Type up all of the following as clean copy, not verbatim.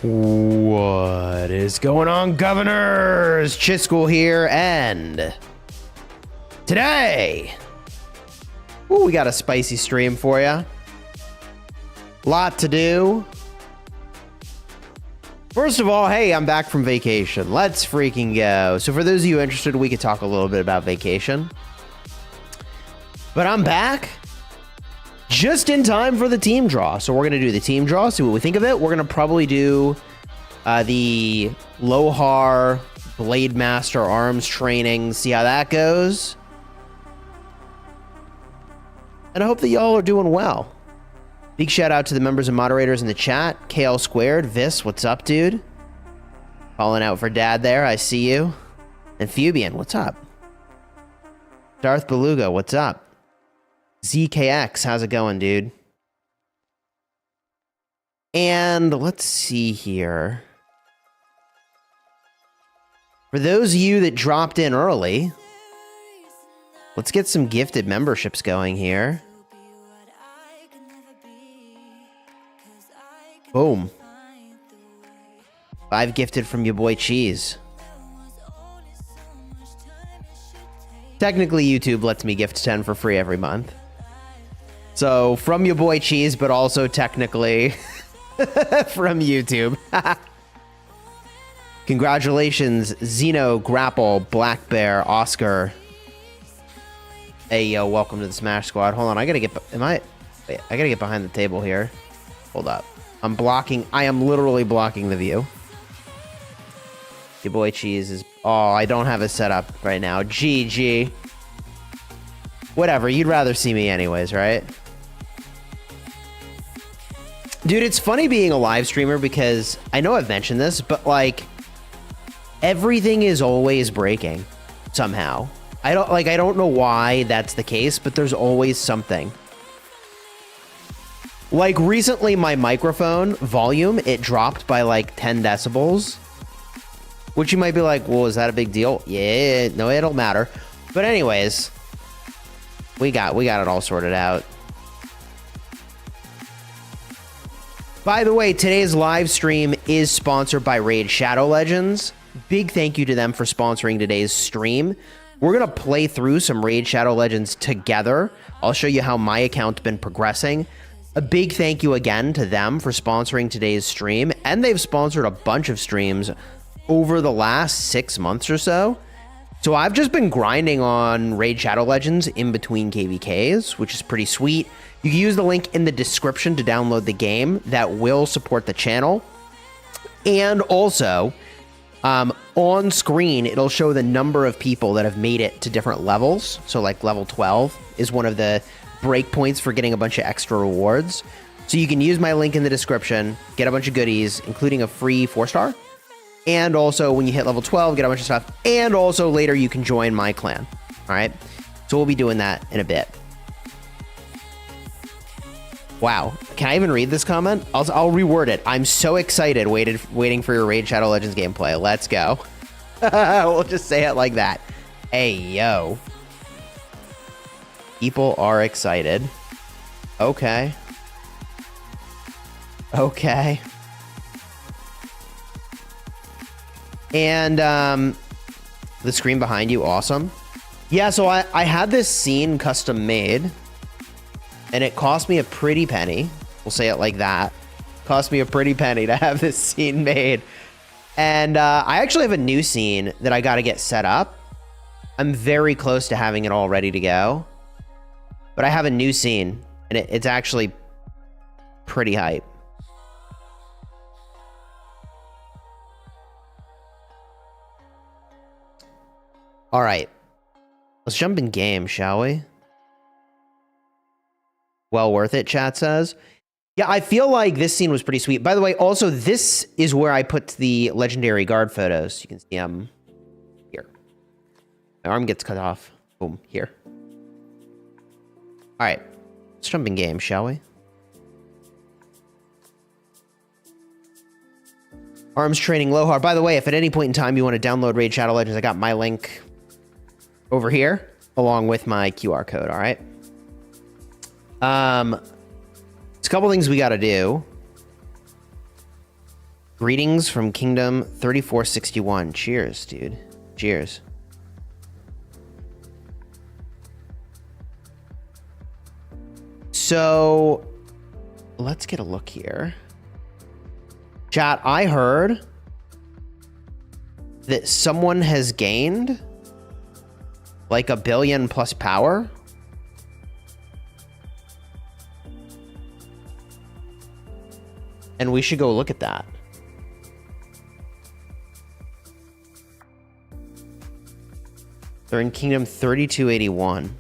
What is going on, governors? Chisgule here, and today, we got a spicy stream for you. Lot to do. First of all, hey, I'm back from vacation. Let's freaking go. So for those of you interested, we could talk a little bit about vacation. But I'm back just in time for the team draw. So we're going to do the team draw, see what we think of it. We're going to probably do the Lohar Blade Master arms training, see how that goes. And I hope that y'all are doing well. Big shout out to the members and moderators in the chat. KL Squared, Vis, what's up, dude? Calling out for dad there, I see you. And Fubian, what's up? Darth Beluga, what's up? ZKX, how's it going, dude? And let's see here. For those of you that dropped in early, let's get some gifted memberships going here. Boom. 5 gifted from your boy Cheese. Technically, YouTube lets me gift 10 for free every month. So, from your boy Cheese, but also technically from YouTube. Congratulations, Xeno, Grapple, Black Bear, Oscar. Hey, yo, welcome to the Smash Squad. Hold on, I gotta get... I gotta get behind the table here. Hold up. I am literally blocking the view. Your boy Cheese is... Oh, I don't have it set up right now. GG. Whatever, you'd rather see me anyways, right? Dude, it's funny being a live streamer because I know I've mentioned this, but like everything is always breaking somehow. I don't know why that's the case, but there's always something. Like recently my microphone volume, it dropped by like 10 decibels, which you might be like, well, is that a big deal? Yeah, no, it don't matter. But anyways, we got it all sorted out. By the way, today's live stream is sponsored by Raid Shadow Legends. Big thank you to them for sponsoring today's stream. We're going to play through some Raid Shadow Legends together. I'll show you how my account's been progressing. A big thank you again to them for sponsoring today's stream. And they've sponsored a bunch of streams over the last 6 months or so. So I've just been grinding on Raid Shadow Legends in between KVKs, which is pretty sweet. You can use the link in the description to download the game. That will support the channel. And also, on screen, it'll show the number of people that have made it to different levels. So like level 12 is one of the breakpoints for getting a bunch of extra rewards. So you can use my link in the description, get a bunch of goodies, including a free 4-star. And also, when you hit level 12, get a bunch of stuff. And also, later, you can join my clan. All right? So we'll be doing that in a bit. Wow. Can I even read this comment? I'll reword it. I'm so excited waiting for your Raid Shadow Legends gameplay. Let's go. We'll just say it like that. Hey, yo. People are excited. Okay. Okay. And the screen behind you, awesome. Yeah, so I had this scene custom made, and it cost me a pretty penny. We'll say it like that. Cost me a pretty penny to have this scene made. And I actually have a new scene that I got to get set up. I'm very close to having it all ready to go. But I have a new scene, and it's actually pretty hype. All right, let's jump in game, shall we? Well worth it, chat says. Yeah, I feel like this scene was pretty sweet. By the way, also, this is where I put the legendary guard photos. You can see them here. My arm gets cut off. Boom, here. All right, let's jump in game, shall we? Arms training Lohar. By the way, if at any point in time you want to download Raid Shadow Legends, I got my link over here, along with my QR code, all right? There's a couple things we got to do. Greetings from Kingdom 3461. Cheers, dude. Cheers. So, let's get a look here. Chat, I heard that someone has gained like 1 billion plus power. And we should go look at that. They're in Kingdom 3281.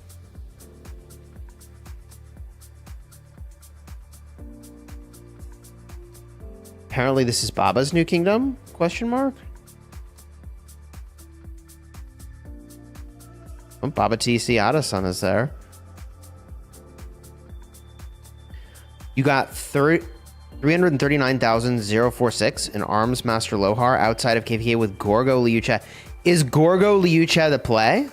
Apparently this is Baba's new kingdom? Question mark? Oh, Baba TC Adasan is there. You got 339,046 in Arms Master Lohar outside of KVK with Gorgo Liucha. Is Gorgo Liucha the play?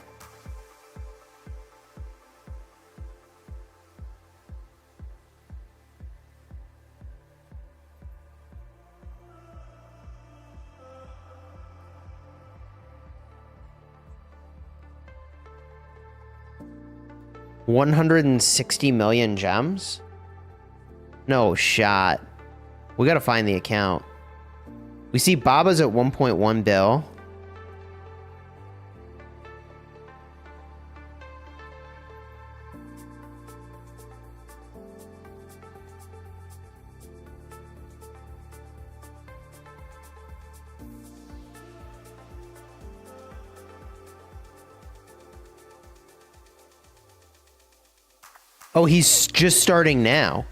$160 million gems? No shot. We gotta find the account. We see Baba's at 1.1 bill. Oh, he's just starting now.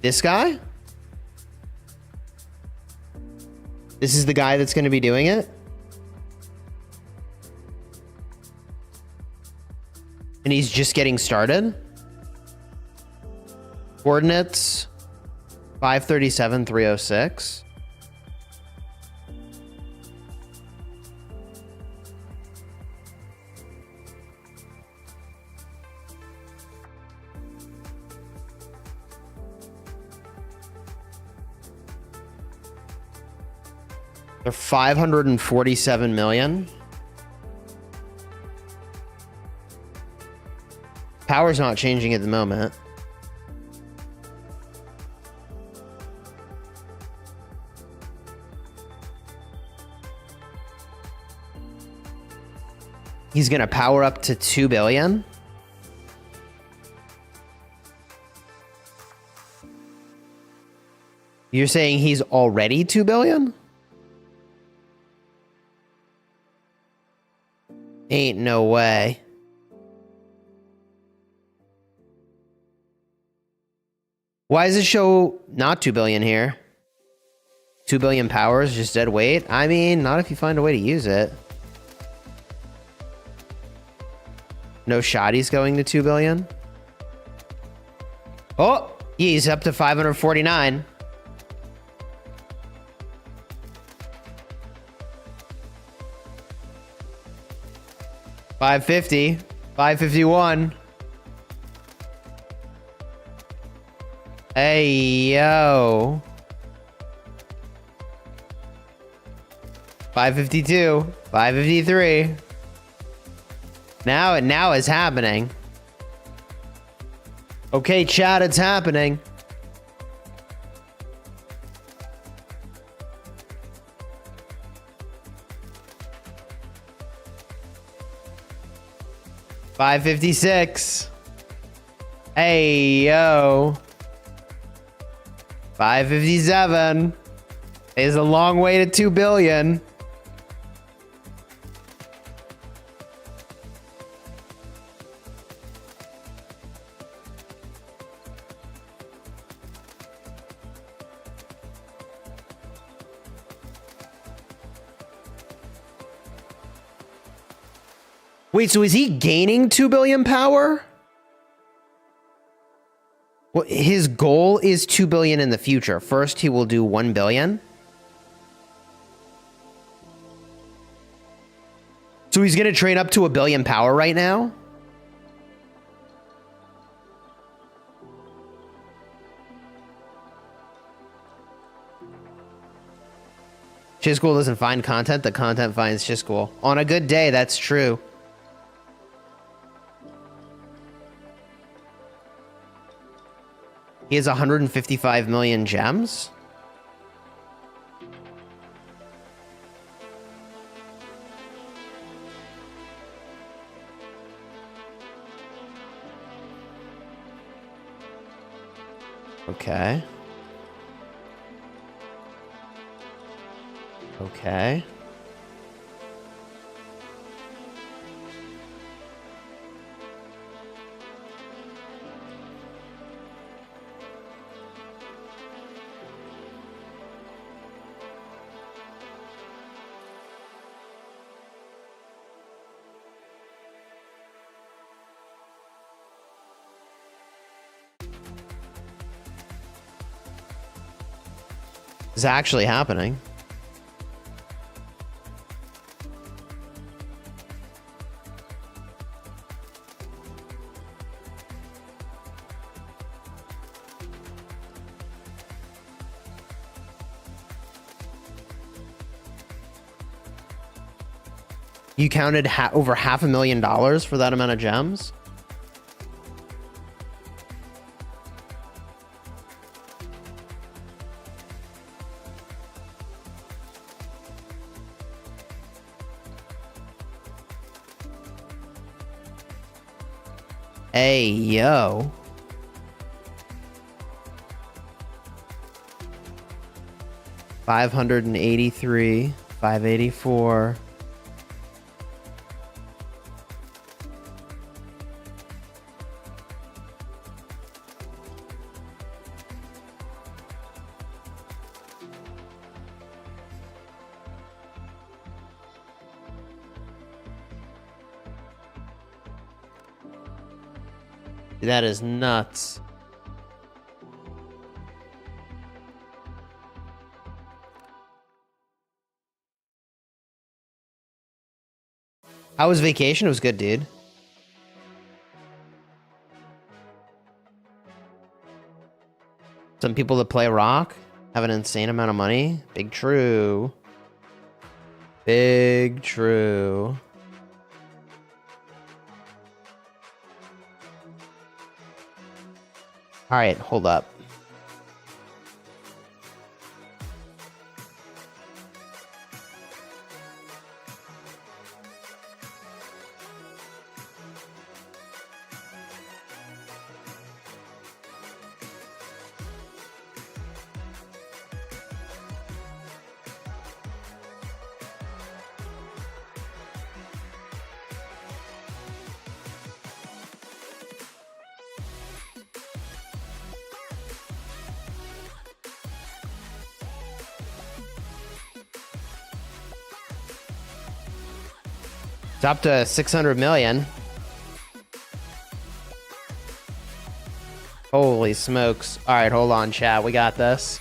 This guy? This is the guy that's going to be doing it? And he's just getting started? Coordinates 537, 306. They're 547 million. Power's not changing at the moment. He's gonna power up to 2 billion. You're saying he's already 2 billion? Ain't no way. Why does it show not 2 billion here? 2 billion power is just dead weight? I mean, not if you find a way to use it. No shot he's going to 2 billion. Oh, he's up to 549. $550, $551. Hey, yo. $552, $553. Now it's happening. Okay, chat, it's happening. $556. Hey, yo. $557. Is a long way to 2 billion. Wait, so is he gaining 2 billion power? Well, his goal is 2 billion in the future. First, he will do 1 billion. So he's going to train up to 1 billion power right now? Chisgule doesn't find content, the content finds Chisgule. On a good day, that's true. He has 155 million gems? Okay. Okay. It's actually happening. You counted over $500,000 for that amount of gems? Hey, yo. $583, $584. That is nuts. How was vacation? It was good, dude. Some people that play rock have an insane amount of money. Big true. Big true. All right, hold up. It's up to 600 million. Holy smokes. All right, hold on, chat. We got this.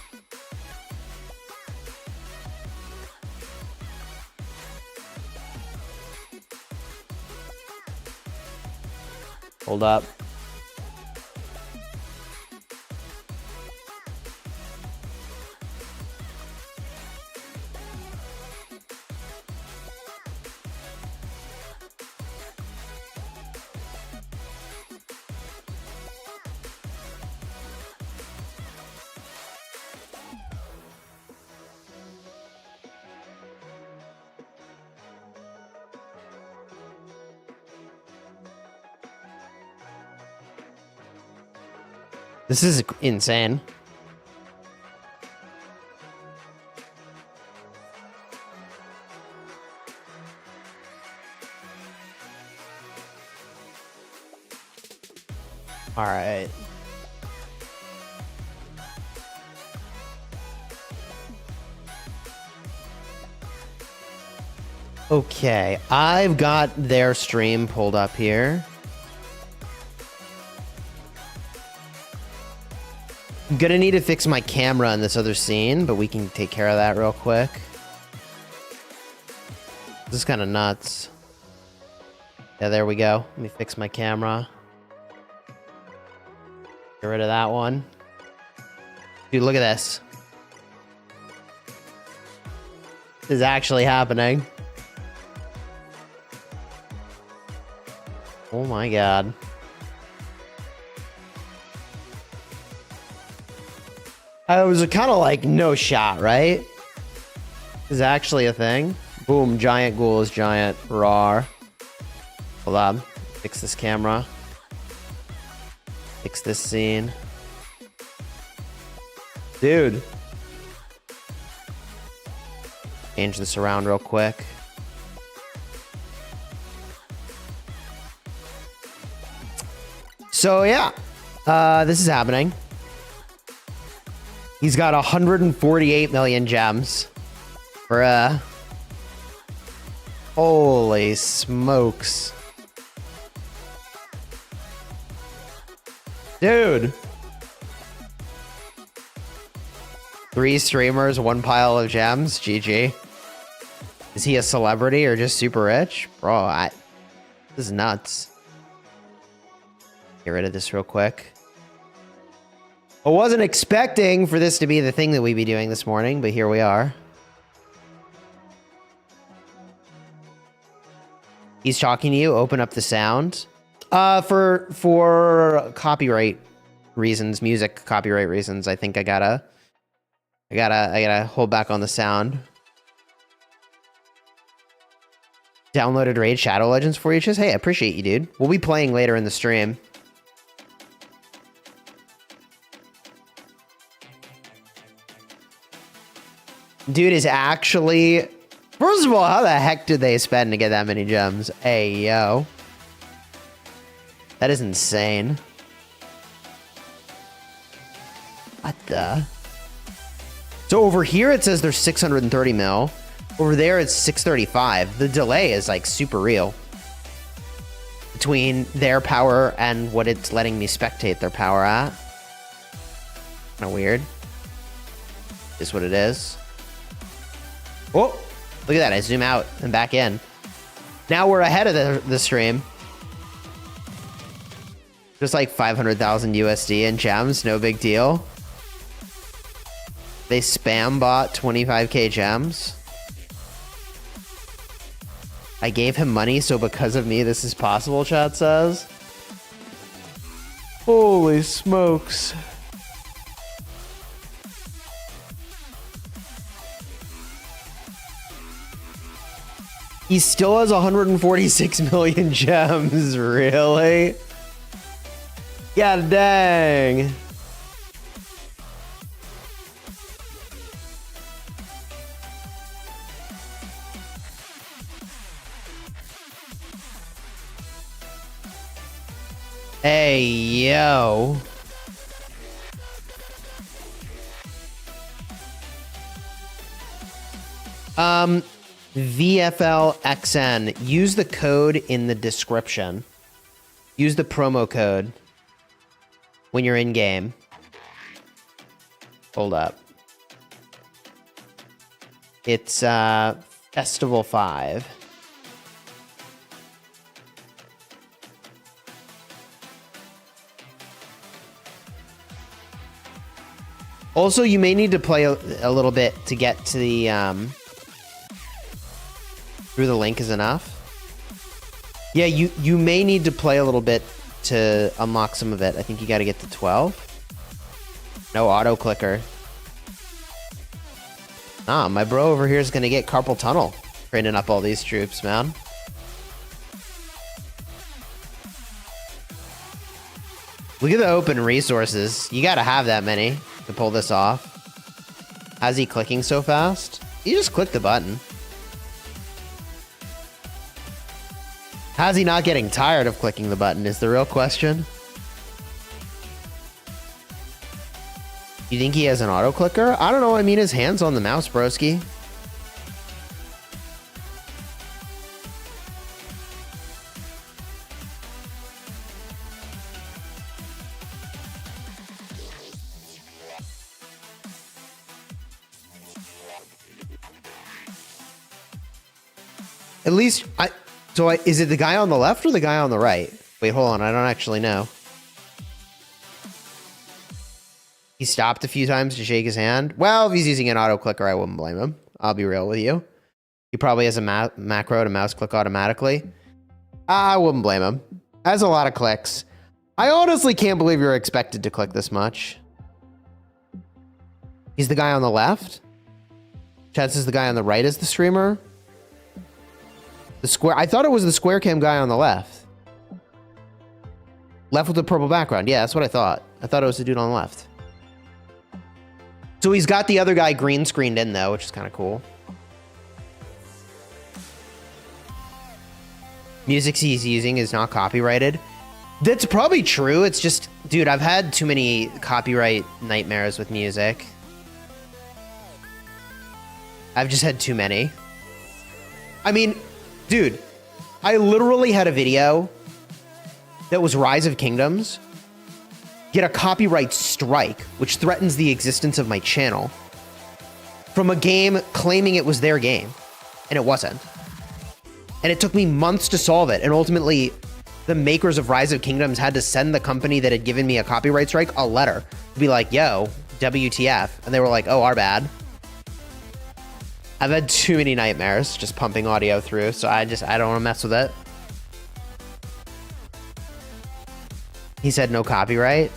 Hold up. This is insane. All right. Okay, I've got their stream pulled up here. I'm gonna need to fix my camera in this other scene, but we can take care of that real quick. This is kind of nuts. Yeah, there we go. Let me fix my camera. Get rid of that one. Dude, look at this. is actually happening. Oh my god. I was kind of like, no shot, right? Is actually a thing. Boom, giant ghoul is giant. Rawr. Hold on. Fix this camera. Fix this scene. Dude. Change this around real quick. So yeah, this is happening. He's got 148 million gems. Bruh. Holy smokes. Dude. 3 streamers, 1 pile of gems. GG. Is he a celebrity or just super rich? Bro, this is nuts. Get rid of this real quick. I wasn't expecting for this to be the thing that we'd be doing this morning, but here we are. He's talking to you. Open up the sound. For copyright reasons, music copyright reasons, I think I gotta hold back on the sound. Downloaded Raid Shadow Legends for you, Chiz. Hey, I appreciate you, dude. We'll be playing later in the stream. Dude is actually... First of all, how the heck did they spend to get that many gems? Hey, yo. That is insane. What the... So over here it says there's 630 mil. Over there it's 635. The delay is like super real. Between their power and what it's letting me spectate their power at. Kinda weird. Is what it is. Oh, look at that. I zoom out and back in. Now we're ahead of the stream. Just like 500,000 USD in gems. No big deal. They spam bought 25k gems. I gave him money, so because of me, this is possible, chat says. Holy smokes. He still has 146 million gems, really? God dang. Hey, yo. VFLXN. Use the code in the description. Use the promo code when you're in game. Hold up. It's Festival 5. Also, you may need to play a little bit to get to the through the link is enough. Yeah, you may need to play a little bit to unlock some of it. I think you got to get to 12. No auto clicker. Ah, my bro over here is gonna get carpal tunnel training up all these troops, man. Look at the open resources. You got to have that many to pull this off. How's he clicking so fast? You just click the button. How's he not getting tired of clicking the button is the real question. You think he has an auto clicker? I don't know. I mean, his hand's on the mouse, broski. At least, is it the guy on the left or the guy on the right? Wait, hold on. I don't actually know. He stopped a few times to shake his hand. Well, if he's using an auto clicker, I wouldn't blame him. I'll be real with you. He probably has a macro to mouse click automatically. I wouldn't blame him. Has a lot of clicks. I honestly can't believe you're expected to click this much. He's the guy on the left. Chance is the guy on the right is the streamer. The square. I thought it was the square cam guy on the left. Left with the purple background. Yeah, that's what I thought. I thought it was the dude on the left. So he's got the other guy green screened in though, which is kind of cool. Music he's using is not copyrighted. That's probably true. It's just, dude, I've had too many copyright nightmares with music. I've just had too many. I mean, dude, I literally had a video that was Rise of Kingdoms get a copyright strike, which threatens the existence of my channel, from a game claiming it was their game, and it wasn't. And it took me months to solve it, and ultimately, the makers of Rise of Kingdoms had to send the company that had given me a copyright strike a letter to be like, yo, WTF. And they were like, oh, our bad. I've had too many nightmares just pumping audio through, so I don't want to mess with it. He said no copyright.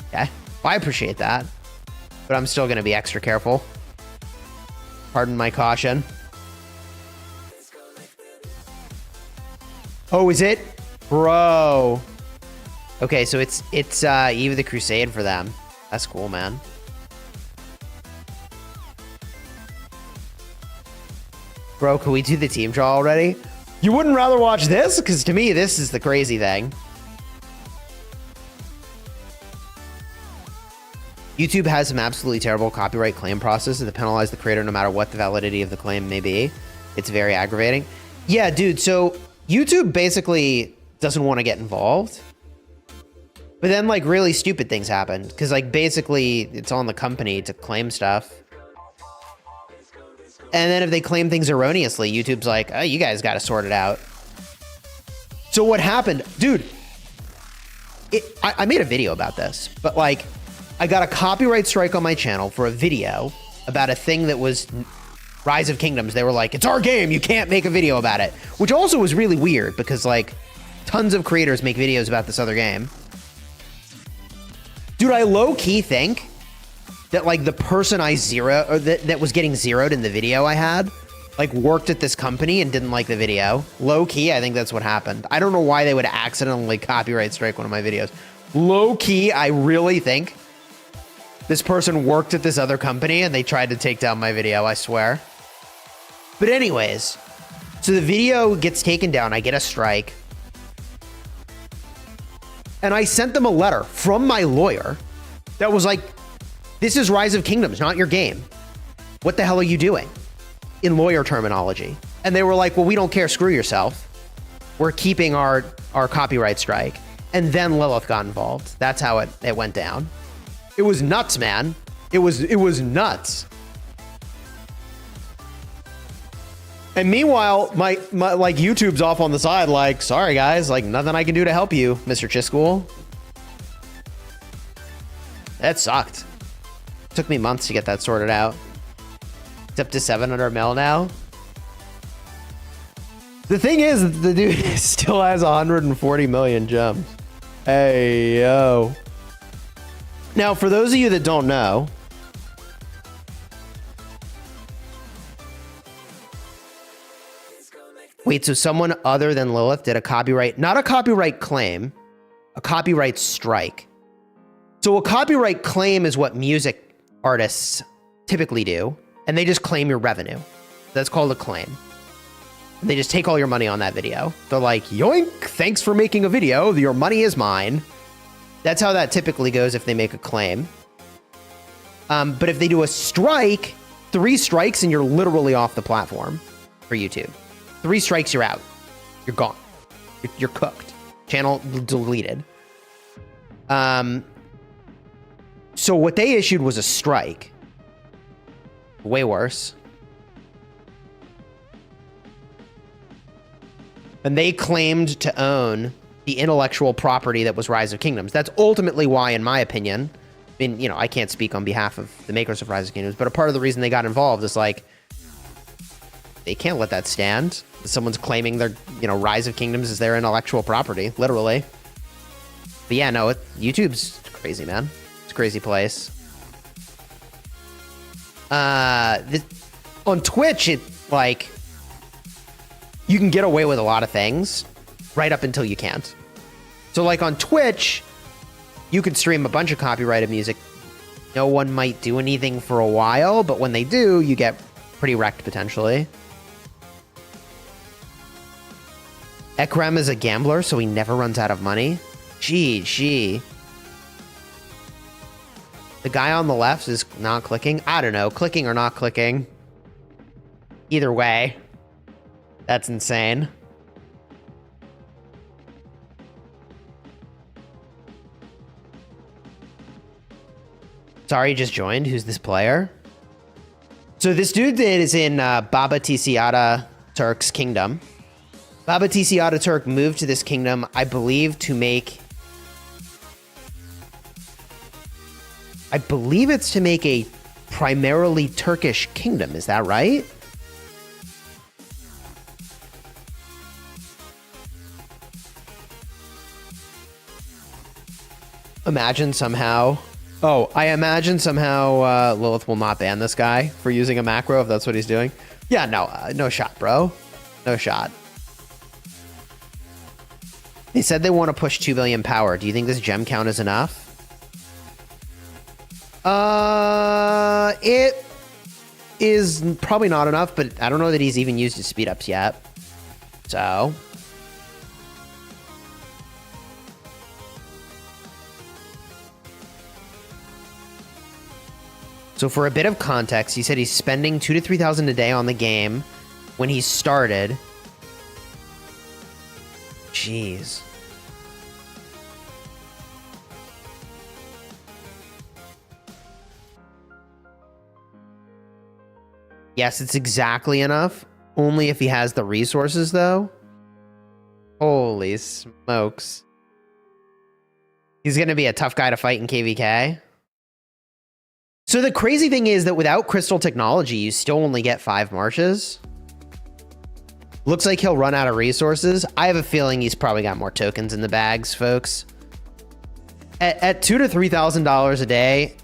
Okay, well, I appreciate that, but I'm still going to be extra careful. Pardon my caution. Oh, is it? Bro. Okay, so it's Eve of the Crusade for them. That's cool, man. Bro, can we do the team draw already? You wouldn't rather watch this? Because to me, this is the crazy thing. YouTube has some absolutely terrible copyright claim processes that penalize the creator no matter what the validity of the claim may be. It's very aggravating. Yeah, dude, so YouTube basically doesn't want to get involved. But then, like, really stupid things happen. Because, like, basically, it's on the company to claim stuff. And then if they claim things erroneously, YouTube's like, oh, you guys got to sort it out. So what happened? Dude, I made a video about this. But, like, I got a copyright strike on my channel for a video about a thing that was Rise of Kingdoms. They were like, it's our game, you can't make a video about it. Which also was really weird because, like, tons of creators make videos about this other game. Dude, I low-key think that, like, the person that was getting zeroed in the video I had, like, worked at this company and didn't like the video. Low-key, I think that's what happened. I don't know why they would accidentally copyright strike one of my videos. Low-key, I really think this person worked at this other company and they tried to take down my video, I swear. But anyways, so the video gets taken down. I get a strike. And I sent them a letter from my lawyer that was like, this is Rise of Kingdoms, not your game. What the hell are you doing? In lawyer terminology. And they were like, well, we don't care. Screw yourself. We're keeping our copyright strike. And then Lilith got involved. That's how it went down. It was nuts, man. It was nuts. And meanwhile, my like YouTube's off on the side, like, sorry guys, like nothing I can do to help you, Mr. Chisgule. That sucked. Took me months to get that sorted out. It's up to 700 mil now. The thing is, the dude still has 140 million gems. Hey, yo. Now, for those of you that don't know, wait, so someone other than Lilith did a copyright, not a copyright claim, a copyright strike. So a copyright claim is what music artists typically do, and they just claim your revenue. That's called a claim. They just take all your money on that video. They're like, yoink, thanks for making a video. Your money is mine. That's how that typically goes if they make a claim. But if they do a strike, 3 strikes and you're literally off the platform for YouTube. 3 strikes, you're out. You're gone. You're cooked. Channel deleted. So what they issued was a strike. Way worse. And they claimed to own the intellectual property that was Rise of Kingdoms. That's ultimately why, in my opinion, I mean, you know, I can't speak on behalf of the makers of Rise of Kingdoms, but a part of the reason they got involved is like, they can't let that stand. Someone's claiming their, you know, Rise of Kingdoms is their intellectual property, literally. But yeah, no, YouTube's crazy, man. It's a crazy place. On Twitch, it, like, you can get away with a lot of things right up until you can't. So, like, on Twitch, you could stream a bunch of copyrighted music. No one might do anything for a while, but when they do, you get pretty wrecked, potentially. Ekrem is a gambler, so he never runs out of money. Gee. The guy on the left is not clicking. I don't know, clicking or not clicking. Either way, that's insane. Sorry, just joined. Who's this player? So this dude is in Baba Tisiata Turk's kingdom. Baba Tisiata Turk moved to this kingdom, I believe, to make... I believe it's to make a primarily Turkish kingdom. Is that right? Imagine somehow... Oh, I imagine somehow Lilith will not ban this guy for using a macro if that's what he's doing. Yeah, no, no shot, bro. No shot. They said they want to push 2 billion power. Do you think this gem count is enough? It is probably not enough, but I don't know that he's even used his speed ups yet. So... So for a bit of context, he said he's spending 2,000 to 3,000 a day on the game when he started. Jeez. Yes, it's exactly enough. Only if he has the resources, though. Holy smokes. He's going to be a tough guy to fight in KVK. So the crazy thing is that without crystal technology, you still only get 5 marches. Looks like he'll run out of resources. I have a feeling he's probably got more tokens in the bags, folks. At $2,000 to $3,000 a day,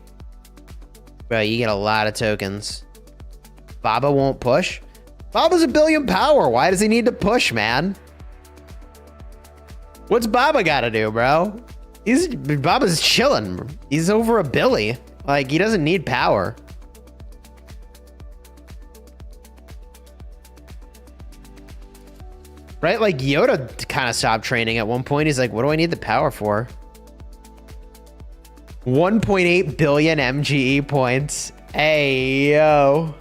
bro, you get a lot of tokens. Baba won't push. Baba's a billion power. Why does he need to push, man? What's Baba got to do, bro? Baba's chilling. He's over a billy. Like, he doesn't need power. Right? Like, Yoda kind of stopped training at one point. He's like, what do I need the power for? 1.8 billion MGE points. Hey, yo.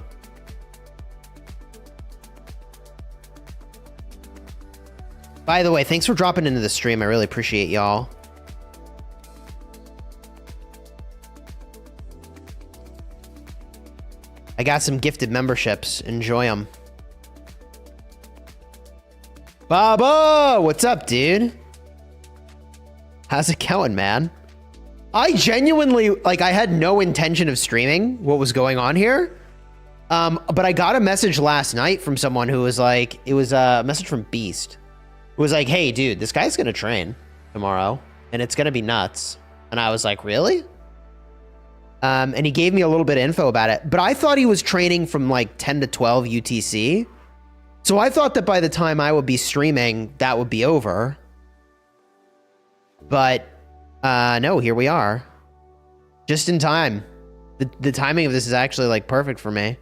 By the way, thanks for dropping into the stream. I really appreciate y'all. I got some gifted memberships. Enjoy them. Baba! What's up, dude? How's it going, man? I genuinely, like, I had no intention of streaming what was going on here. But I got a message last night from someone who was like, it was a message from Beast. It was like, hey, dude, this guy's going to train tomorrow, and it's going to be nuts. And I was like, really? And he gave me a little bit of info about it. But I thought he was training from like 10 to 12 UTC. So I thought that by the time I would be streaming, that would be over. But no, here we are. Just in time. The timing of this is actually like perfect for me.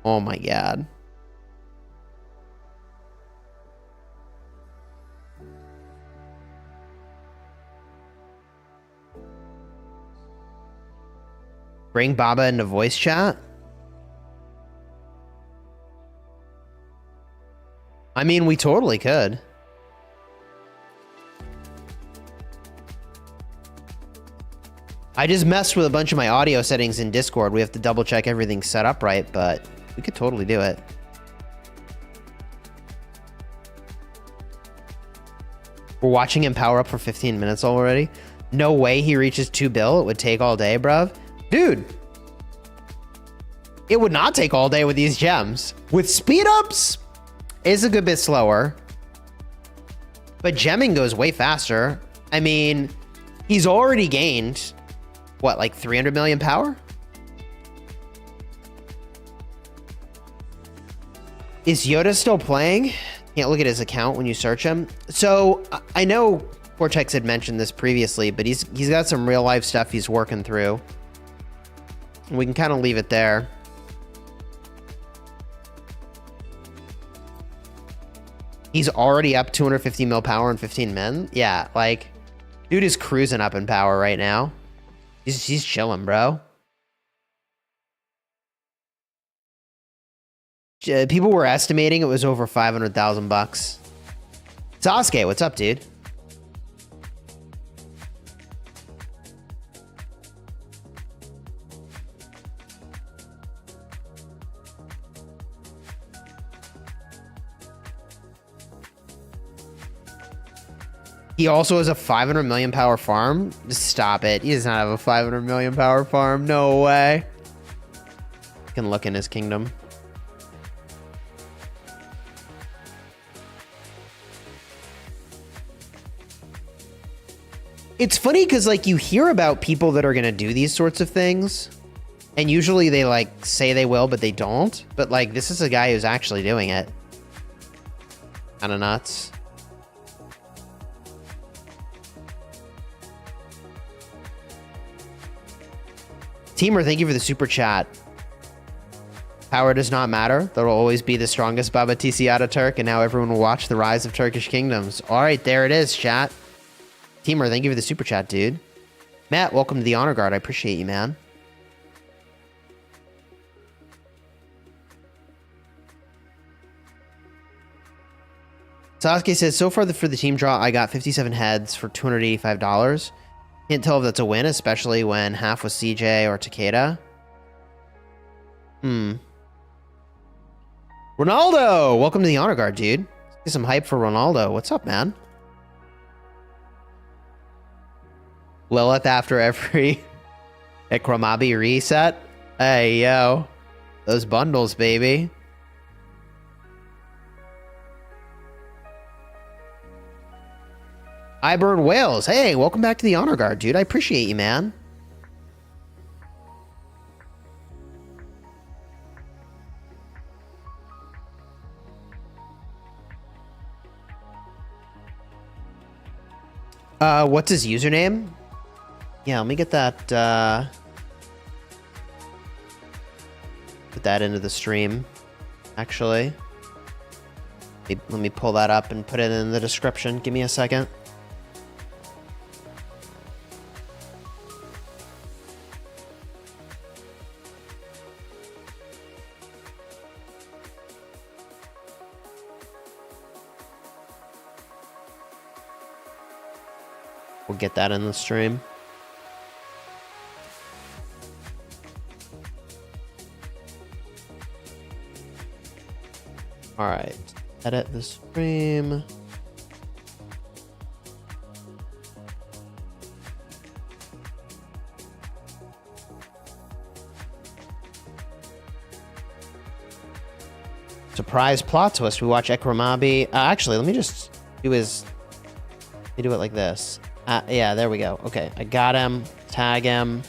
Oh my God. Bring Baba into voice chat? I mean, we totally could. I just messed with a bunch of my audio settings in Discord. We have to double check everything's set up right, but we could totally do it. We're watching him power up for 15 minutes already. No way he reaches 2 bill. It would take all day, bruv. Dude, It would not take all day with these gems. With speed ups, it's a good bit slower. But gemming goes way faster. I mean, he's already gained, what, like 300 million power? Is Yoda still playing? Can't look at his account when you search him. So I know Cortex had mentioned this previously, but he's got some real life stuff he's working through. We can kind of leave it there. He's already up 250 mil power in 15 men. Yeah, like, dude is cruising up in power right now. He's chilling, bro. People were estimating it was over 500,000 bucks. Sasuke, what's up, dude? He also has a 500 million power farm. Just stop it. He does not have a 500 million power farm. No way. Can look in his kingdom. It's funny because, like, you hear about people that are going to do these sorts of things, and usually they, like, say they will, but they don't. But, like, this is a guy who's actually doing it. Kind of nuts. Teamer, thank you for the super chat. Power does not matter. There will always be the strongest Baba TC Ataturk, and now everyone will watch the rise of Turkish kingdoms. All right, there it is, chat. Teamer, thank you for the super chat, dude. Matt, welcome to the Honor Guard. I appreciate you, man. Sasuke says, so far for the team draw, I got 57 heads for $285. Can't tell if that's a win, especially when half was CJ or Takeda. Ronaldo! Welcome to the Honor Guard, dude. Let's get some hype for Ronaldo. What's up, man? Lilith after every Ekrem reset. Hey, yo. Those bundles, baby. I burn whales. Hey, welcome back to the Honor Guard, dude. I appreciate you, man. What's his username? Yeah, let me get that, put that into the stream, actually. Let me pull that up and put it in the description. Give me a second. We'll get that in the stream. All right, edit the stream. Surprise plot twist. We watch Ekrem. Actually, let me just do his. Let me do it like this. Yeah, there we go. Okay, I got him. Tag him.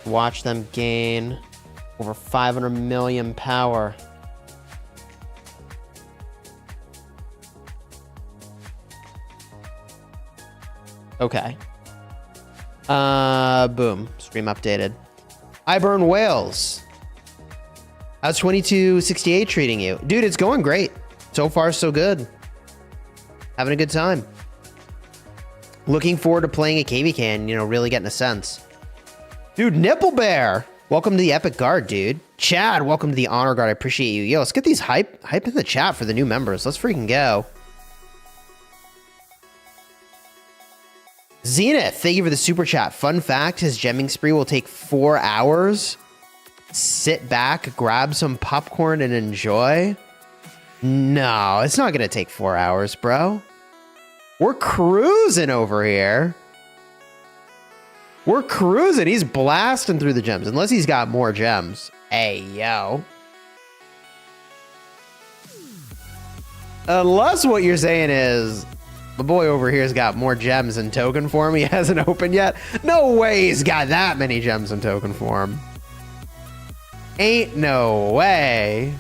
Watch them gain over 500 million power. Okay. Boom. Stream updated. I burn whales. How's 2268 treating you? Dude, it's going great. So far, so good. Having a good time. Looking forward to playing a KV can, you know, really getting a sense. Dude, Nipple Bear! Welcome to the Epic Guard, dude. Chad, welcome to the Honor Guard. I appreciate you. Yo, let's get these hype in the chat for the new members. Let's freaking go. Zenith, thank you for the super chat. Fun fact, his gemming spree will take 4 hours. Sit back, grab some popcorn, and enjoy. No, it's not going to take 4 hours, bro. We're cruising over here. We're cruising. He's blasting through the gems. Unless he's got more gems. Hey, yo. Unless what you're saying is, the boy over here's got more gems in token form he hasn't opened yet. No way he's got that many gems in token form. Ain't no way.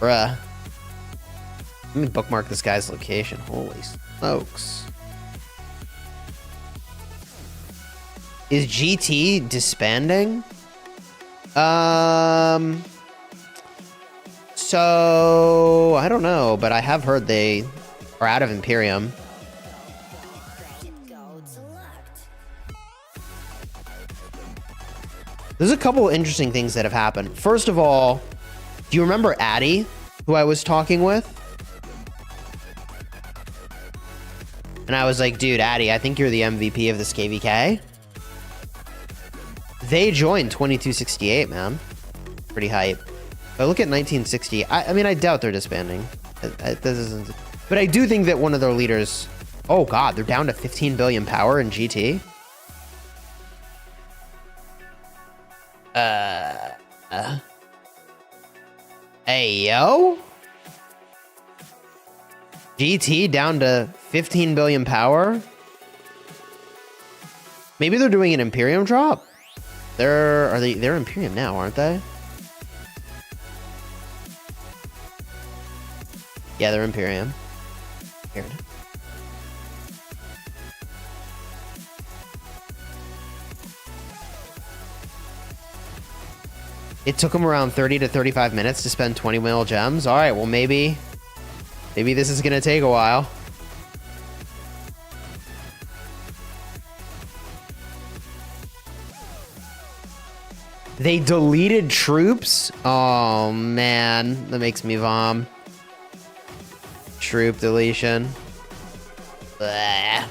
Bruh. Let me bookmark this guy's location. Holy smokes. Is GT disbanding? So I don't know, but I have heard they are out of Imperium. There's a couple interesting things that have happened. First of all, do you remember Addy, who I was talking with? And I was like, dude, Addy, I think you're the MVP of this KVK. They joined 2268, man. Pretty hype. But look at 1960. I mean, I doubt they're disbanding. This isn't, but I do think that one of their leaders... Oh, God, they're down to 15 billion power in GT. Hey, yo? GT down to 15 billion power? Maybe they're doing an Imperium drop? They're Imperium now, aren't they? Yeah, they're Imperium. Weird. It took them around 30 to 35 minutes to spend 20 mil gems. All right, well, maybe this is gonna take a while. They deleted troops? Oh, man. That makes me vom. Troop deletion. Blah.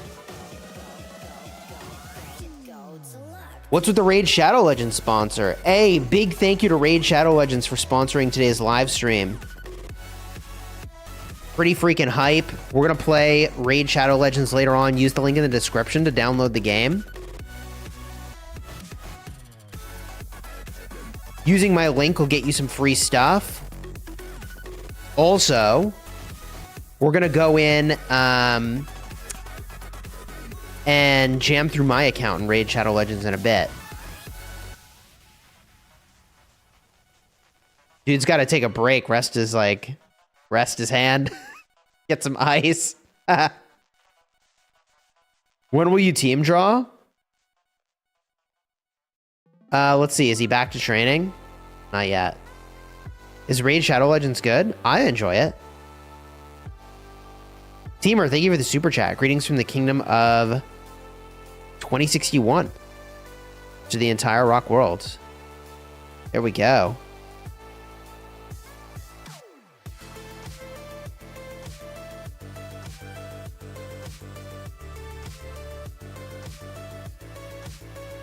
What's with the Raid Shadow Legends sponsor? Hey, big thank you to Raid Shadow Legends for sponsoring today's live stream. Pretty freaking hype. We're going to play Raid Shadow Legends later on. Use the link in the description to download the game. Using my link will get you some free stuff. Also, we're going to go in and jam through my account in Raid Shadow Legends in a bit. Dude's got to take a break. Rest his hand. Get some ice. When will you team draw? Let's see. Is he back to training? Not yet. Is Raid Shadow Legends good? I enjoy it. Teamer, thank you for the super chat. Greetings from the kingdom of 2061 to the entire rock world. There we go.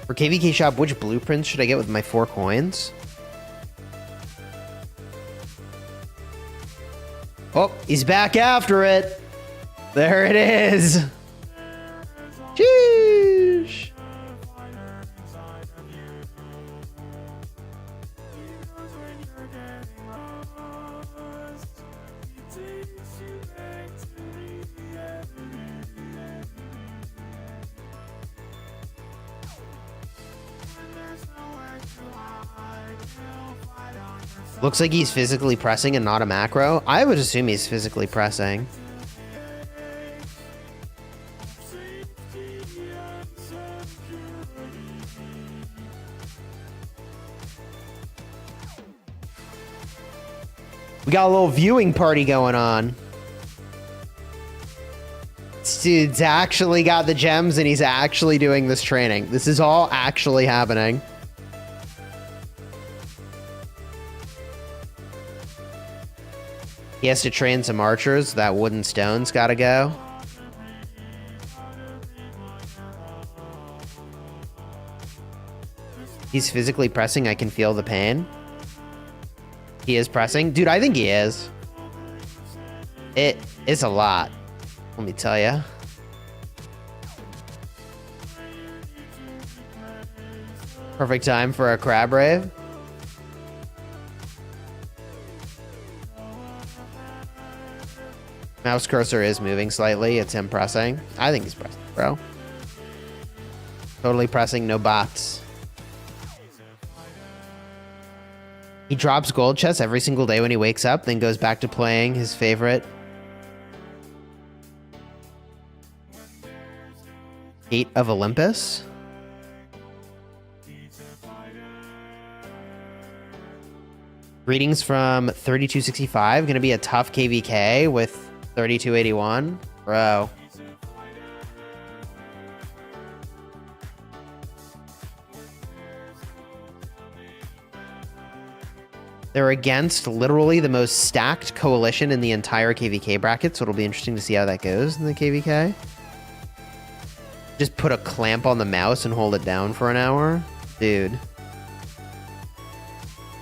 For KVK shop, which blueprints should I get with my 4 coins? Oh, he's back after it. There it is. Sheesh. Looks like he's physically pressing and not a macro. I would assume he's physically pressing. We got a little viewing party going on. This dude's actually got the gems and he's actually doing this training. This is all actually happening. He has to train some archers. That wooden stone's gotta go. He's physically pressing. I can feel the pain. He is pressing. Dude, I think he is. It's a lot. Let me tell you. Perfect time for a crab rave. Mouse cursor is moving slightly. It's him pressing. I think he's pressing, bro. Totally pressing, no bots. He drops gold chests every single day when he wakes up, then goes back to playing his favorite Gate of Olympus. Greetings from 3265. Gonna be a tough KVK with 3281. Bro. They're against literally the most stacked coalition in the entire KVK bracket, so it'll be interesting to see how that goes in the KVK. Just put a clamp on the mouse and hold it down for an hour. Dude.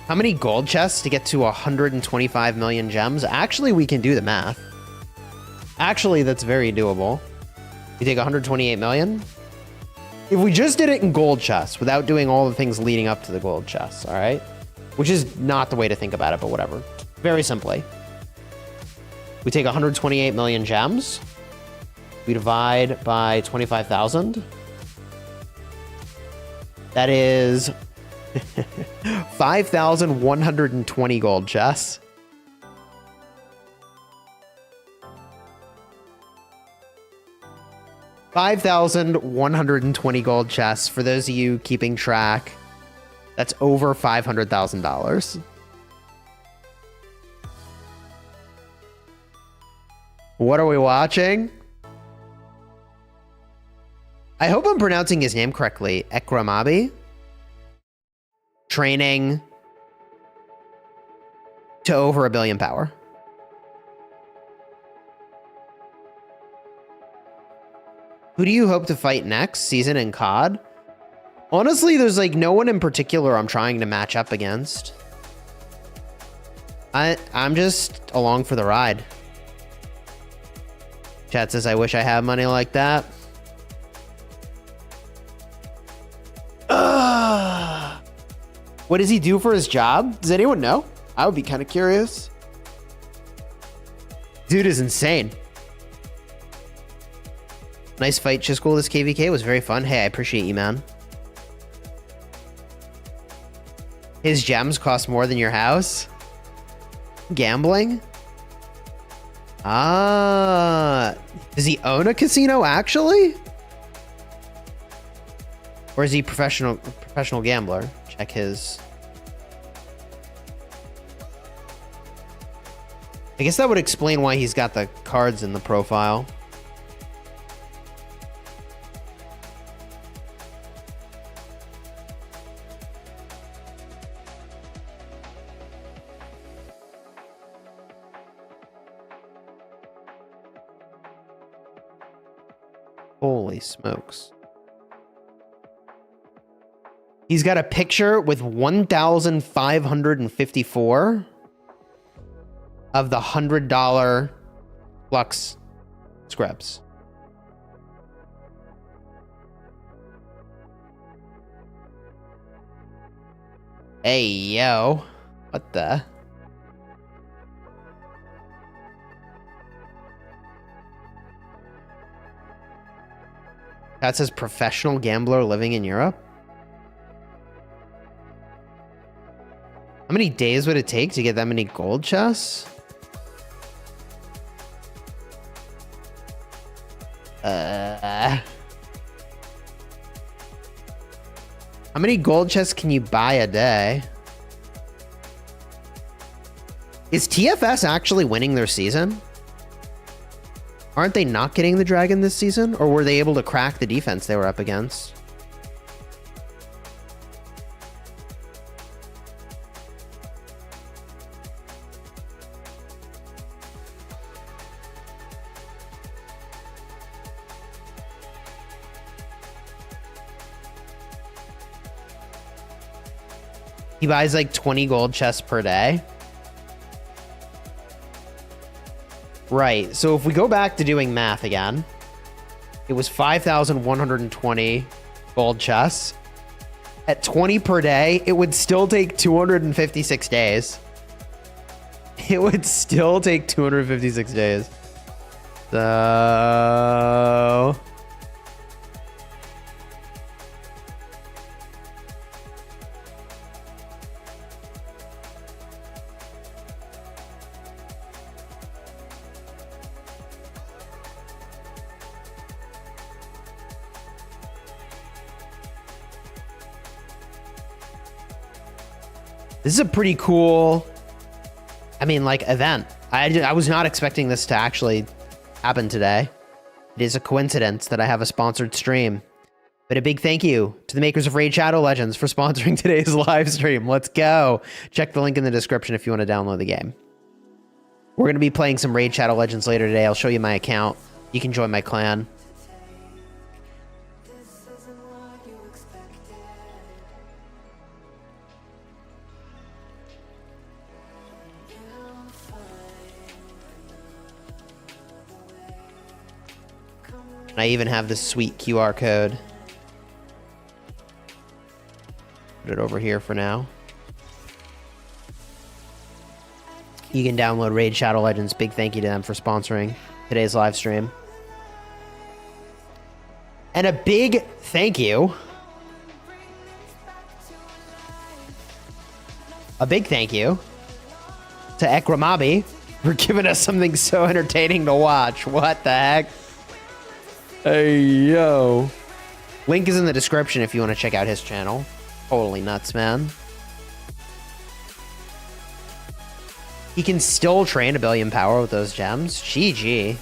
How many gold chests to get to 125 million gems? Actually, we can do the math. Actually, that's very doable. You take 128 million. If we just did it in gold chests without doing all the things leading up to the gold chests, all right? Which is not the way to think about it, but whatever. Very simply. We take 128 million gems. We divide by 25,000. That is 5,120 gold chests. $5,120 gold chests. For those of you keeping track, that's over $500,000. What are we watching? I hope I'm pronouncing his name correctly. Ekrem. Training to over 1 billion power. Who do you hope to fight next season in COD? Honestly, there's like no one in particular I'm trying to match up against. I'm just along for the ride. Chat says, I wish I had money like that. What does he do for his job? Does anyone know? I would be kind of curious. Dude is insane. Nice fight, Chisgule. This KVK was very fun. Hey, I appreciate you, man. His gems cost more than your house? Gambling? Ah. Does he own a casino, actually? Or is he professional gambler? Check his... I guess that would explain why he's got the cards in the profile. Holy smokes. He's got a picture with 1,554 of the $100 Flux scrubs. Hey, yo. What the? That says professional gambler living in Europe. How many days would it take to get that many gold chests? How many gold chests can you buy a day? Is TFS actually winning their season? Aren't they not getting the dragon this season? Or were they able to crack the defense they were up against? He buys like 20 gold chests per day. Right. So if we go back to doing math again, it was 5,120 gold chests. At 20 per day, it would still take 256 days. It would still take 256 days. So... This is a pretty cool, I mean, like, event. I was not expecting this to actually happen today. It is a coincidence that I have a sponsored stream. But a big thank you to the makers of Raid Shadow Legends for sponsoring today's live stream. Let's go. Check the link in the description if you want to download the game. We're going to be playing some Raid Shadow Legends later today. I'll show you my account. You can join my clan. I even have this sweet QR code. Put it over here for now. You can download Raid Shadow Legends. Big thank you to them for sponsoring today's live stream. And a big thank you. A big thank you to Ekrem for giving us something so entertaining to watch. What the heck? Hey, yo. Link is in the description if you want to check out his channel. Totally nuts, man. He can still train a billion power with those gems. GG.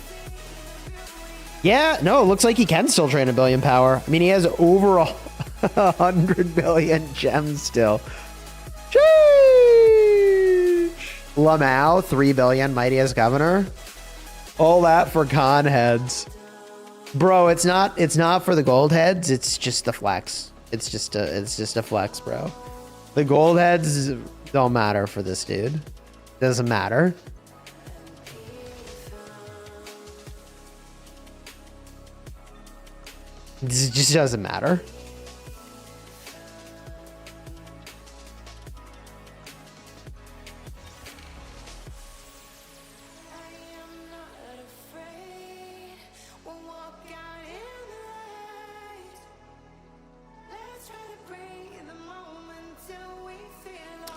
Yeah, no, it looks like he can still train a billion power. I mean, he has over 100 billion gems still. Sheesh. Lamau, 3 billion, mightiest governor. All that for con heads. Bro, it's not for the gold heads, it's just the flex. It's just a flex, bro. The gold heads don't matter for this dude. Doesn't matter. It just doesn't matter.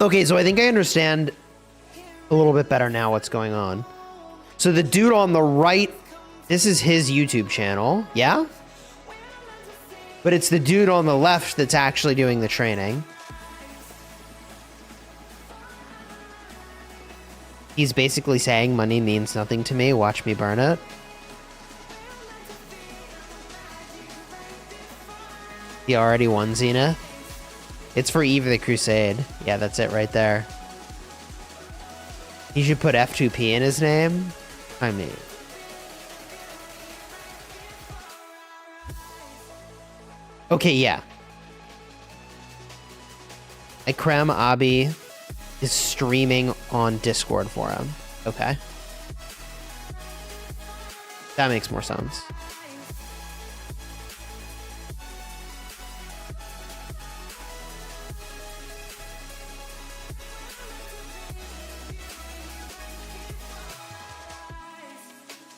Okay, so I think I understand a little bit better now what's going on. So the dude on the right, this is his YouTube channel, yeah? But it's the dude on the left that's actually doing the training. He's basically saying money means nothing to me, watch me burn it. He already won Zenith. It's for Eve of the Crusade. Yeah, that's it right there. He should put F2P in his name. I mean. Okay, yeah. Ekrem Abi is streaming on Discord for him. Okay. That makes more sense.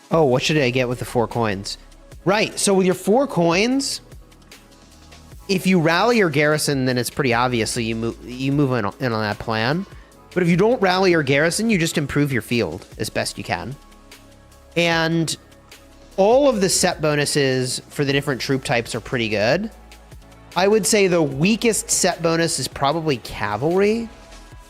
Oh, what should I get with the 4 coins? Right, so with your 4 coins, if you rally your garrison, then it's pretty obvious, so you move in on that plan. But if you don't rally your garrison, you just improve your field as best you can. And all of the set bonuses for the different troop types are pretty good. I would say the weakest set bonus is probably cavalry.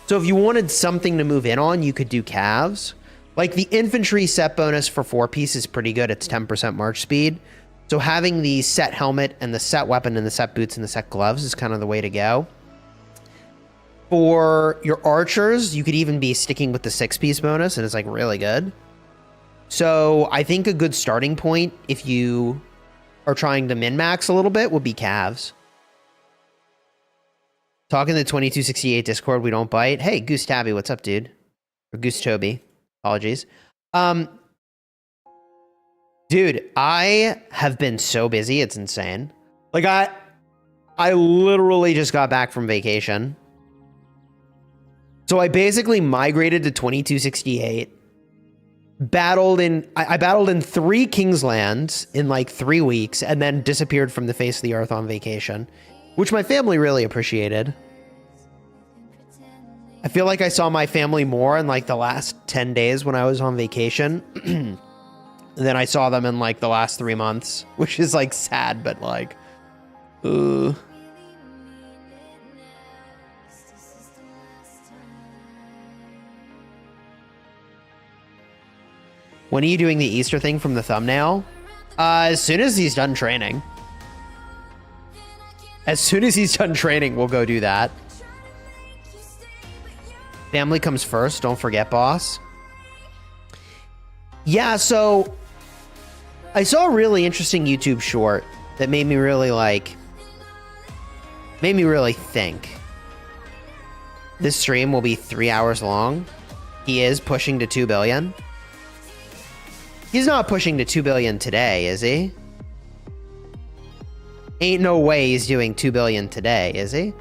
So if you wanted something to move in on, you could do calves. Like the infantry set bonus for 4-piece is pretty good. It's 10% march speed. So having the set helmet and the set weapon and the set boots and the set gloves is kind of the way to go. For your archers, you could even be sticking with the 6-piece bonus and it's like really good. So I think a good starting point if you are trying to min-max a little bit would be calves. Talking to the 2268 Discord, we don't bite. Hey, Goose Tabby, what's up, dude? Or Goose Toby. Apologies. Dude, I have been so busy. It's insane. Like I literally just got back from vacation. So I basically migrated to 2268. I battled in 3 Kingslands in like 3 weeks and then disappeared from the face of the earth on vacation, which my family really appreciated. I feel like I saw my family more in like the last 10 days when I was on vacation than I saw them in like the last 3 months, which is like sad, but like, When are you doing the Easter thing from the thumbnail? As soon as he's done training. As soon as he's done training, we'll go do that. Family comes first. Don't forget, boss. Yeah, so I saw a really interesting YouTube short that made me really think. This stream will be 3 hours long. He is pushing to 2 billion. He's not pushing to 2 billion today, is he? Ain't no way he's doing 2 billion today, is he?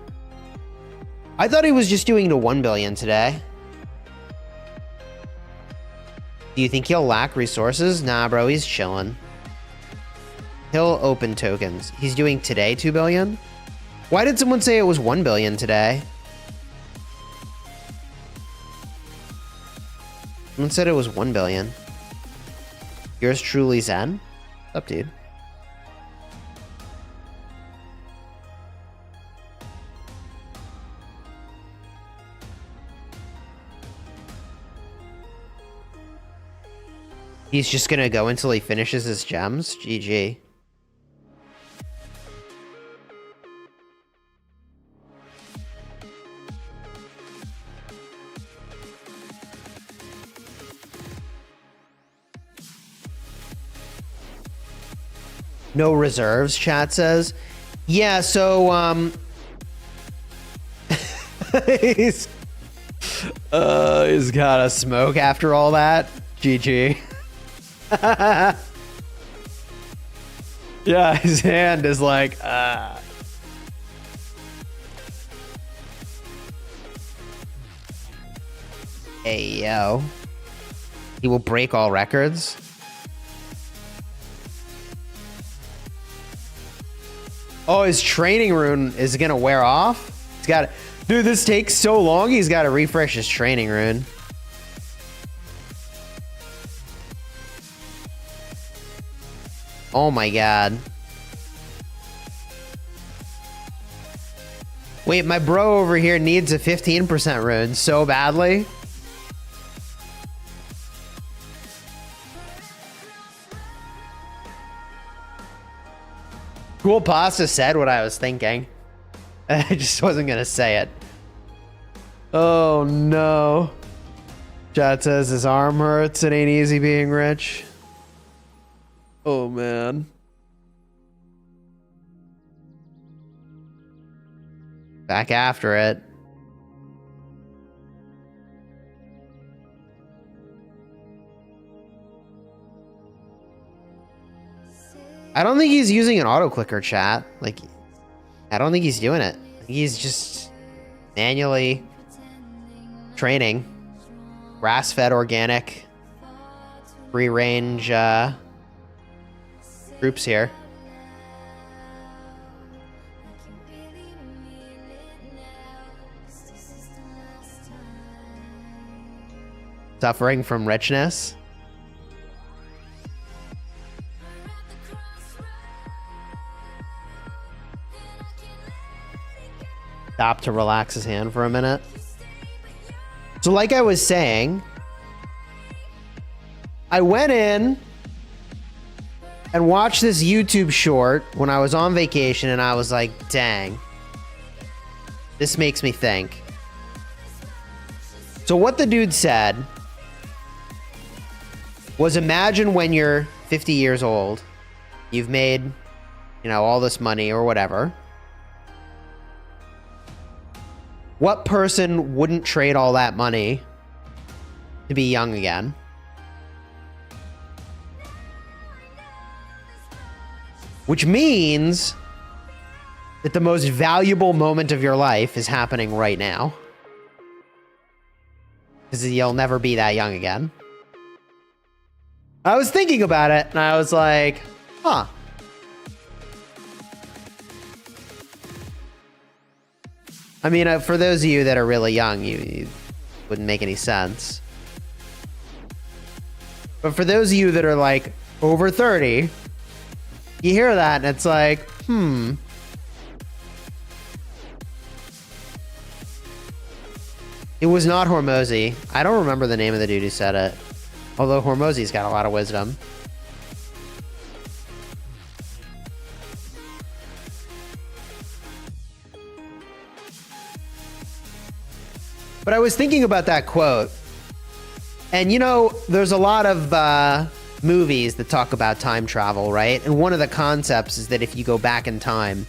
I thought he was just doing to 1 billion today. Do you think he'll lack resources? Nah, bro, he's chilling. He'll open tokens. He's doing today 2 billion? Why did someone say it was 1 billion today? Someone said it was 1 billion. Yours truly, Zen? What's up, dude? He's just gonna go until he finishes his gems? GG. No reserves, chat says. Yeah, so, he's gotta smoke after all that. GG. Yeah, his hand is like, Hey, yo. He will break all records. Oh, his training rune is gonna wear off? He's got to... Dude, this takes so long, he's got to refresh his training rune. Oh my god. Wait, my bro over here needs a 15% rune so badly. Cool Pasta said what I was thinking. I just wasn't gonna say it. Oh no. Chat says his arm hurts. It ain't easy being rich. Oh man. Back after it. I don't think he's using an auto clicker, chat. Like, I don't think he's doing it. He's just manually training. Grass-fed organic. Free range groups here. Suffering from richness. Stop to relax his hand for a minute. So like I was saying, I went in and watched this YouTube short when I was on vacation and I was like, dang, this makes me think. So what the dude said was, imagine when you're 50 years old, you've made, you know, all this money or whatever. What person wouldn't trade all that money to be young again? which means that the most valuable moment of your life is happening right now. Because you'll never be that young again. I was thinking about it, and I was like, huh. I mean, for those of you that are really young, you wouldn't make any sense. But for those of you that are like over 30, you hear that and it's like, It was not Hormozy. I don't remember the name of the dude who said it. Although Hormozy's got a lot of wisdom. But I was thinking about that quote. And you know, there's a lot of movies that talk about time travel, right? And one of the concepts is that if you go back in time,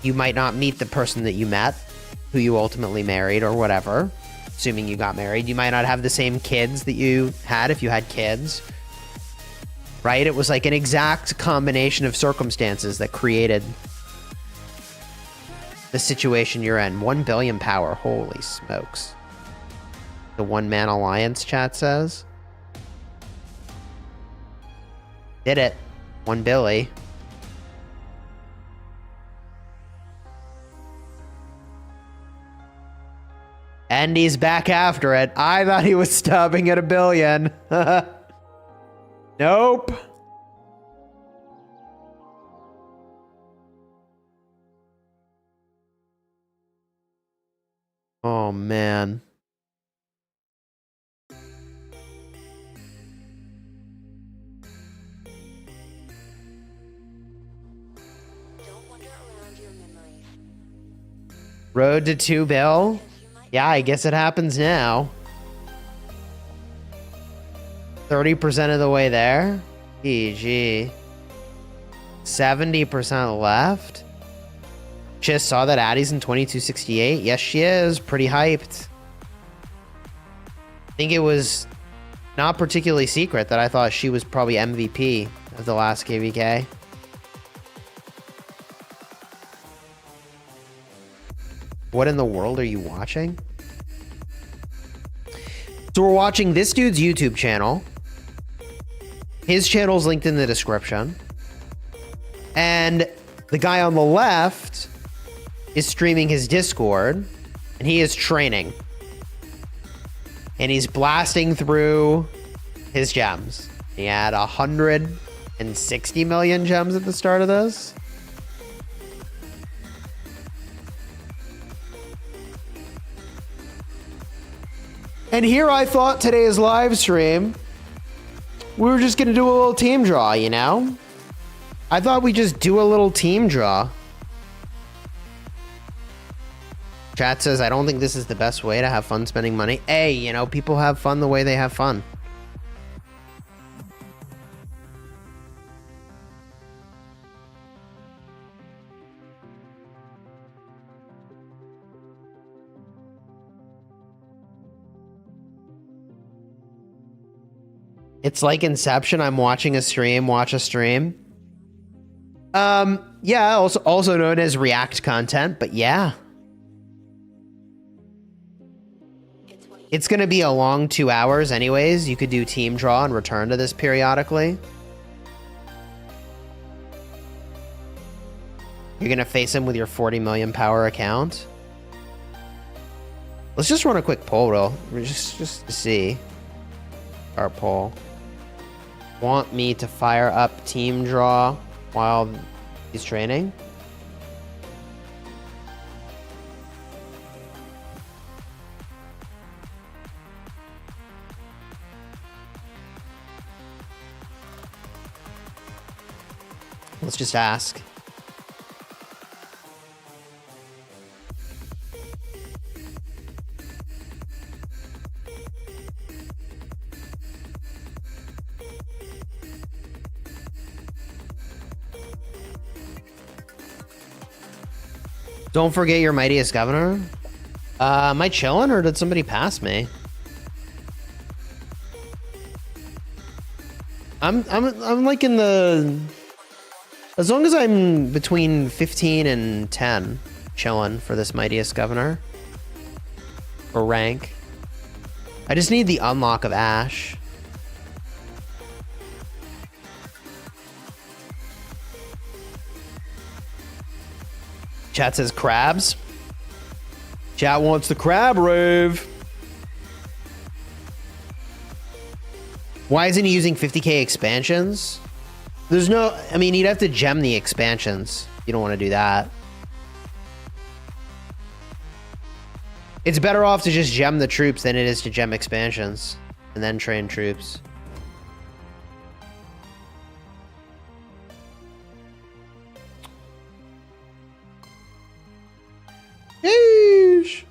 you might not meet the person that you met, who you ultimately married or whatever, assuming you got married. You might not have the same kids that you had if you had kids, right? It was like an exact combination of circumstances that created the situation you're in. 1 billion power, holy smokes. The one-man alliance, chat says. Did it. 1 Billy. And he's back after it. I thought he was stopping at 1 billion. Nope. Oh, man. Road to 2 bill? Yeah, I guess it happens now. 30% of the way there? GG. 70% left? Just saw that Addie's in 2268. Yes, she is. Pretty hyped. I think it was not particularly secret that I thought she was probably MVP of the last KVK. What in the world are you watching? So we're watching this dude's YouTube channel. His channel's linked in the description. And the guy on the left is streaming his Discord, and he is training. And he's blasting through his gems. He had 160 million gems at the start of this. And here I thought today's live stream, we were just going to do a little team draw, you know? I thought we'd just do a little team draw. Chat says, I don't think this is the best way to have fun spending money. Hey, you know, people have fun the way they have fun. It's like Inception. I'm watching a stream, watch a stream. Yeah, also known as react content, but yeah. It's going to be a long 2 hours anyways. You could do team draw and return to this periodically. You're going to face him with your 40 million power account. Let's just run a quick poll, real. Just to see. Our poll. Want me to fire up team draw while he's training? Let's just ask. Don't forget your mightiest governor. Am I chilling or did somebody pass me? I'm like in the As long as I'm between 15 and 10, chilling for this mightiest governor. Or rank. I just need the unlock of Ash. Chat says crabs. Chat wants the crab rave. Why isn't he using 50k expansions? There's no, I mean, you'd have to gem the expansions. You don't want to do that. It's better off to just gem the troops than it is to gem expansions and then train troops. Yeesh.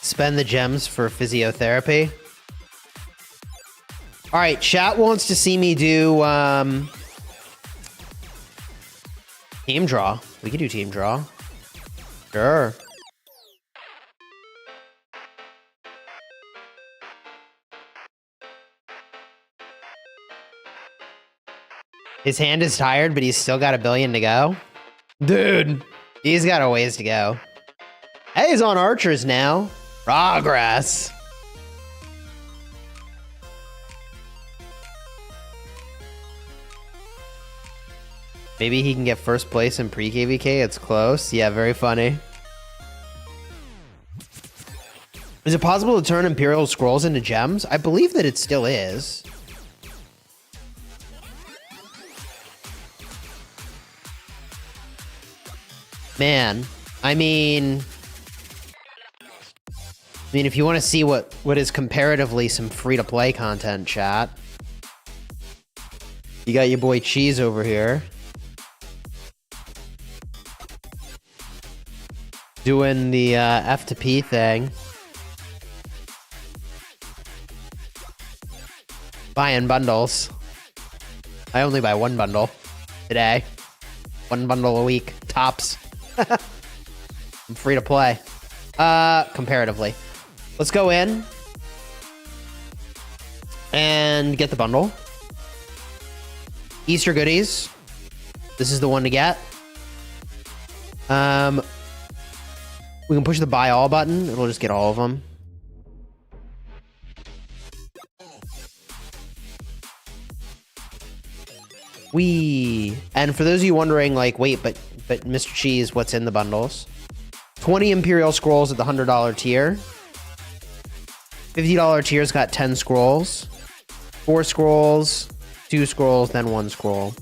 Spend the gems for physiotherapy. All right, chat wants to see me do team draw. We could do team draw. Sure. His hand is tired, but he's still got 1 billion to go. Dude, he's got a ways to go. Hey, he's on archers now. Progress. Maybe he can get first place in pre-KVK. It's close. Yeah, very funny. Is it possible to turn Imperial Scrolls into gems? I believe that it still is. Man, I mean, if you want to see what is comparatively some free-to-play content, chat, you got your boy Cheese over here doing the F to P thing, buying bundles. I only buy 1 bundle today, 1 bundle a week tops. I'm free to play, comparatively. Let's go in and get the bundle. Easter goodies. This is the one to get. We can push the buy all button. It'll just get all of them. And for those of you wondering, like, wait, but Mr. Cheese, what's in the bundles? 20 Imperial Scrolls at the $100 tier. $50 tier's got 10 scrolls. 4 scrolls, 2 scrolls, then 1 scroll.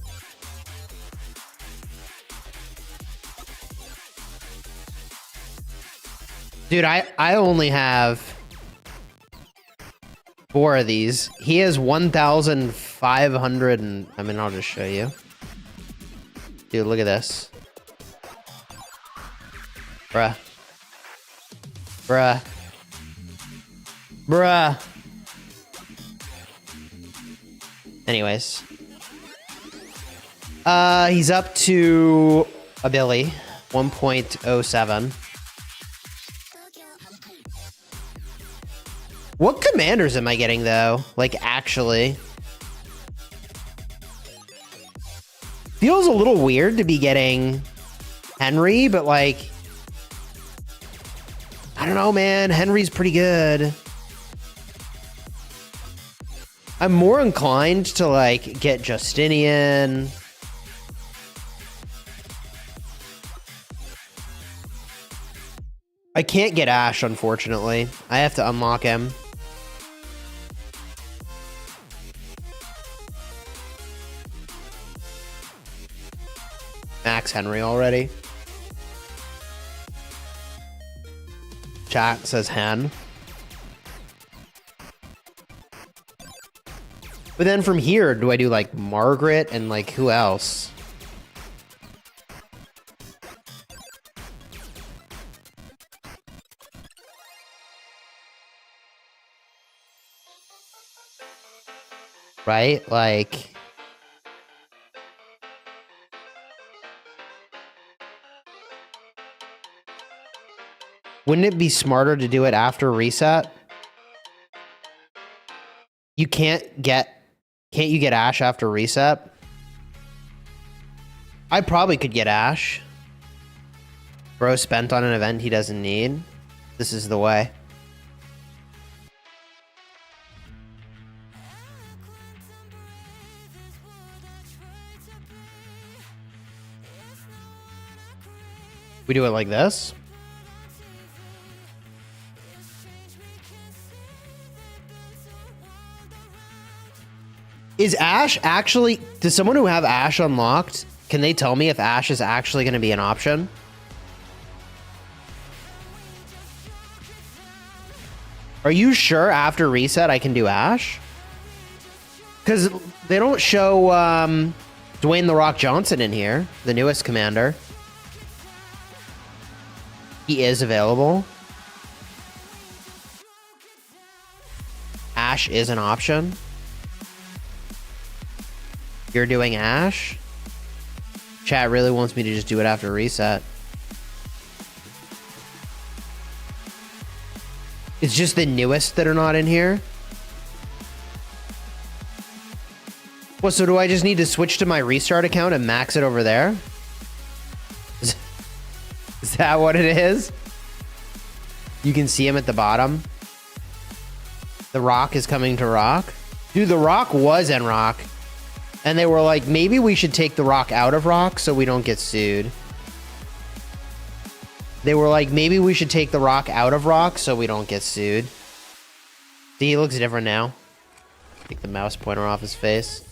Dude, I only have 4 of these. He has 1,500 and... I mean, I'll just show you. Dude, look at this. Bruh. Bruh. Bruh. Anyways. He's up to a Billy. 1.07. What commanders am I getting, though? Like, actually. Feels a little weird to be getting Henry, but, like... I don't know, man. Henry's pretty good. I'm more inclined to, like, get Justinian. I can't get Ash, unfortunately. I have to unlock him. Max Henry already. Chat says hen. But then from here, do I do like Margaret and like who else? right? Like, wouldn't it be smarter to do it after reset? You can't you get Ash after reset? I probably could get Ash. Bro spent on an event he doesn't need. This is the way. We do it like this. Is Ash actually... Does someone who have Ash unlocked, can they tell me if Ash is actually going to be an option? Are you sure after reset I can do Ash? Because they don't show Dwayne The Rock Johnson in here, the newest commander. He is available. Ash is an option. You're doing Ash? Chat really wants me to just do it after reset. It's just the newest that are not in here. Well, so do I just need to switch to my restart account and max it over there? Is that what it is? You can see him at the bottom. The Rock is coming to Rock. Dude, The Rock was in Rock. And they were like, maybe we should take The Rock out of Rock so we don't get sued. They were like, maybe we should take The Rock out of Rock so we don't get sued. See, he looks different now. Take the mouse pointer off his face.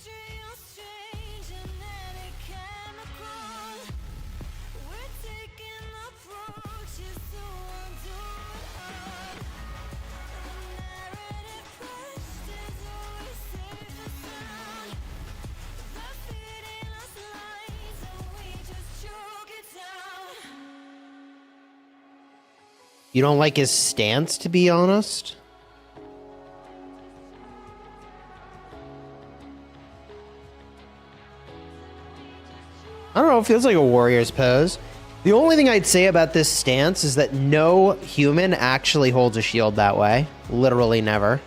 You don't like his stance, to be honest? I don't know, it feels like a warrior's pose. The only thing I'd say about this stance is that no human actually holds a shield that way. Literally never.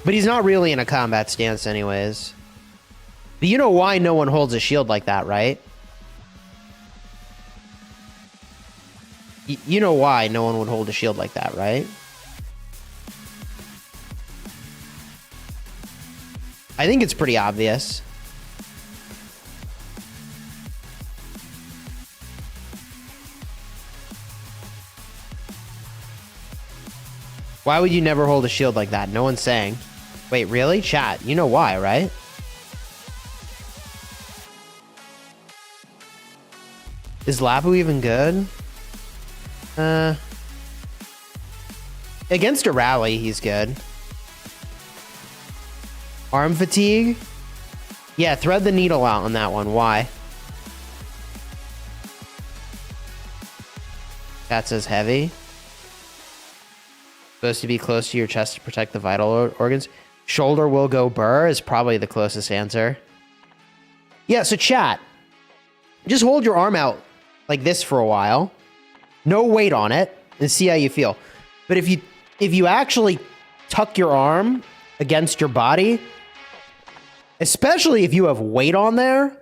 But he's not really in a combat stance anyways. But you know why no one holds a shield like that, right? You know why no one would hold a shield like that, right? I think it's pretty obvious. Why would you never hold a shield like that? No one's saying. Wait, really? Chat, you know why, right? Is Lapu even good? Against a rally, he's good. Arm fatigue? Yeah, thread the needle out on that one. Why? That says heavy. Supposed to be close to your chest to protect the vital organs. Shoulder will go burr is probably the closest answer. Yeah, so chat. Just hold your arm out like this for a while. No weight on it, and see how you feel. But if you actually tuck your arm against your body, especially if you have weight on there,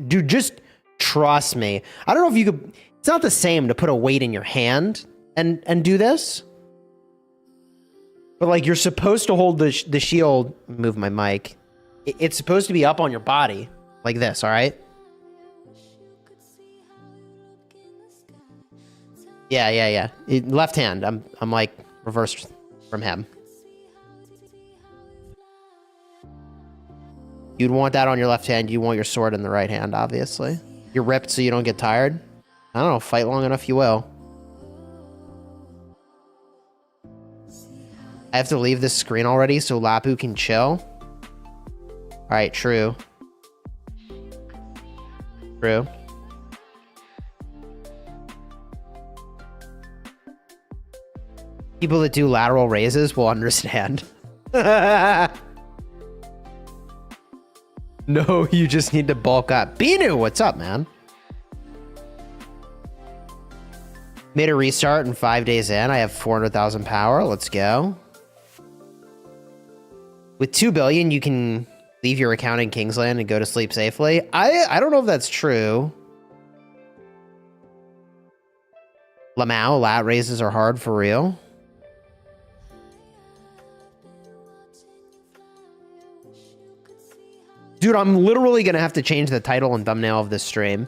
dude, just trust me. I don't know if you could. It's not the same to put a weight in your hand and do this. But like, you're supposed to hold the shield. Move my mic. It's supposed to be up on your body like this. All right. Yeah. Left hand. I'm like reversed from him. You'd want that on your left hand. You want your sword in the right hand, obviously. You're ripped so you don't get tired. I don't know. Fight long enough, you will. I have to leave this screen already so Lapu can chill. All right, true. True. People that do lateral raises will understand. No, you just need to bulk up. Binu, what's up, man? Made a restart and 5 days in. I have 400,000 power. Let's go. With 2 billion, you can leave your account in Kingsland and go to sleep safely. I don't know if that's true. Lamau, lat raises are hard for real. Dude, I'm literally going to have to change the title and thumbnail of this stream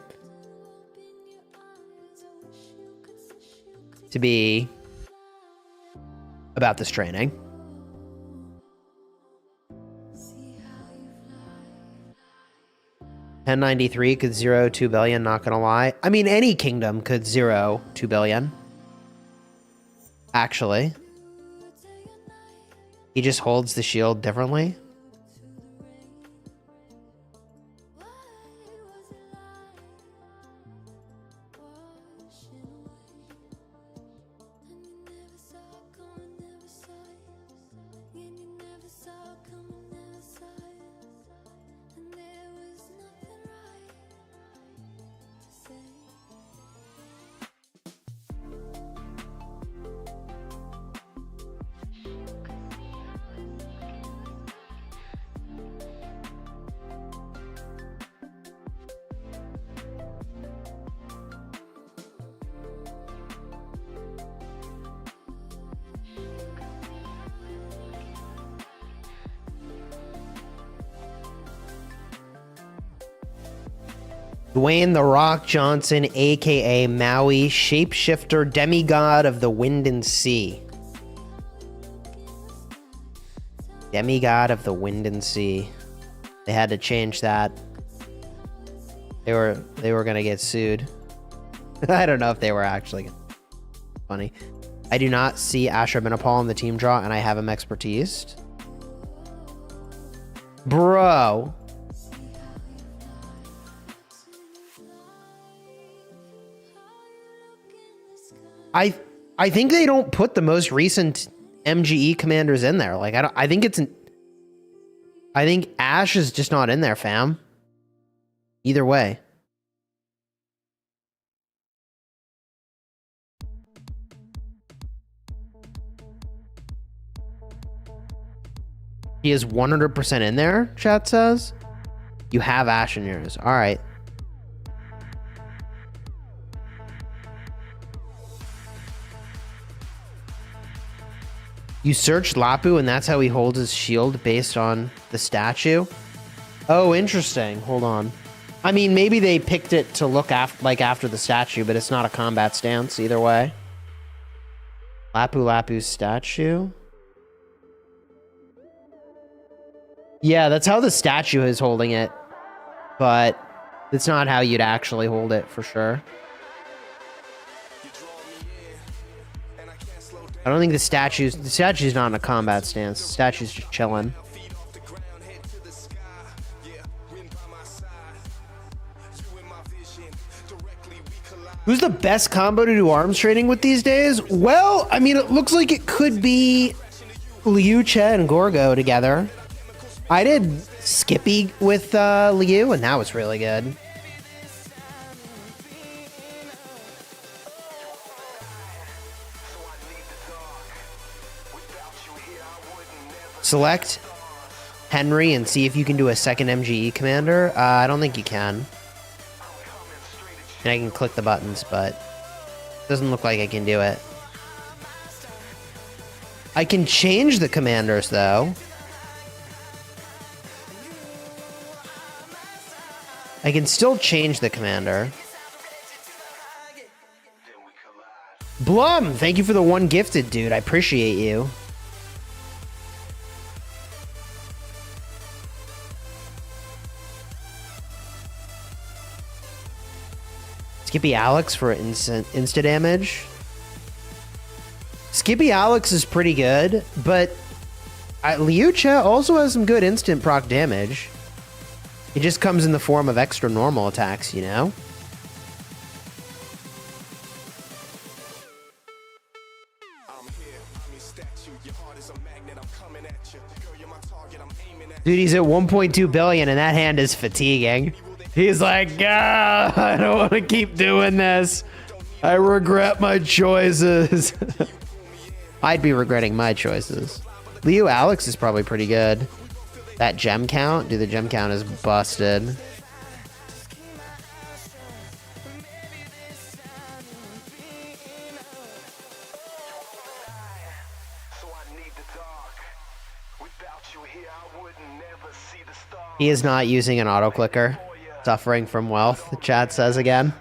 to be about this training. $10.93 could 0 2 billion, not gonna lie. I mean, any kingdom could 0 2 billion. Actually. He just holds the shield differently. Dwayne "The Rock" Johnson, a.k.a. Maui, shapeshifter, demigod of the wind and sea. Demigod of the wind and sea. They had to change that. They were gonna get sued. I don't know if they were actually funny. I do not see Asher Benapal in the team draw, and I have him expertised. Bro. I think they don't put the most recent MGE commanders in there. Like I think Ash is just not in there, fam. Either way. He is 100% in there, chat says. You have Ash in yours. All right. You searched Lapu, and that's how he holds his shield based on the statue. Oh, interesting. Hold on. I mean, maybe they picked it to look after the statue, but it's not a combat stance either way. Lapu's statue. Yeah, that's how the statue is holding it, but it's not how you'd actually hold it for sure. I don't think the statue's not in a combat stance. The statue's just chilling. Who's the best combo to do arms trading with these days? Well, I mean, it looks like it could be Liu, Che, and Gorgo together. I did Skippy with Liu, and that was really good. Select Henry and see if you can do a second MGE commander. I don't think you can. And I can click the buttons, but it doesn't look like I can do it. I can change the commanders, though. I can still change the commander. Blum, thank you for the 1 gifted, dude. I appreciate you. Skippy Alex for insta damage. Skippy Alex is pretty good, but Liu Che also has some good instant proc damage. It just comes in the form of extra normal attacks, you know? Dude, he's at 1.2 billion and that hand is fatiguing. He's like, ah, I don't want to keep doing this. I regret my choices. I'd be regretting my choices. Leo Alex is probably pretty good. That gem count? Dude, the gem count is busted. He is not using an auto clicker. Suffering from wealth, the chat says again.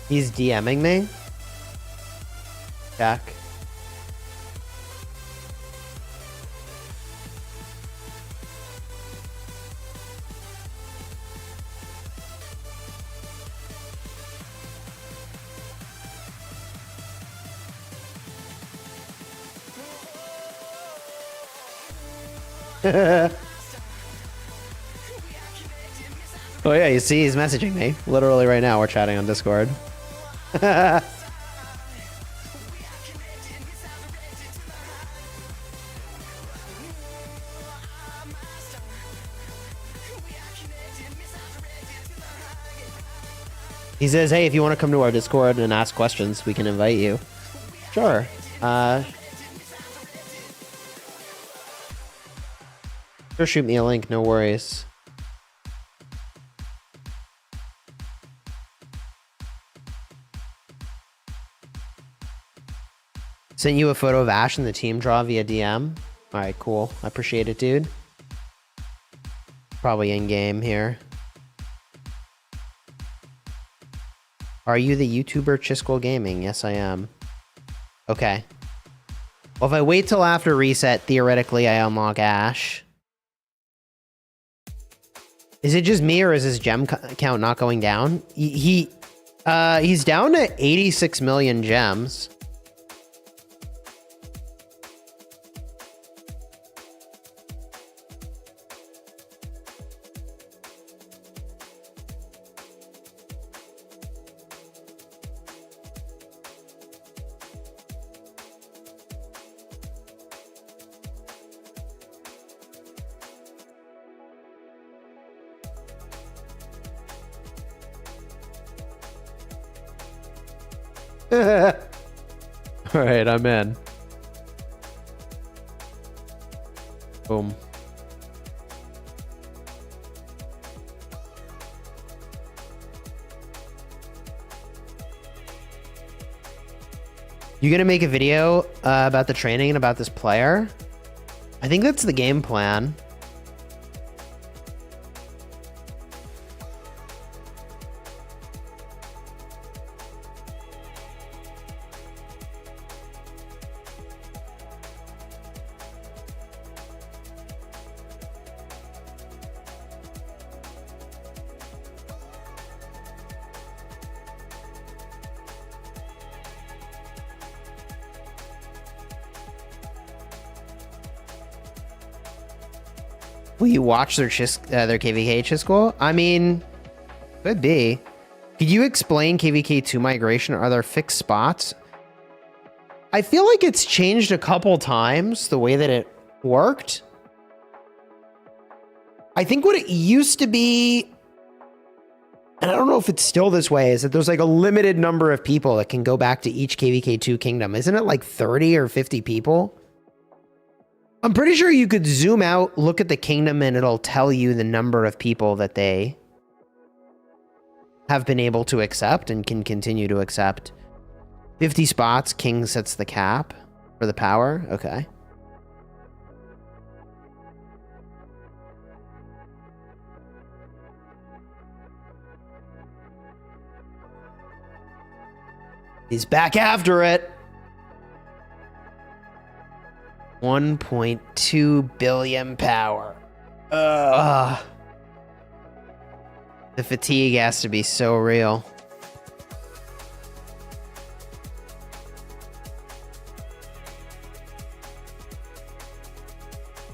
He's DMing me. Jack. Oh yeah, you see he's messaging me. Literally right now, we're chatting on Discord. He says, hey, if you want to come to our Discord and ask questions, we can invite you. Sure. Sure, shoot me a link, no worries. Sent you a photo of Ash and the team draw via DM. All right, cool. I appreciate it, dude. Probably in game here. Are you the YouTuber Chisgule Gaming? Yes, I am. Okay. Well, if I wait till after reset, theoretically, I unlock Ash. Is it just me or is his gem count not going down? He's down to 86 million gems. All right, I'm in. Boom. You gonna make a video about the training and about this player? I think that's the game plan. Will you watch their KVK Chisgule? I mean, could be. Could you explain KVK 2 migration? Are there fixed spots? I feel like it's changed a couple times the way that it worked. I think what it used to be, and I don't know if it's still this way, is that there's like a limited number of people that can go back to each KVK 2 kingdom. Isn't it like 30 or 50 people? I'm pretty sure you could zoom out, look at the kingdom, and it'll tell you the number of people that they have been able to accept and can continue to accept. 50 spots, king sets the cap for the power. Okay. He's back after it. 1.2 billion power. The fatigue has to be so real.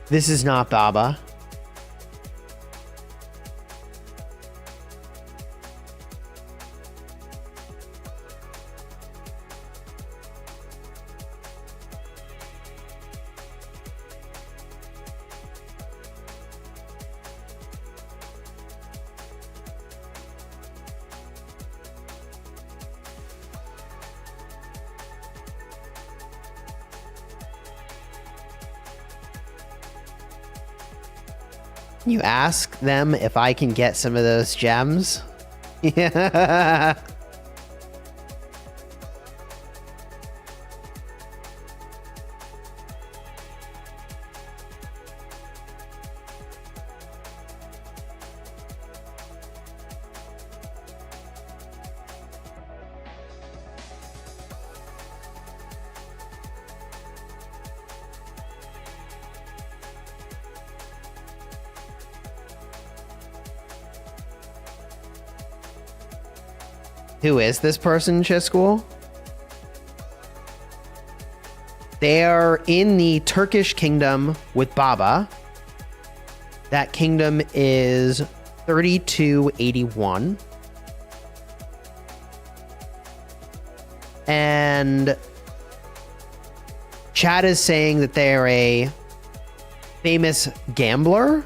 This is not Baba. You ask them if I can get some of those gems? Yeah. Who is this person, Chisgule? They are in the Turkish kingdom with Baba. That kingdom is 3281. And chat is saying that they're a famous gambler.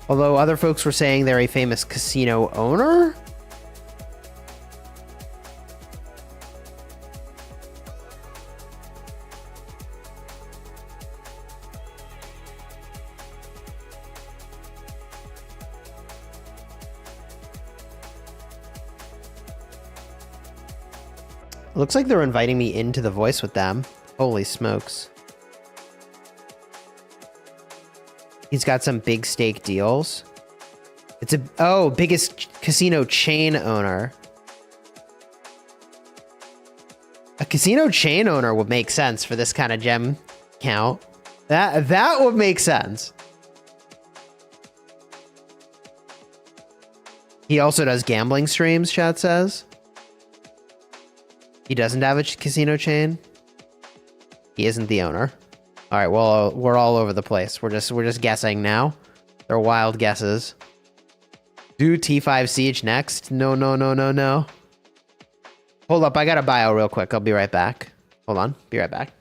Although other folks were saying they're a famous casino owner. Looks like they're inviting me into the voice with them. Holy smokes. He's got some big stake deals. It's biggest casino chain owner. A casino chain owner would make sense for this kind of gem count. That would make sense. He also does gambling streams, chat says. He doesn't have a casino chain. He isn't the owner. All right, well, we're all over the place. We're just guessing now. They're wild guesses. Do T5 Siege next? No. Hold up, I got a bio real quick. I'll be right back. Hold on, be right back.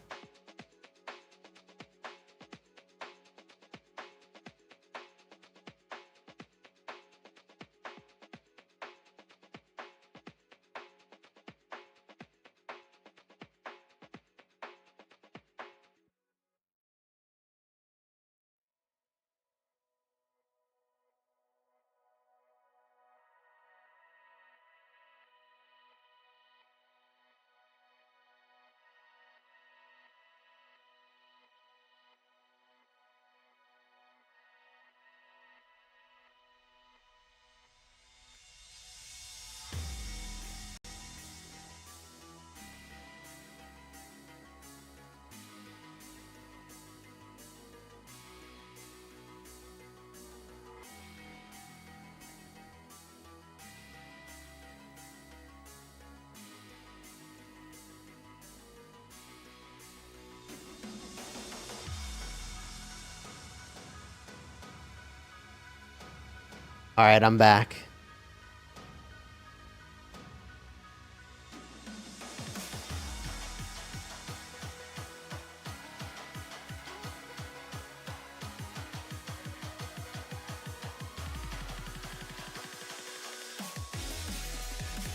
All right, I'm back.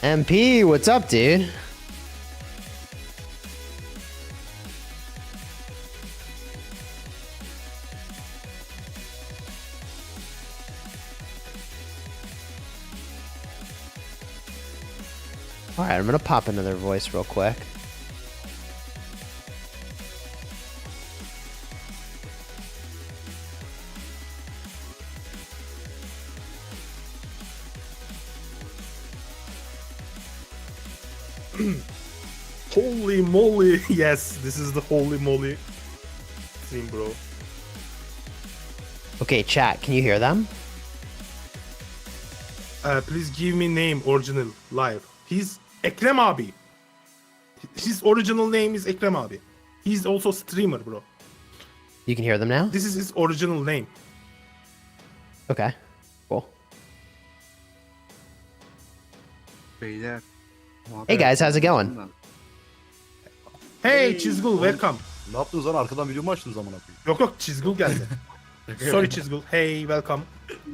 MP, what's up, dude? All right, I'm gonna pop into their voice real quick. Holy moly! Yes, this is the holy moly stream, bro. Okay, chat, can you hear them? Please give me name original live. He's Ekrem abi. His original name is Ekrem abi. He's also streamer, bro. You can hear them now? This is his original name. Okay. Cool. Beyler. Hey guys, how's it going? Hey Chisgule, welcome. Ne yaptınız lan? Arkadan video mu açtınız amına koyayım? Yok Chisgule geldi. Sorry Chisgule. Hey, welcome.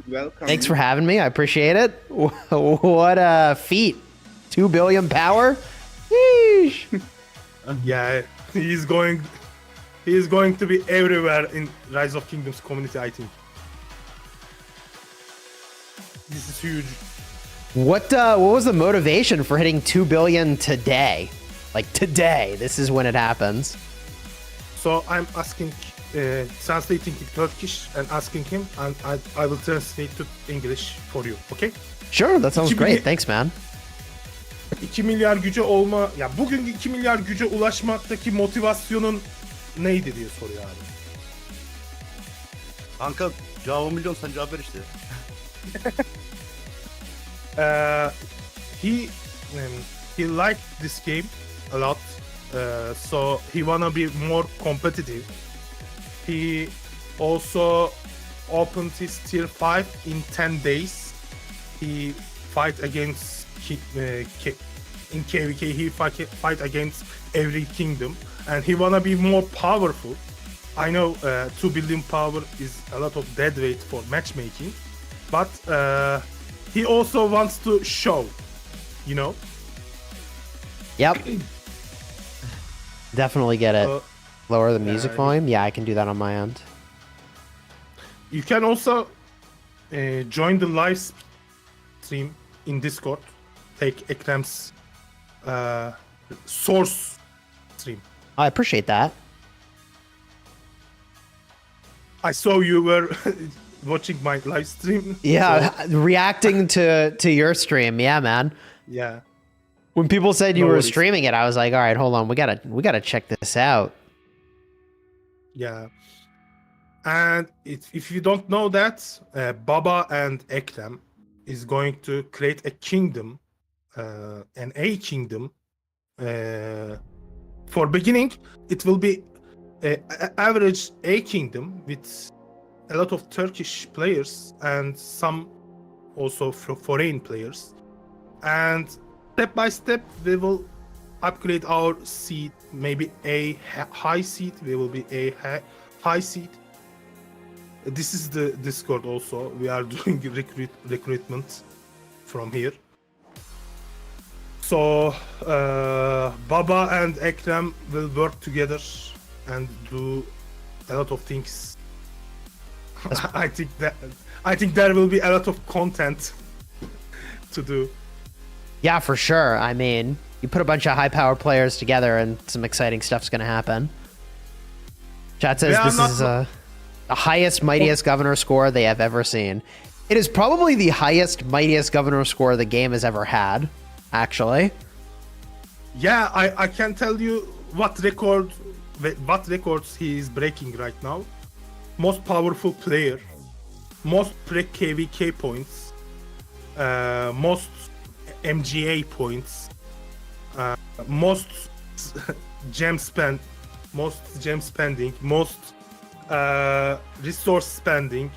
Welcome. Thanks for having me. I appreciate it. What a feat. 2 billion power? Yeesh. Yeah, he's going to be everywhere in Rise of Kingdoms community, I think. This is huge. What was the motivation for hitting 2 billion today? Like today, this is when it happens. So I'm asking, translating in Turkish and asking him, and I will translate to English for you, okay? Sure, that sounds 2 great. billion- Thanks, man. 2 milyar güce olma, ya bugün 2 milyar güce ulaşmaktaki motivasyonun neydi diye soruyor abi. Kanka cevabı milyon, sen cevap ver işte. He liked this game a lot, so he wanna be more competitive. He also opened his tier 5 in 10 days. He fight against in KVK. He fight against every kingdom, and he wanna be more powerful. I know 2 billion power is a lot of dead weight for matchmaking, but he also wants to show, you know. Yep. Definitely get it. Uh, Lower the music yeah. volume? Yeah, I can do that on my end. You can also join the live stream in Discord. Take Ekrem's source stream. I appreciate that. I saw you were watching my live stream. Yeah, so, reacting to your stream. Yeah, man. yeah. When people said you No were worries. streaming it, I was like, all right, hold on. We gotta check this out. Yeah. And if you don't know that, Baba and Ekrem is going to create a kingdom, an A kingdom. For beginning, it will be an average A kingdom with a lot of Turkish players and some also foreign players. And step by step, we will upgrade our seed, maybe a high seed. We will be a high seed. This is the Discord also. We are doing recruitment from here. So Baba and Ekrem will work together and do a lot of things. I think there will be a lot of content to do. Yeah, for sure. I mean, you put a bunch of high power players together and some exciting stuff's going to happen. Chat says this is the highest, mightiest governor score they have ever seen. It is probably the highest, mightiest governor score the game has ever had, actually. Yeah, I can tell you what records he is breaking right now. Most powerful player, most pre-KVK points, most MGA points, most gem spending, most resource spending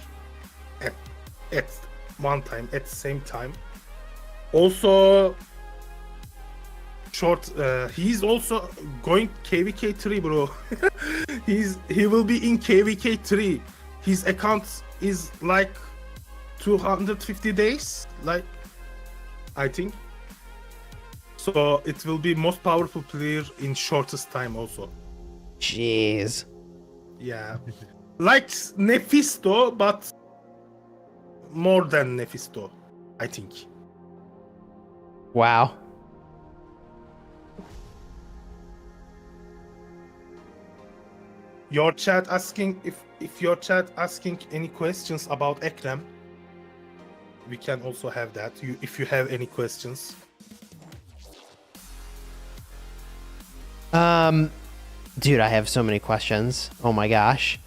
at one time, at the same time. Also, he's also going KVK 3, bro. he will be in KVK 3. His account is like 250 days, like, I think. So it will be most powerful player in shortest time also. Jeez. Yeah. Like Nefisto, but more than Nefisto, I think. Wow. Your chat asking if your chat asking any questions about Ekrem, we can also have that. If you have any questions. Dude, I have so many questions. Oh my gosh.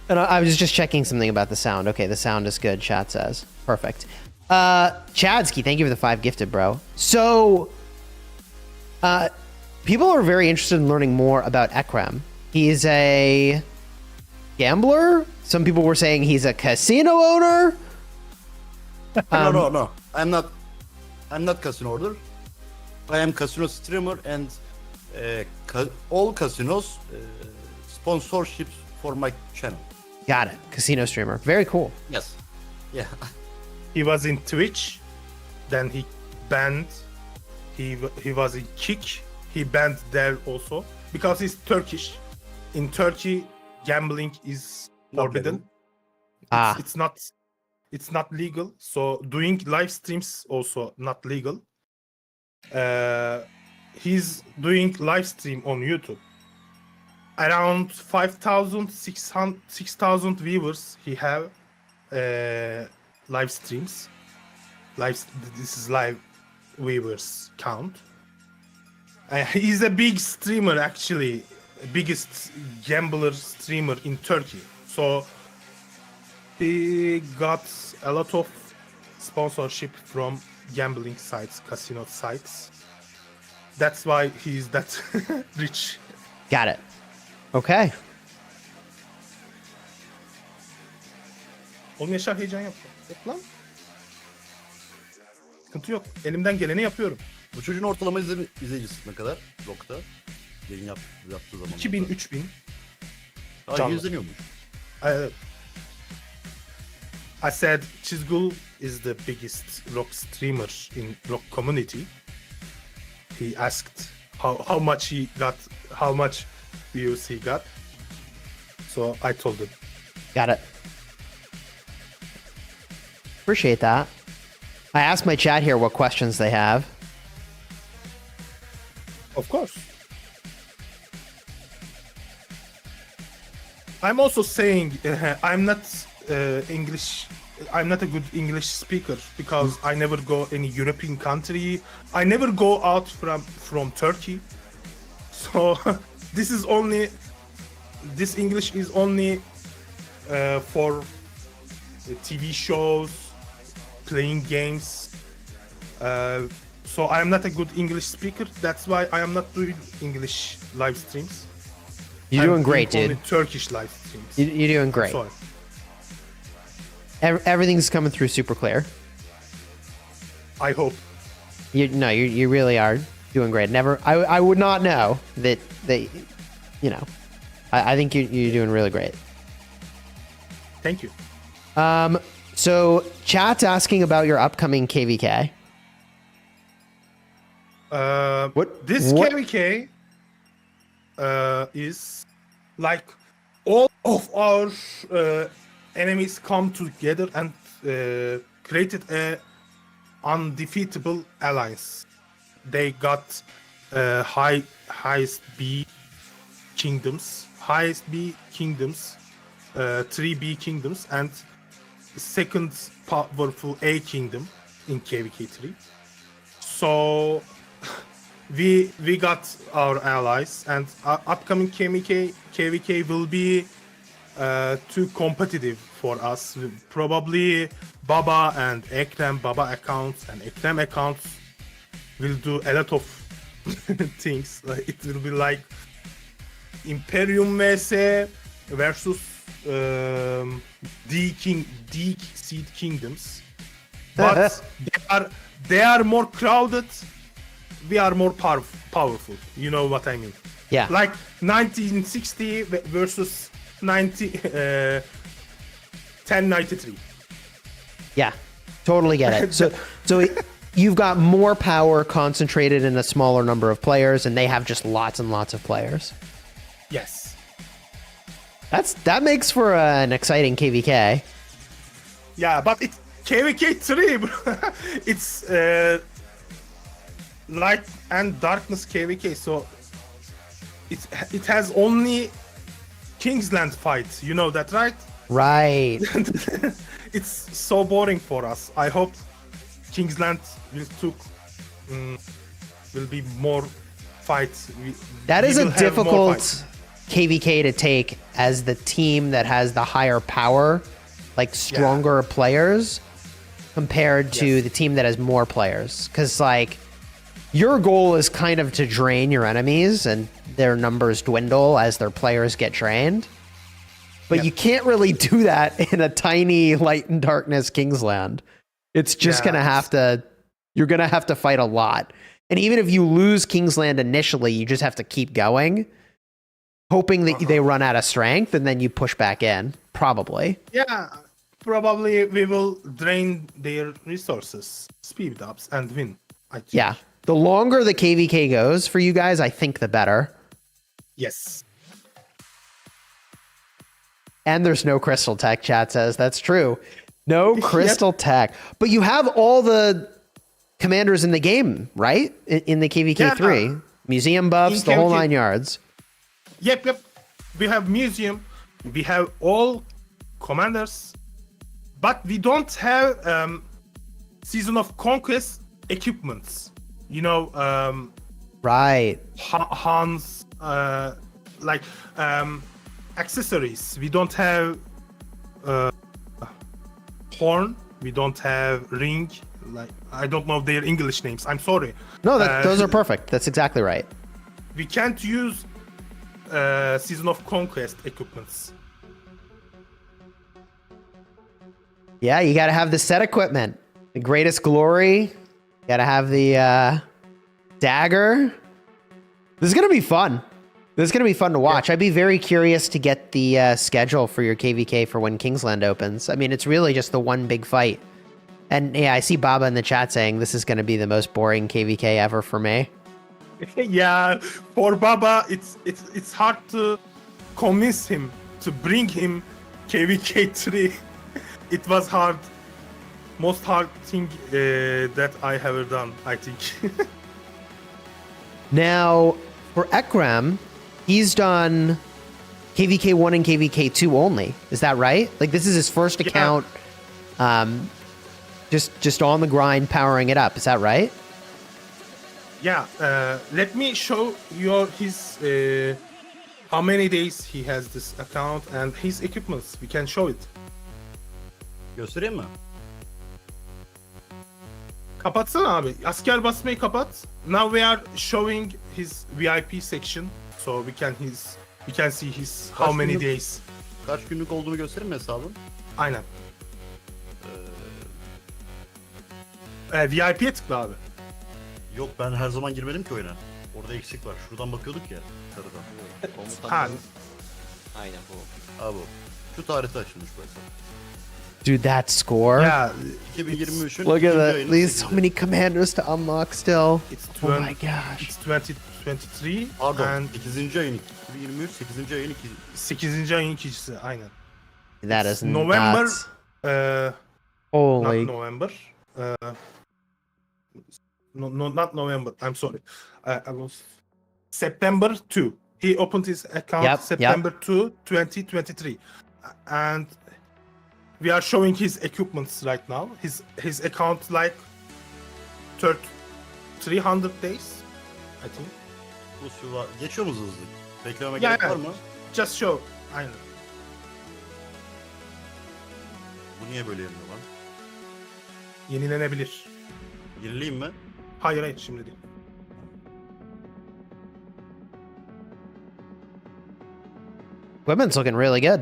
And I was just checking something about the sound. Okay, the sound is good, chat says. Perfect. Chadsky, thank you for the 5 gifted, bro. So, people are very interested in learning more about Ekrem. He's a gambler. Some people were saying he's a casino owner. No. I'm not casino owner. I am casino streamer and all casinos sponsorships for my channel. Got it. Casino streamer. Very cool. Yes. Yeah. He was in Twitch, then he banned. He was in Kick. He banned there also because he's Turkish. In Turkey, gambling is forbidden. It's not legal. So doing live streams also not legal. He's doing live stream on YouTube. Around 5,000, 6,000 viewers he have live streams. This is live viewers count. He's a big streamer actually, biggest gambler streamer in Turkey. So he got a lot of sponsorship from gambling sites, casino sites. That's why he's that rich. Got it. Okay. Oğlum Yaşar heyecan yapma. Yok lan. Sıkıntı yok. Elimden geleni yapıyorum. Bu çocuğun ortalama izleyicisi ne kadar? Rock'ta. Yayın yaptığı zaman. 2000, 3000. Aa, izleniyormuş. I said Chisgule is the biggest rock streamer in rock community. He asked how much he got, how much views he got. So I told him. Got it. Appreciate that. I asked my chat here what questions they have. Of course. I'm also saying I'm not English. I'm not a good English speaker because I never go any European country. I never go out from Turkey. So this English is only for TV shows, playing games. So I am not a good English speaker. That's why I am not doing English live streams. You're doing great, only dude. Turkish live streams. You're doing great. Sorry. Everything's coming through super clear. I hope. You really are doing great. I would not know that you know. I think you're doing really great. Thank you. So chat's asking about your upcoming KVK. This KVK is like all of our enemies come together and created a undefeatable alliance. They got highest B kingdoms, 3B kingdoms, and second powerful A kingdom in KVK3. So we got our allies, and upcoming KVK will be too competitive for us. Probably Baba and Ekrem, Baba accounts and Ekrem accounts will do a lot of things. It will be like Imperium vs versus D seed kingdoms, but they are more crowded. We are more powerful. You know what I mean? Yeah. Like 1960 versus 1093. Yeah, totally get it. So you've got more power concentrated in a smaller number of players, and they have just lots and lots of players. Yes. That makes for an exciting KVK. Yeah, but it's KVK 3, bro. It's light and darkness KVK, so it has only Kingsland fights. You know that, right? Right. It's so boring for us. I hope Kingsland will be more fights. That is a difficult KVK to take as the team that has the higher power, like stronger players, compared to the team that has more players. Because, like, your goal is kind of to drain your enemies and their numbers dwindle as their players get drained. But you can't really do that in a tiny Light and Darkness Kingsland. It's just going to have to, you're going to have to fight a lot. And even if you lose Kingsland initially, you just have to keep going, hoping that they run out of strength and then you push back in, probably. Yeah, probably we will drain their resources, speed ups, and win, I think. Yeah. The longer the KVK goes for you guys, I think the better. Yes. And there's no crystal tech, chat says. That's true. No crystal tech. But you have all the commanders in the game, right? In the KVK 3. Museum buffs, the whole 9 yards. Yep. We have museum. We have all commanders. But we don't have Season of Conquest equipments. You know, right. Hans, like accessories. We don't have horn. We don't have ring. Like, I don't know their English names. I'm sorry. No, those are perfect. That's exactly right. We can't use Season of Conquest equipments. Yeah, you got to have the set equipment. The Greatest Glory. You got to have the dagger. This is going to be fun. This is going to be fun to watch. I'd be very curious to get the schedule for your KVK for when Kingsland opens. I mean, it's really just the one big fight. And yeah, I see Baba in the chat saying this is going to be the most boring KVK ever for me. Yeah, for Baba, it's hard to convince him to bring him KVK 3. It was hard. Most hard thing that I have ever done, I think. Now, for Ekrem, he's done KVK 1 and KVK 2 only. Is that right? Like, this is his first account, just on the grind, powering it up. Is that right? Yeah, let me show you his how many days he has this account and his equipments. We can show it. Göstereyim mi? Kapatsana abi. Asker basmayı kapat. Now we are showing his VIP section, so we can see his how many days. Kaç günlük olduğunu göstereyim mi hesabın? Aynen. VIP'ye tıkla abi. Yok, ben her zaman girmedim ki oyuna. Orada eksik var. Şuradan bakıyorduk ya. Sarıdan. Ha, Aynen bu. Abi şu tarihte açılmış bu hesap. Dude, that score. yeah, 2023'ün Look at ikinci that. ayının These so 8'i. many commanders to unlock still. it's Oh my gosh. It's 2023 Pardon, and 8. ayın 2023, 8. ayın 2. 8. ayın ikincisi aynen. That is November, nuts. not Holy. November. No, not November. I'm sorry. I was September 2. He opened his account Yep, September 2, 2023, and we are showing his equipments right now. His account like 300 days, I think. Bu süva geçiyor mu hızlı? Beklememe Yeah, gerek var mı? Just show. Aynen. Bu niye böyle yanıyor lan? Yenilenebilir. Yenileyim mi? Hayır şimdi değil. Equipment's looking really good.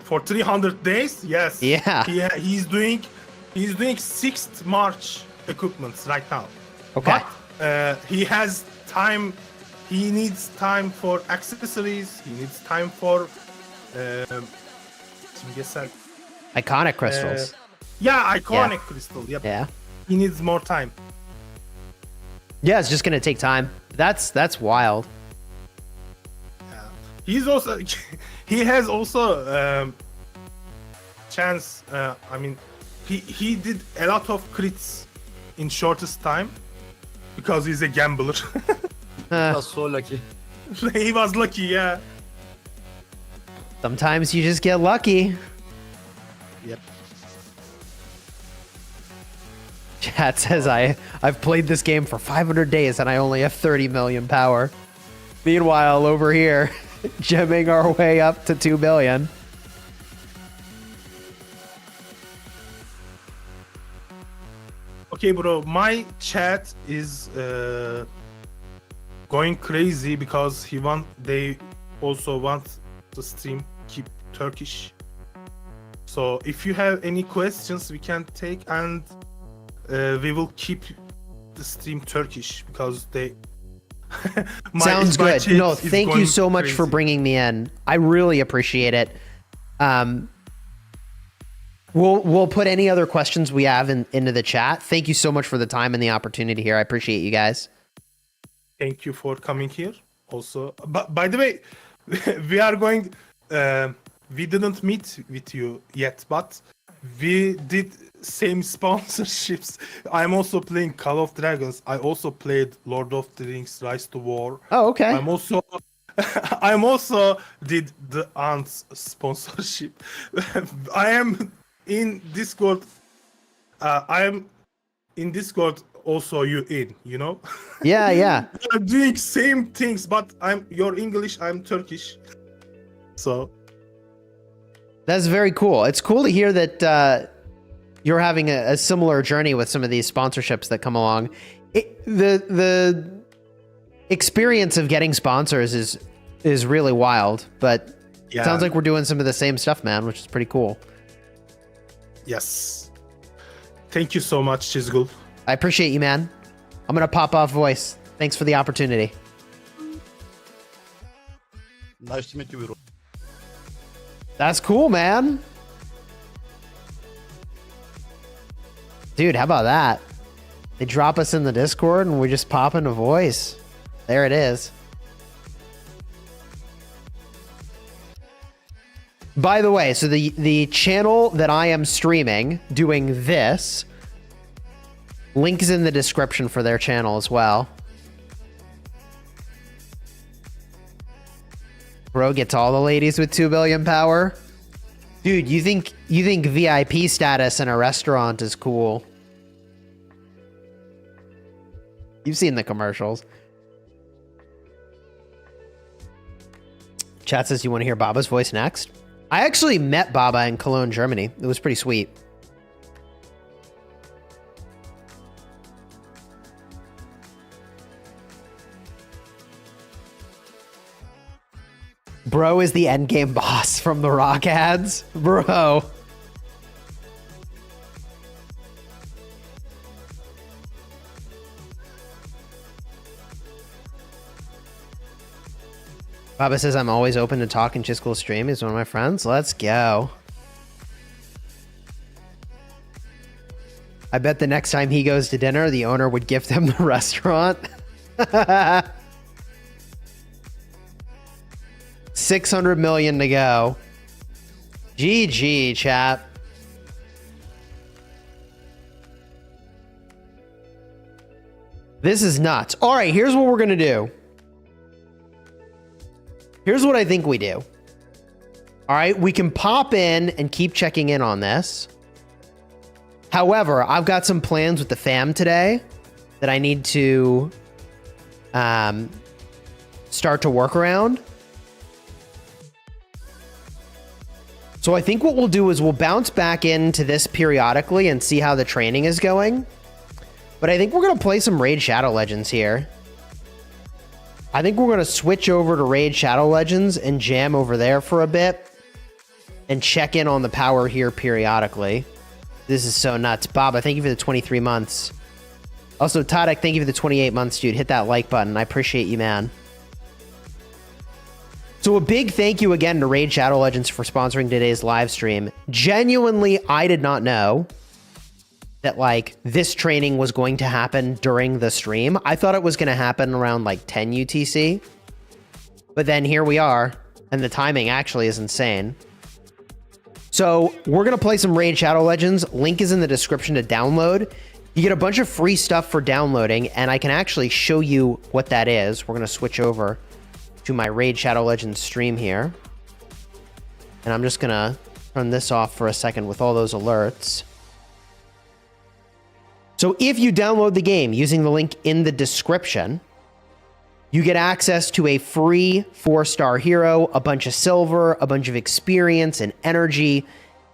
For 300 days, yes. Yeah. He's doing 6th March equipments right now. Okay. But he has time. He needs time for accessories. He needs time for simgesel. Iconic crystals. Yeah, iconic Yeah. crystal. Yep. Yeah. He needs more time. Yeah, it's just gonna take time. That's wild. He's also he has also chance. I mean, he did a lot of crits in shortest time because he's a gambler. That's so lucky. He was lucky, yeah. Sometimes you just get lucky. Yep. Chat says I've played this game for 500 days and I only have 30 million power. Meanwhile, over here, gemming our way up to 2 billion. Okay, bro, my chat is going crazy because they also want the stream keep Turkish. So if you have any questions, we can take, and we will keep the stream Turkish because they. Sounds good. chat No, is thank you going so much for crazy. bringing me in. I really appreciate it. We'll put any other questions we have into the chat. Thank you so much for the time and the opportunity here. I appreciate you guys. Thank you for coming here. Also, but by the way, we are going. We didn't meet with you yet, but we did same sponsorships. I'm also playing Call of Dragons. I also played Lord of the Rings: Rise to War. Oh, okay. I'm also did the Ants sponsorship. I am in Discord. I am in Discord. Also, you know. Yeah, yeah. We are doing same things, but you're English. I'm Turkish. So. That's very cool. It's cool to hear that you're having a similar journey with some of these sponsorships that come along. The experience of getting sponsors is really wild, but Yeah. it sounds like we're doing some of the same stuff, man, which is pretty cool. Yes. Thank you so much, Chisgule. I appreciate you, man. I'm going to pop off voice. Thanks for the opportunity. Nice to meet you, bro. That's cool, man. Dude, how about that? They drop us in the Discord and we just pop into voice. There it is. By the way, so the channel that I am streaming doing this, link is in the description for their channel as well. Bro gets all the ladies with 2 billion power. Dude, you think VIP status in a restaurant is cool? You've seen the commercials. Chat says you want to hear Baba's voice next. I actually met Baba in Cologne, Germany. It was pretty sweet. Bro is the endgame boss from the Rock ads. Bro. Baba says, I'm always open to talk in Chisgule stream. He's one of my friends. Let's go. I bet the next time he goes to dinner, the owner would gift him the restaurant. 600 million to go. GG, chat. This is nuts. All right, here's what we're going to do. Here's what I think we do. All right, we can pop in and keep checking in on this. However, I've got some plans with the fam today that I need to start to work around. So I think what we'll do is we'll bounce back into this periodically and see how the training is going. But I think we're going to play some Raid Shadow Legends here. I think we're going to switch over to Raid Shadow Legends and jam over there for a bit and check in on the power here periodically. This is so nuts. Baba, thank you for the 23 months. Also, Tadek, thank you for the 28 months, dude. Hit that like button. I appreciate you, man. So a big thank you again to Raid Shadow Legends for sponsoring today's live stream. Genuinely, I did not know that like this training was going to happen during the stream. I thought it was going to happen around like 10 UTC. But then here we are, and the timing actually is insane. So we're going to play some Raid Shadow Legends. Link is in the description to download. You get a bunch of free stuff for downloading, and I can actually show you what that is. We're going to switch over to my Raid Shadow Legends stream here. And I'm just going to turn this off for a second with all those alerts. So if you download the game using the link in the description, You get access to a free 4-star hero, a bunch of silver, a bunch of experience and energy,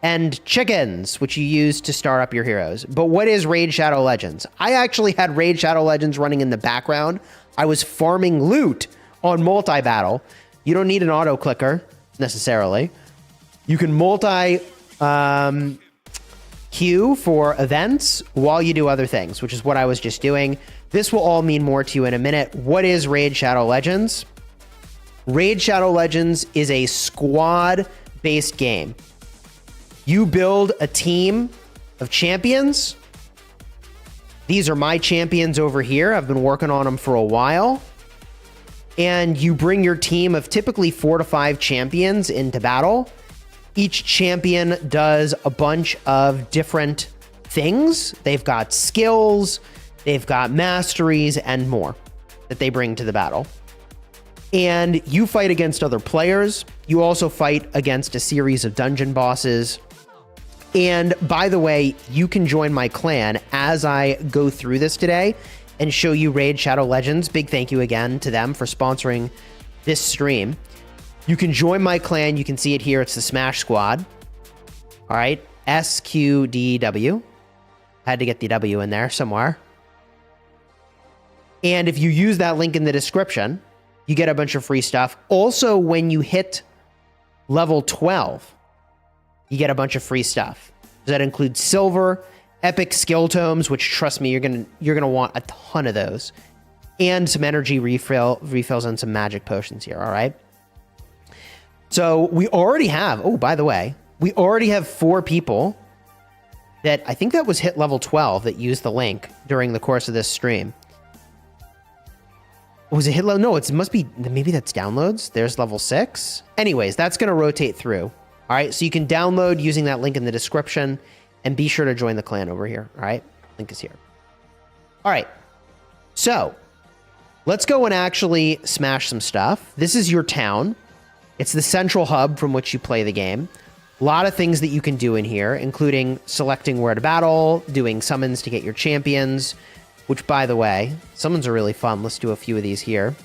and chickens, which you use to start up your heroes. But what is Raid Shadow Legends? I actually had Raid Shadow Legends running in the background. I was farming loot on multi-battle. You don't need an auto clicker necessarily. You can multi queue for events while you do other things, which is what I was just doing. This will all mean more to you in a minute. What is Raid Shadow Legends? Raid Shadow Legends is a squad-based game. You build a team of champions. These are my champions over here. I've been working on them for a while. And you bring your team of typically 4 to 5 champions into battle. Each champion does a bunch of different things. They've got skills, they've got masteries, and more that they bring to the battle. And you fight against other players. You also fight against a series of dungeon bosses. And by the way, you can join my clan as I go through this today and show you Raid Shadow Legends. Big thank you again to them for sponsoring this stream. You can join my clan. You can see it here. It's the Smash Squad. All right. SQDW. Had to get the W in there somewhere. And if you use that link in the description, you get a bunch of free stuff. Also, when you hit level 12, you get a bunch of free stuff. That includes silver, epic skill tomes, which trust me, you're gonna want a ton of those, and some energy refills and some magic potions here. All right. So we already have. Oh, by the way, we already have 4 people that I think that was hit level 12 that used the link during the course of this stream. Was it hit level? No, it must be. Maybe that's downloads. There's level 6. Anyways, that's gonna rotate through. All right, so you can download using that link in the description, and be sure to join the clan over here. All right, link is here. All right, so let's go and actually smash some stuff. This is your town. It's the central hub from which you play the game. A lot of things that you can do in here, including selecting where to battle, doing summons to get your champions, which, by the way, summons are really fun. Let's do a few of these here.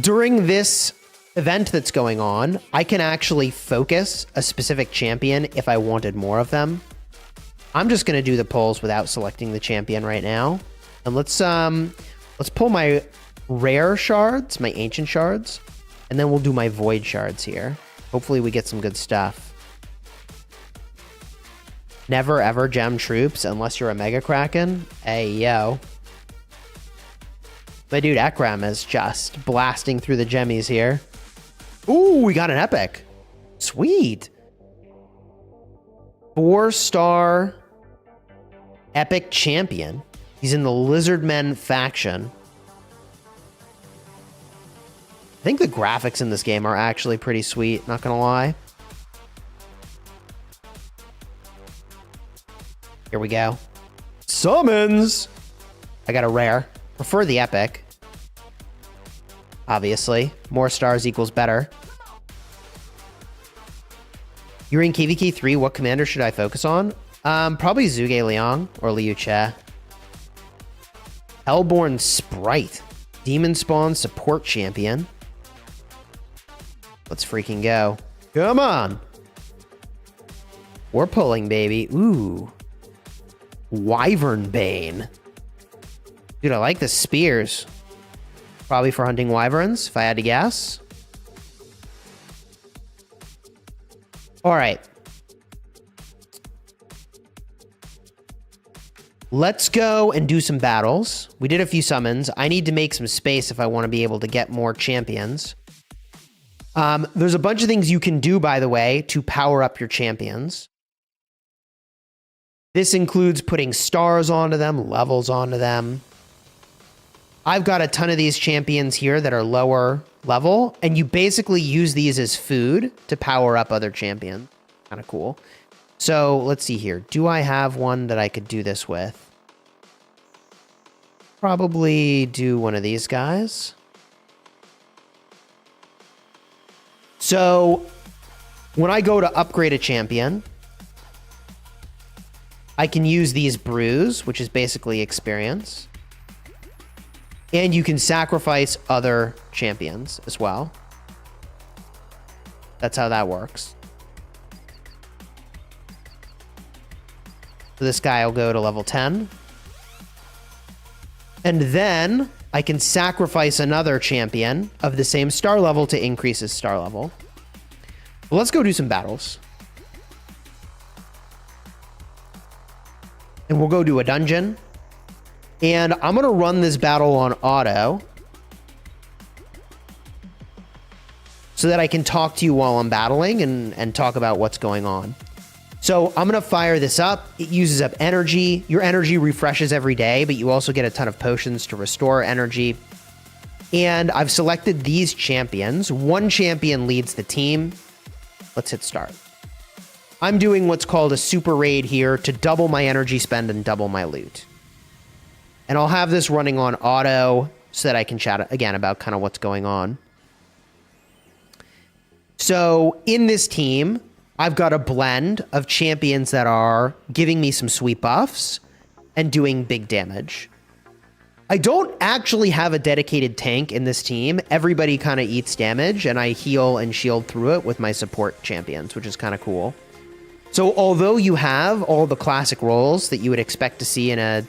During this event that's going on, I can actually focus a specific champion if I wanted more of them. I'm just going to do the pulls without selecting the champion right now. And let's pull my rare shards, my ancient shards, and then we'll do my void shards here. Hopefully we get some good stuff. Never ever gem troops unless you're a Mega Kraken. Hey, yo. My dude Ekrem is just blasting through the gemmies here. Ooh, we got an epic. Sweet. 4-star epic champion. He's in the Lizardmen faction. I think the graphics in this game are actually pretty sweet, not gonna lie. Here we go. Summons! I got a rare. Prefer the epic. Obviously, more stars equals better. You're in KVK 3. What commander should I focus on? Probably Zhuge Liang or Liu Che. Hellborn Sprite. Demon Spawn support champion. Let's freaking go. Come on. We're pulling, baby. Ooh. Wyvern Bane. Dude, I like the spears. Probably for hunting wyverns, if I had to guess. All right. Let's go and do some battles. We did a few summons. I need to make some space if I want to be able to get more champions. There's a bunch of things you can do, by the way, to power up your champions. This includes putting stars onto them, levels onto them. I've got a ton of these champions here that are lower level, and you basically use these as food to power up other champions. Kind of cool. So let's see here. Do I have one that I could do this with? Probably do one of these guys. So when I go to upgrade a champion, I can use these brews, which is basically experience. And you can sacrifice other champions as well. That's how that works. So this guy will go to level 10. And then I can sacrifice another champion of the same star level to increase his star level. Well, let's go do some battles. And we'll go do a dungeon. And I'm going to run this battle on auto so that I can talk to you while I'm battling and talk about what's going on. So I'm going to fire this up. It uses up energy. Your energy refreshes every day, but you also get a ton of potions to restore energy. And I've selected these champions. One champion leads the team. Let's hit start. I'm doing what's called a super raid here to double my energy spend and double my loot. And I'll have this running on auto so that I can chat again about kind of what's going on. So in this team, I've got a blend of champions that are giving me some sweet buffs and doing big damage. I don't actually have a dedicated tank in this team. Everybody kind of eats damage, and I heal and shield through it with my support champions, which is kind of cool. So although you have all the classic roles that you would expect to see in a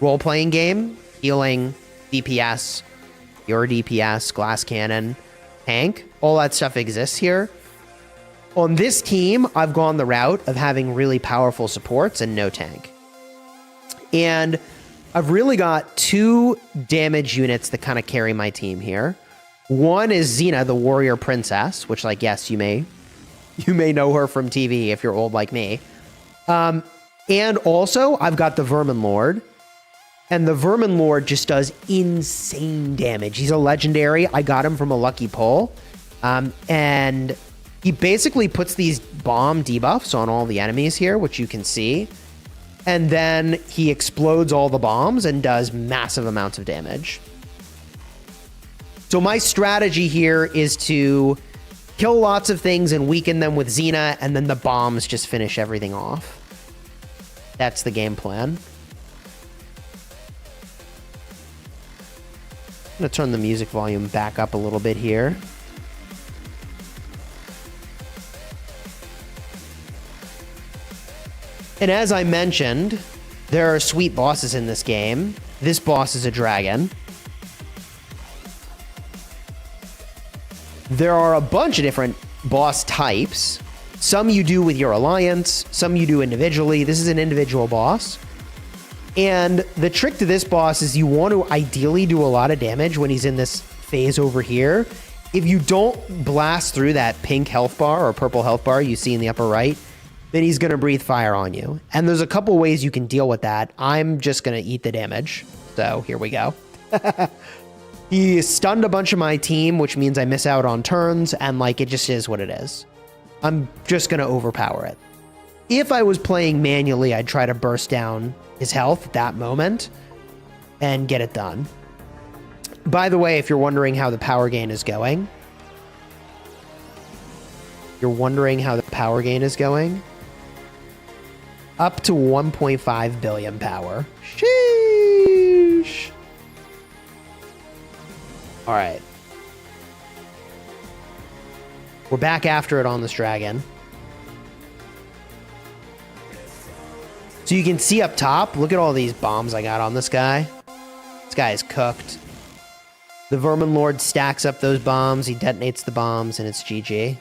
role-playing game, healing, DPS, your DPS, glass cannon, tank, all that stuff exists here. On this team, I've gone the route of having really powerful supports and no tank. And I've really got two damage units that kind of carry my team here. One is Xena, the warrior princess, which, like, yes, you may know her from TV if you're old like me. And also, I've got the Vermin Lord. And the Vermin Lord just does insane damage. He's a legendary. I got him from a lucky pull. And he basically puts these bomb debuffs on all the enemies here, which you can see. And then he explodes all the bombs and does massive amounts of damage. So my strategy here is to kill lots of things and weaken them with Xena, and then the bombs just finish everything off. That's the game plan. I'm going to turn the music volume back up a little bit here. And as I mentioned, there are sweet bosses in this game. This boss is a dragon. There are a bunch of different boss types. Some you do with your alliance, some you do individually. This is an individual boss. And the trick to this boss is you want to ideally do a lot of damage when he's in this phase over here. If you don't blast through that pink health bar or purple health bar you see in the upper right, then he's going to breathe fire on you. And there's a couple ways you can deal with that. I'm just going to eat the damage. So here we go. He stunned a bunch of my team, which means I miss out on turns, and like it just is what it is. I'm just going to overpower it. If I was playing manually, I'd try to burst down his health at that moment and get it done. By the way, if you're wondering how the power gain is going, up to 1.5 billion power. Sheesh. All right. We're back after it on this dragon. So you can see up top, look at all these bombs I got on this guy. This guy is cooked. The Vermin Lord stacks up those bombs, he detonates the bombs, and it's GG.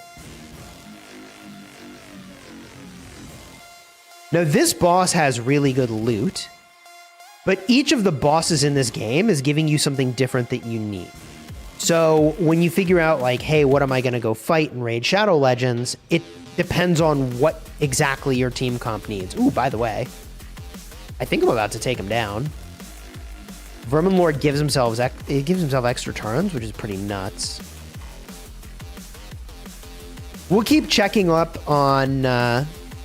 Now this boss has really good loot, but each of the bosses in this game is giving you something different that you need. So when you figure out like, hey, what am I going to go fight in Raid Shadow Legends? It depends on what exactly your team comp needs. Ooh, by the way, I think I'm about to take him down. Vermin Lord gives himself extra turns, which is pretty nuts. We'll keep checking up on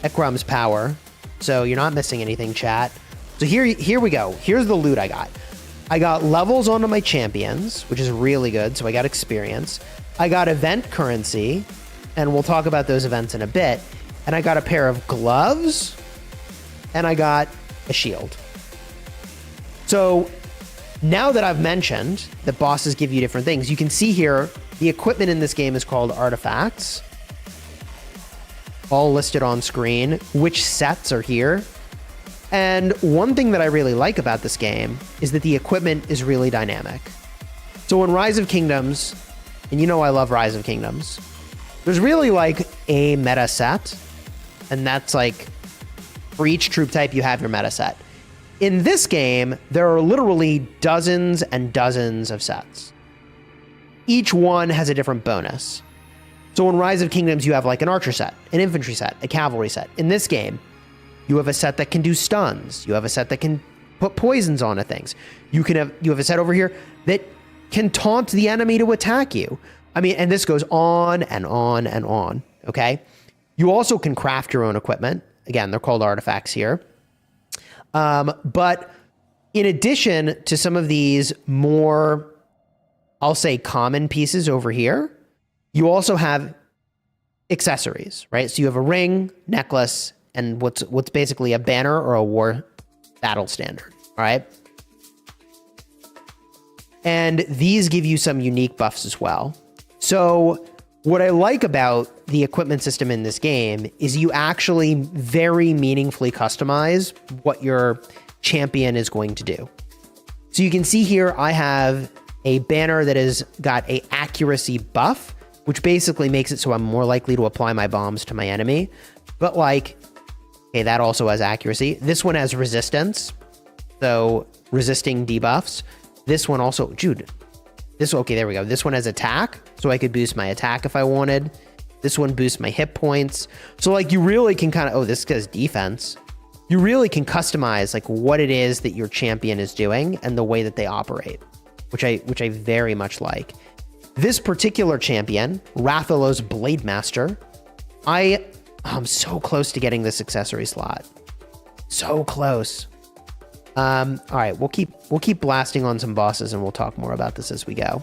Ekrem's power, so you're not missing anything, chat. So here we go. Here's the loot I got. I got levels onto my champions, which is really good, so I got experience. I got event currency, and we'll talk about those events in a bit. And I got a pair of gloves, and I got a shield. So Now that I've mentioned that bosses give you different things, you can see here the equipment in this game is called artifacts. All listed on screen, which sets are here. And one thing that I really like about this game is that the equipment is really dynamic. So in Rise of Kingdoms, and you know I love Rise of Kingdoms, there's really like a meta set, and that's like for each troop type you have your meta set. In this game, there are literally dozens and dozens of sets. Each one has a different bonus. So in Rise of Kingdoms, you have like an archer set, an infantry set, a cavalry set. In this game, you have a set that can do stuns. You have a set that can put poisons onto things. You have a set over here that can taunt the enemy to attack you. I mean, and this goes on and on and on, okay? You also can craft your own equipment. Again, they're called artifacts here. But in addition to some of these more, I'll say, common pieces over here, you also have accessories, right? So you have a ring, necklace, and what's basically a banner or a war battle standard, all right? And these give you some unique buffs as well. So what I like about the equipment system in this game is you actually very meaningfully customize what your champion is going to do. So you can see here, I have a banner that has got a accuracy buff, which basically makes it so I'm more likely to apply my bombs to my enemy. But like, okay, that also has accuracy. This one has resistance, so resisting debuffs. This one also, dude, okay, there we go. This one has attack, so I could boost my attack if I wanted. This one boosts my hit points. So like you really can kind of, oh, this guy's defense. You really can customize like what it is that your champion is doing and the way that they operate, which I very much like. This particular champion, Rathalos Blademaster, I'm so close to getting this accessory slot. So close. All right, we'll keep blasting on some bosses and we'll talk more about this as we go.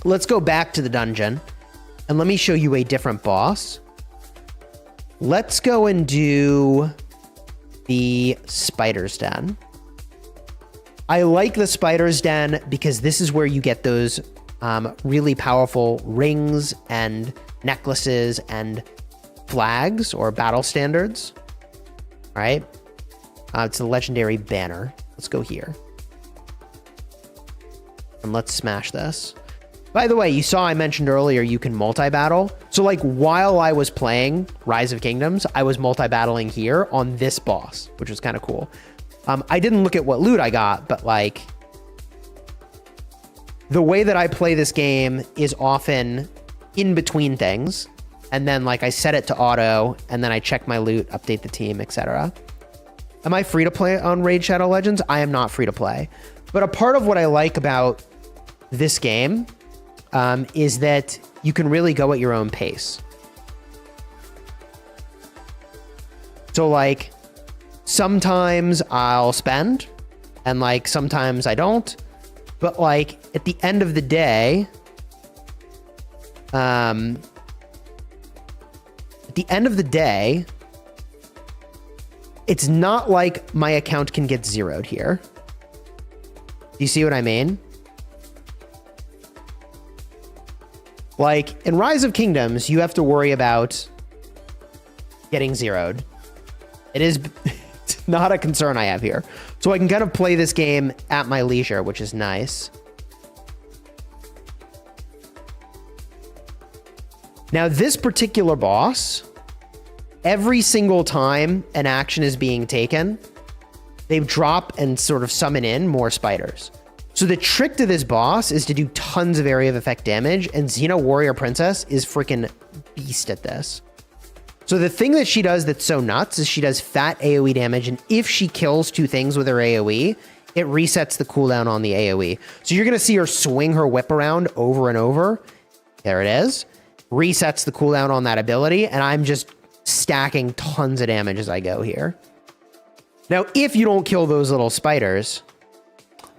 Let's go back to the dungeon and let me show you a different boss. Let's go and do the Spider's Den. I like the Spider's Den because this is where you get those really powerful rings and necklaces and flags or battle standards. All right. It's a legendary banner. Let's go here. And let's smash this. By the way, you saw I mentioned earlier you can multi-battle. So like while I was playing Rise of Kingdoms, I was multi-battling here on this boss, which was kind of cool. I didn't look at what loot I got, but like the way that I play this game is often in between things. And then like I set it to auto and then I check my loot, update the team, etc. Am I free to play on Raid Shadow Legends? I am not free to play. But a part of what I like about this game is that you can really go at your own pace. So like sometimes I'll spend and like sometimes I don't. But like at the end of the day, it's not like my account can get zeroed here. Do you see what I mean? Like in Rise of Kingdoms, you have to worry about getting zeroed. It's not a concern I have here. So I can kind of play this game at my leisure, which is nice. Now, this particular boss, every single time an action is being taken, they drop and sort of summon in more spiders. So the trick to this boss is to do tons of area of effect damage, and Xena Warrior Princess is freaking beast at this. So the thing that she does that's so nuts is she does fat AoE damage, and if she kills two things with her AoE, it resets the cooldown on the AoE. So you're going to see her swing her whip around over and over. There it is. Resets the cooldown on that ability, and I'm just stacking tons of damage as I go here. Now, if you don't kill those little spiders,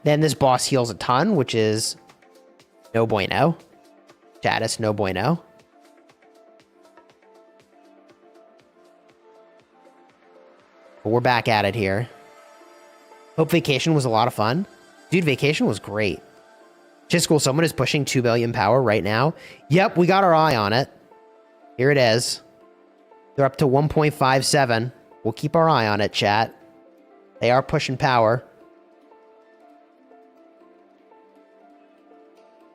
then this boss heals a ton, which is no bueno. Status no bueno. But we're back at it here. Hope Vacation was a lot of fun. Dude, vacation was great. Chisgule, someone is pushing 2 billion power right now. Yep, we got our eye on it. Here it is. They're up to 1.57. We'll keep our eye on it, chat. They are pushing power.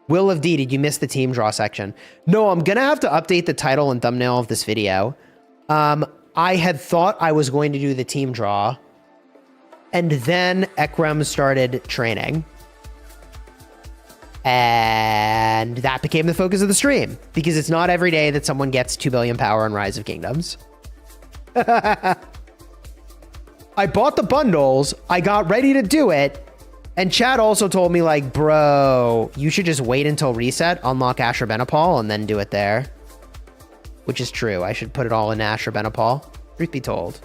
Will of D, did you miss the team draw section? No, I'm gonna have to update the title and thumbnail of this video. I had thought I was going to do the team draw, and then Ekrem started training. And that became the focus of the stream, because it's not every day that someone gets 2 billion power on Rise of Kingdoms. I bought the bundles, I got ready to do it, and Chad also told me, like, bro, you should just wait until reset, unlock Ashurbanipal, and then do it there. Which is true. I should put it all in Ashurbanipal. Truth be told.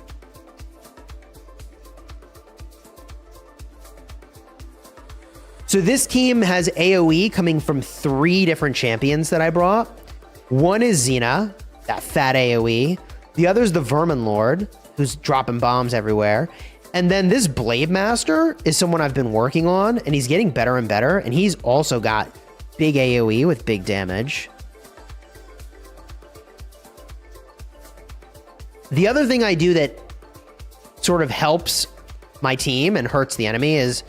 So this team has AoE coming from 3 different champions that I brought. One is Xena, that fat AoE. The other is the Vermin Lord, who's dropping bombs everywhere. And then this Blade Master is someone I've been working on, and he's getting better and better, and he's also got big AoE with big damage. The other thing I do that sort of helps my team and hurts the enemy is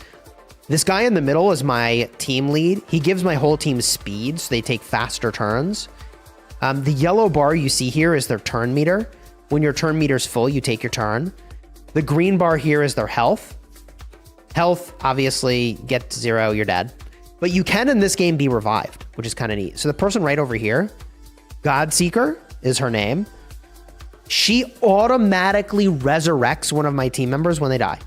this guy in the middle is my team lead. He gives my whole team speed, so they take faster turns. The yellow bar you see here is their turn meter. When your turn meter's full, you take your turn. The green bar here is their health. Health, obviously, get to 0, you're dead. But you can, in this game, be revived, which is kind of neat. So the person right over here, Godseeker is her name. She automatically resurrects one of my team members when they die.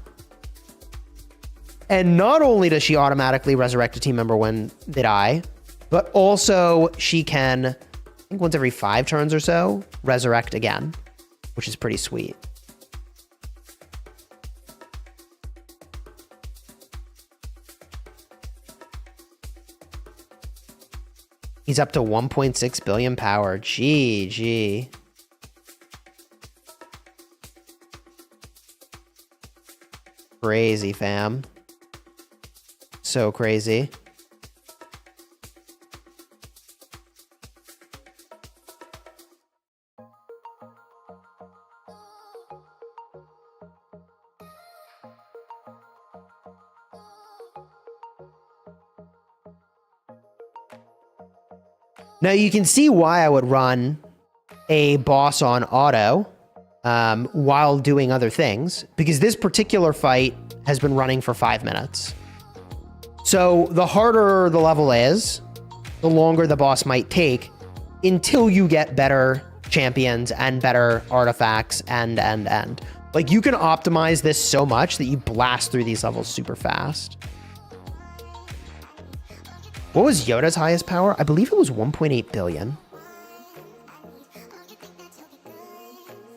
And not only does she automatically resurrect a team member when they die, but also she can, I think once every 5 turns or so, resurrect again, which is pretty sweet. He's up to 1.6 billion power. GG. Crazy, fam. So crazy. Now you can see why I would run a boss on auto while doing other things, because this particular fight has been running for 5 minutes. So the harder the level is, the longer the boss might take until you get better champions and better artifacts and. Like, you can optimize this so much that you blast through these levels super fast. What was Yoda's highest power? I believe it was 1.8 billion.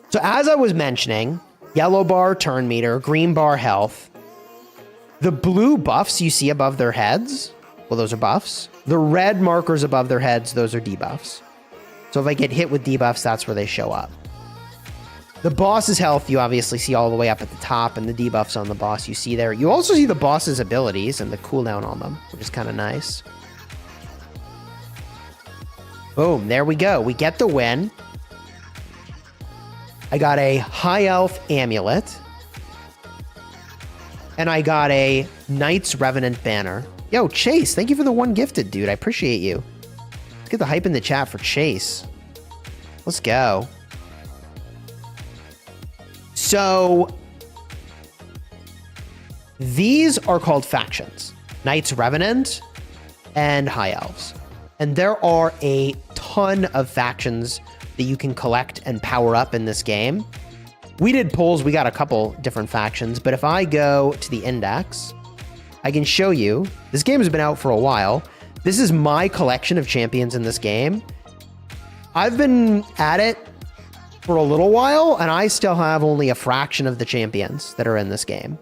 So as I was mentioning, yellow bar turn meter, green bar health. The blue buffs you see above their heads, well, those are buffs. The red markers above their heads, those are debuffs. So if I get hit with debuffs, that's where they show up. The boss's health, you obviously see all the way up at the top, and the debuffs on the boss you see there. You also see the boss's abilities and the cooldown on them, which is kind of nice. Boom, there we go. We get the win. I got a high elf amulet. And I got a Knight's Revenant banner. Yo, Chase, thank you for the 1 gifted, dude. I appreciate you. Let's get the hype in the chat for Chase. Let's go. So, these are called factions. Knight's Revenant and High Elves. And there are a ton of factions that you can collect and power up in this game. We did polls, we got a couple different factions, but if I go to the index, I can show you, this game has been out for a while. This is my collection of champions in this game. I've been at it for a little while, and I still have only a fraction of the champions that are in this game.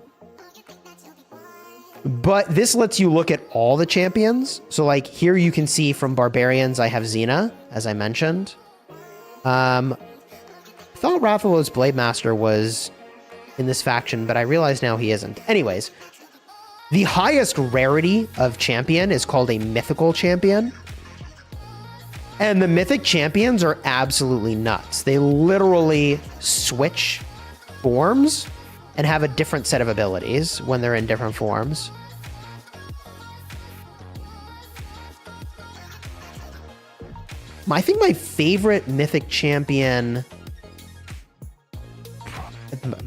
But this lets you look at all the champions. So like here you can see from Barbarians, I have Xena, as I mentioned. I thought Rathalos Blade Master was in this faction, but I realize now he isn't. Anyways, The highest rarity of champion is called a mythical champion. And the mythic champions are absolutely nuts. They literally switch forms and have a different set of abilities when they're in different forms. I think my favorite mythic champion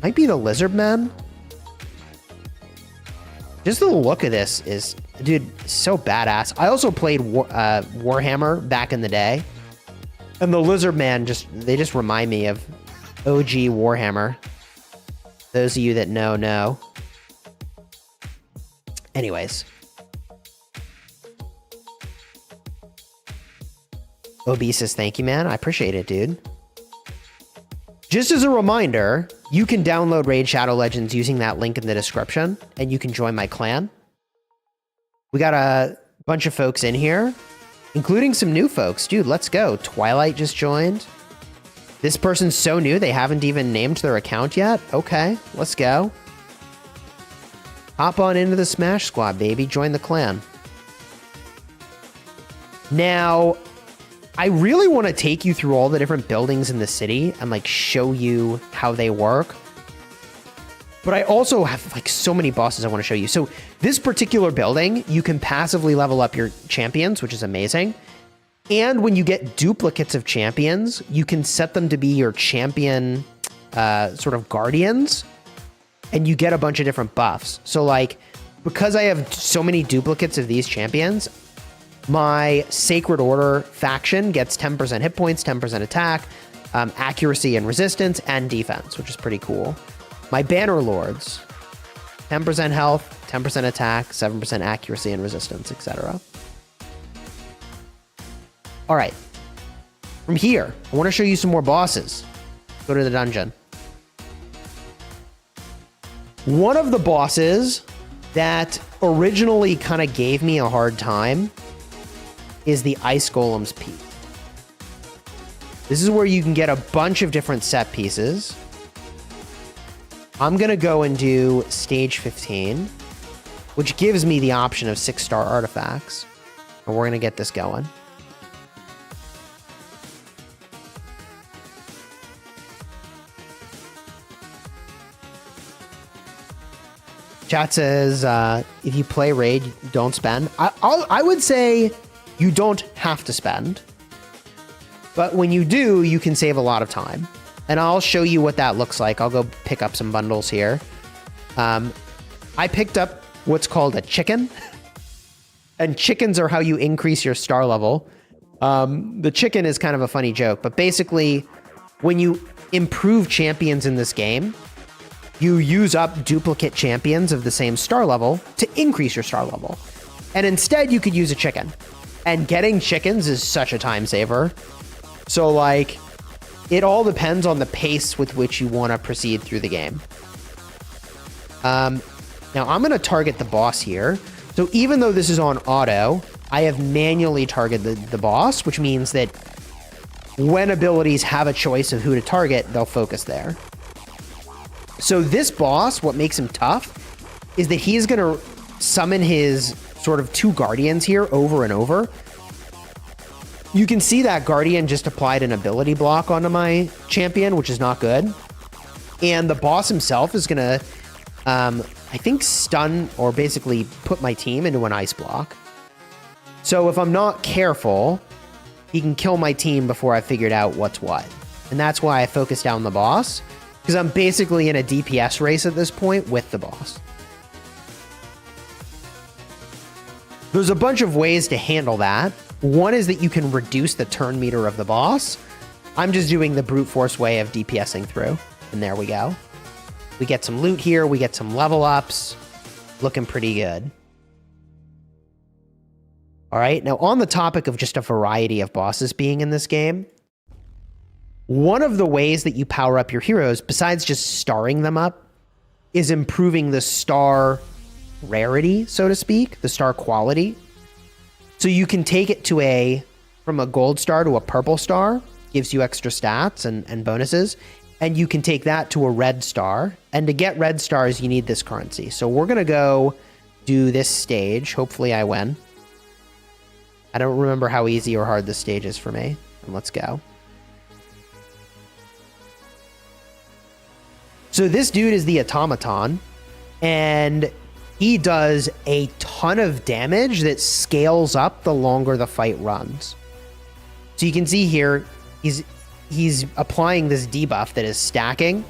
might be the Lizard Man. Just the look of this is, dude, so badass. I also played Warhammer back in the day. And the Lizard Man, they just remind me of OG Warhammer. Those of you that know. Anyways. Obesis, thank you, man. I appreciate it, dude. Just as a reminder, you can download Raid Shadow Legends using that link in the description, and you can join my clan. We got a bunch of folks in here, including some new folks. Dude, let's go. Twilight just joined. This person's so new, they haven't even named their account yet. Okay, let's go. Hop on into the Smash Squad, baby. Join the clan. Now, I really want to take you through all the different buildings in the city and like show you how they work. But I also have like so many bosses I want to show you. So this particular building, you can passively level up your champions, which is amazing. And when you get duplicates of champions, you can set them to be your champion sort of guardians. And you get a bunch of different buffs. So like, because I have so many duplicates of these champions, my Sacred Order faction gets 10% hit points, 10% attack, accuracy and resistance, and defense, which is pretty cool. My Banner Lords, 10% health, 10% attack, 7% accuracy and resistance, etc. All right. From here, I want to show you some more bosses. Go to the dungeon. One of the bosses that originally kind of gave me a hard time is the Ice Golem's Peak. This is where you can get a bunch of different set pieces. I'm going to go and do stage 15, which gives me the option of 6-star artifacts. And we're going to get this going. Chat says, if you play Raid, don't spend. I would say you don't have to spend, but when you do, you can save a lot of time. And I'll show you what that looks like. I'll go pick up some bundles here. I picked up what's called a chicken, and chickens are how you increase your star level. The chicken is kind of a funny joke, but basically when you improve champions in this game, you use up duplicate champions of the same star level to increase your star level. And instead you could use a chicken. And getting chickens is such a time saver. So like, it all depends on the pace with which you want to proceed through the game. Now I'm going to target the boss here. So even though this is on auto, I have manually targeted the boss, which means that when abilities have a choice of who to target, they'll focus there. So this boss, what makes him tough is that he's going to summon his sort of 2 guardians here over and over. You can see that guardian just applied an ability block onto my champion, which is not good. And the boss himself is going to, I think, stun or basically put my team into an ice block. So if I'm not careful, he can kill my team before I figured out what's what. And that's why I focused down the boss, because I'm basically in a DPS race at this point with the boss. There's a bunch of ways to handle that. One is that you can reduce the turn meter of the boss. I'm just doing the brute force way of DPSing through. And there we go. We get some loot here. We get some level ups. Looking pretty good. All right. Now, on the topic of just a variety of bosses being in this game, one of the ways that you power up your heroes, besides just starring them up, is improving the star rarity, so to speak, the star quality. So you can take it to from a gold star to a purple star, gives you extra stats and bonuses. And you can take that to a red star. And to get red stars, you need this currency. So we're going to go do this stage. Hopefully I win. I don't remember how easy or hard this stage is for me. And let's go. So this dude is the automaton, and he does a ton of damage that scales up the longer the fight runs. So you can see here, he's applying this debuff that is stacking.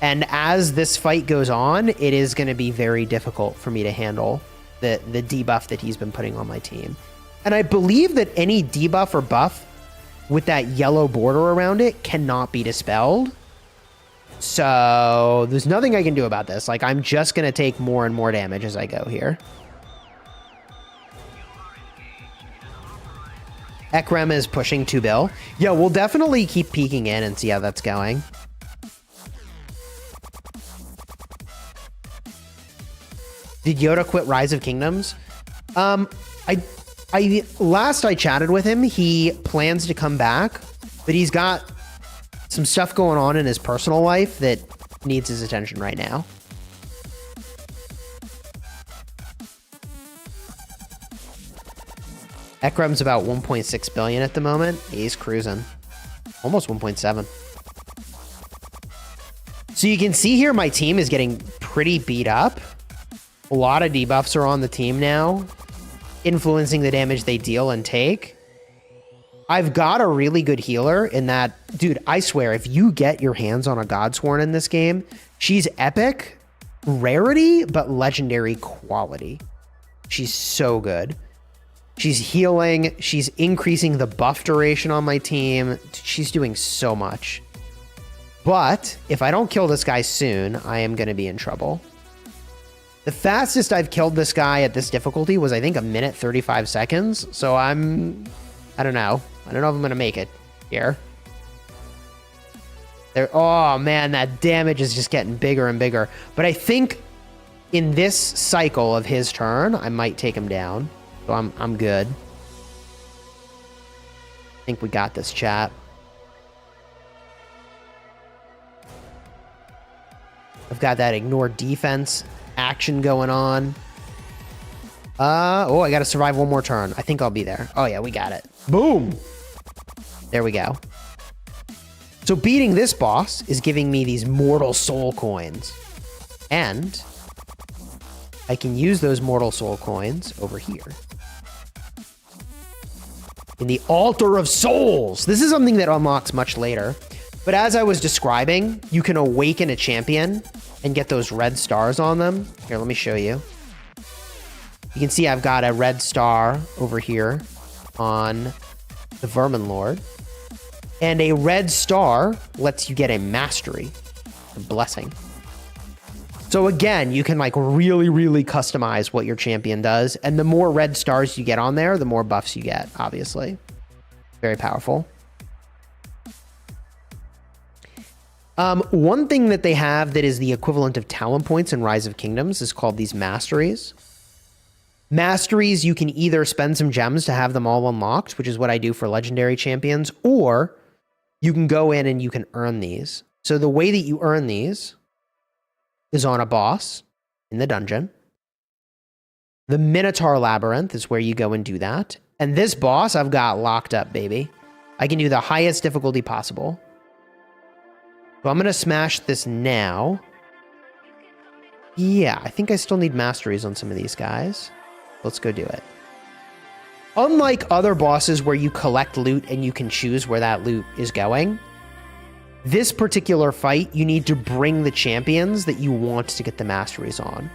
And as this fight goes on, it is going to be very difficult for me to handle the debuff that he's been putting on my team. And I believe that any debuff or buff with that yellow border around it cannot be dispelled. So there's nothing I can do about this. Like, I'm just going to take more and more damage as I go here. Ekrem is pushing 2 bill. Yeah, we'll definitely keep peeking in and see how that's going. Did Yoda quit Rise of Kingdoms? Last I chatted with him, he plans to come back, but he's got some stuff going on in his personal life that needs his attention right now. Ekrem's about 1.6 billion at the moment. He's cruising. Almost 1.7. So you can see here my team is getting pretty beat up. A lot of debuffs are on the team now, influencing the damage they deal and take. I've got a really good healer in that, dude, I swear, if you get your hands on a Godsworn in this game, she's epic, rarity, but legendary quality. She's so good. She's healing. She's increasing the buff duration on my team. She's doing so much. But if I don't kill this guy soon, I am going to be in trouble. The fastest I've killed this guy at this difficulty was, I think, 1 minute 35 seconds. So I don't know. I don't know if I'm going to make it here. Oh, man, that damage is just getting bigger and bigger. But I think in this cycle of his turn, I might take him down. So I'm good. I think we got this, chat. I've got that ignore defense action going on. Oh, I got to survive one more turn. I think I'll be there. Oh, yeah, we got it. Boom. There we go. So beating this boss is giving me these mortal soul coins. And I can use those mortal soul coins over here. In the Altar of Souls. This is something that unlocks much later. But as I was describing, you can awaken a champion and get those red stars on them. Here, let me show you. You can see I've got a red star over here on the Vermin Lord. And a red star lets you get a mastery, a blessing. So again, you can like really, really customize what your champion does. And the more red stars you get on there, the more buffs you get, obviously. Very powerful. One thing that they have that is the equivalent of talent points in Rise of Kingdoms is called these masteries. Masteries, you can either spend some gems to have them all unlocked, which is what I do for legendary champions, or you can go in and you can earn these. So the way that you earn these is on a boss in the dungeon. The Minotaur Labyrinth is where you go and do that. And this boss I've got locked up, baby. I can do the highest difficulty possible. So I'm going to smash this now. Yeah, I think I still need masteries on some of these guys. Let's go do it. Unlike other bosses where you collect loot and you can choose where that loot is going, this particular fight, you need to bring the champions that you want to get the masteries on.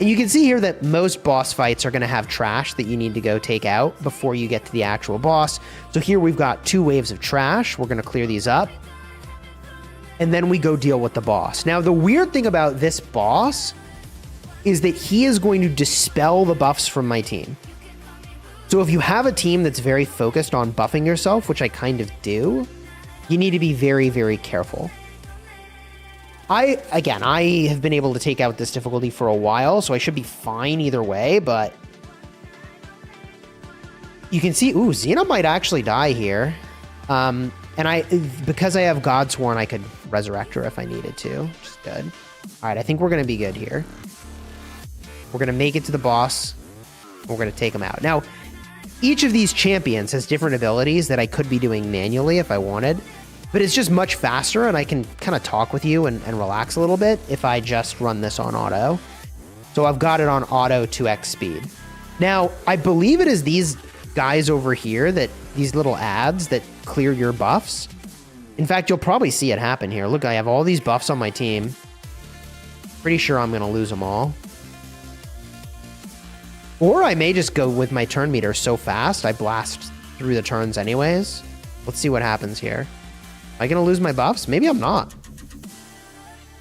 And you can see here that most boss fights are going to have trash that you need to go take out before you get to the actual boss. So here we've got 2 waves of trash. We're going to clear these up. And then we go deal with the boss. Now, the weird thing about this boss is that he is going to dispel the buffs from my team. So if you have a team that's very focused on buffing yourself, which I kind of do, you need to be very, very careful. I have been able to take out this difficulty for a while, so I should be fine either way, but you can see, ooh, Xena might actually die here. And because I have Godsworn, I could resurrect her if I needed to, which is good. All right, I think we're going to be good here. We're going to make it to the boss. We're going to take him out. Now, each of these champions has different abilities that I could be doing manually if I wanted, but it's just much faster, and I can kind of talk with you and relax a little bit if I just run this on auto. So I've got it on auto 2x speed. Now, I believe it is these guys over here, that these little ads that clear your buffs. In fact, you'll probably see it happen here. Look, I have all these buffs on my team. Pretty sure I'm going to lose them all. Or I may just go with my turn meter so fast, I blast through the turns anyways. Let's see what happens here. Am I going to lose my buffs? Maybe I'm not.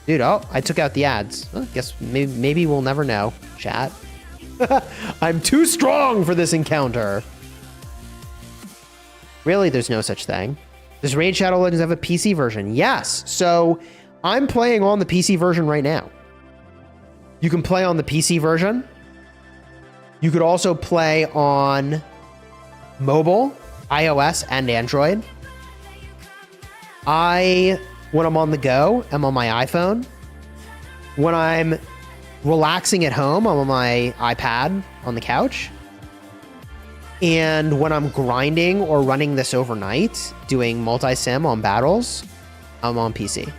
Dude, oh, I took out the ads. I guess maybe we'll never know, chat. I'm too strong for this encounter. Really, there's no such thing. Does Raid Shadow Legends have a PC version? Yes. So I'm playing on the PC version right now. You can play on the PC version. You could also play on mobile, iOS, and Android. When I'm on the go, I'm on my iPhone. When I'm relaxing at home, I'm on my iPad on the couch. And when I'm grinding or running this overnight, doing multi-sim on battles, I'm on PC.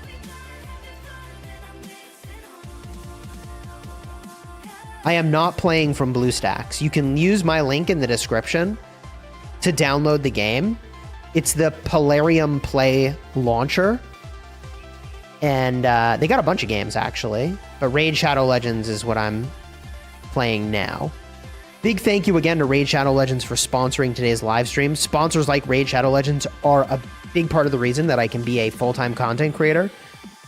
I am not playing from BlueStacks. You can use my link in the description to download the game. It's the Polarium Play launcher. And they got a bunch of games, actually. But Raid Shadow Legends is what I'm playing now. Big thank you again to Raid Shadow Legends for sponsoring today's live stream. Sponsors like Raid Shadow Legends are a big part of the reason that I can be a full-time content creator.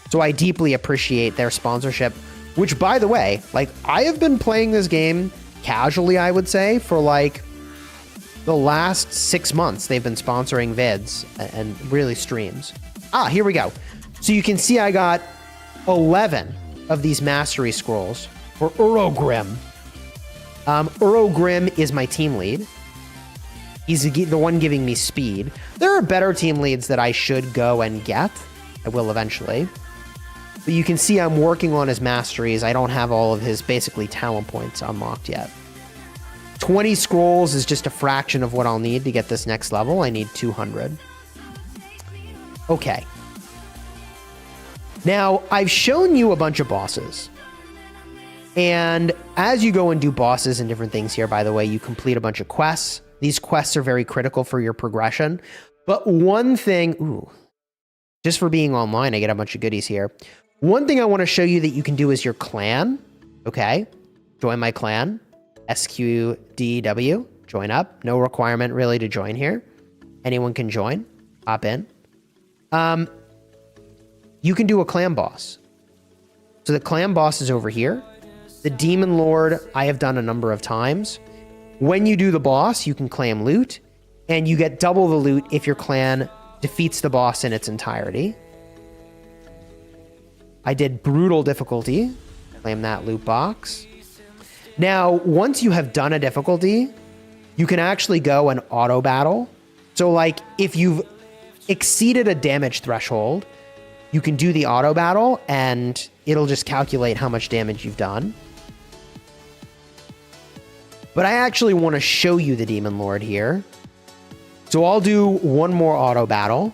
So I deeply appreciate their sponsorship, which, by the way, like, I have been playing this game casually, I would say, for like the last 6 months. They've been sponsoring vids and really streams. Here we go. So you can see I got 11 of these mastery scrolls for Urogrim. Urogrim is my team lead. He's the one giving me speed. There are better team leads that I should go and get. I will eventually. But you can see I'm working on his masteries. I don't have all of his basically talent points unlocked yet. 20 scrolls is just a fraction of what I'll need to get this next level. I need 200. Okay. Now, I've shown you a bunch of bosses. And as you go and do bosses and different things here, by the way, you complete a bunch of quests. These quests are very critical for your progression. But one thing, just for being online, I get a bunch of goodies here. One thing I want to show you that you can do is your clan. Okay. Join my clan. SQDW. Join up. No requirement really to join here. Anyone can join. Hop in. You can do a clan boss. So the clan boss is over here. The Demon Lord, I have done a number of times. When you do the boss, you can claim loot, and you get double the loot if your clan defeats the boss in its entirety. I did brutal difficulty. Claim that loot box. Now, once you have done a difficulty, you can actually go and auto battle. So like if you've exceeded a damage threshold, you can do the auto battle and it'll just calculate how much damage you've done. But I actually want to show you the Demon Lord here. So I'll do one more auto battle.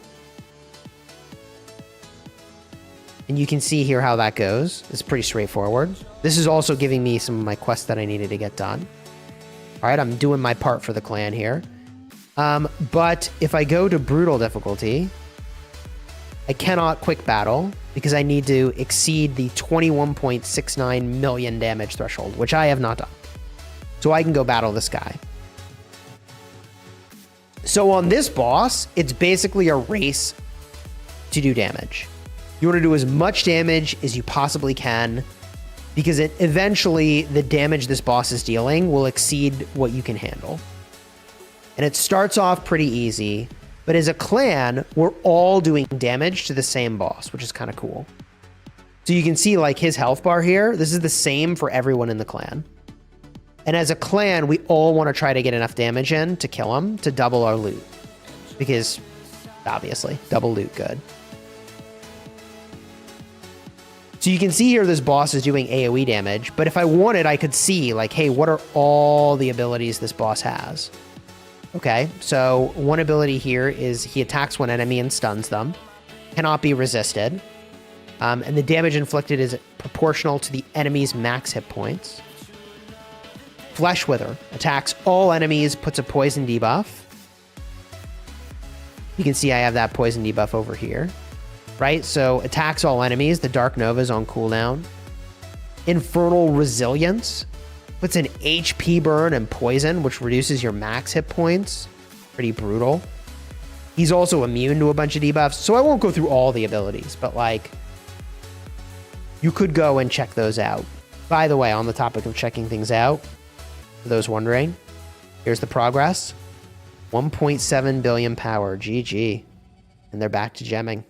And you can see here how that goes. It's pretty straightforward. This is also giving me some of my quests that I needed to get done. All right, I'm doing my part for the clan here. But if I go to brutal difficulty, I cannot quick battle because I need to exceed the 21.69 million damage threshold, which I have not done. So I can go battle this guy. So on this boss, it's basically a race to do damage. You want to do as much damage as you possibly can because eventually the damage this boss is dealing will exceed what you can handle. And it starts off pretty easy, but as a clan, we're all doing damage to the same boss, which is kind of cool. So you can see like his health bar here. This is the same for everyone in the clan. And as a clan, we all want to try to get enough damage in to kill him, to double our loot. Because, obviously, double loot good. So So you can see here this boss is doing AoE damage, but if I wanted, I could see like, hey, what are all the abilities this boss has? Okay, so one ability here is he attacks one enemy and stuns them. Cannot be resisted. And the damage inflicted is proportional to the enemy's max hit points. Flesh Wither attacks all enemies, puts a poison debuff. You can see I have that poison debuff over here, right? So attacks all enemies. The Dark Nova is on cooldown. Infernal Resilience puts an HP burn and poison, which reduces your max hit points. Pretty brutal. He's also immune to a bunch of debuffs. So I won't go through all the abilities, but like, you could go and check those out. By the way, on the topic of checking things out, for those wondering, here's the progress. 1.7 billion power, GG. And they're back to gemming.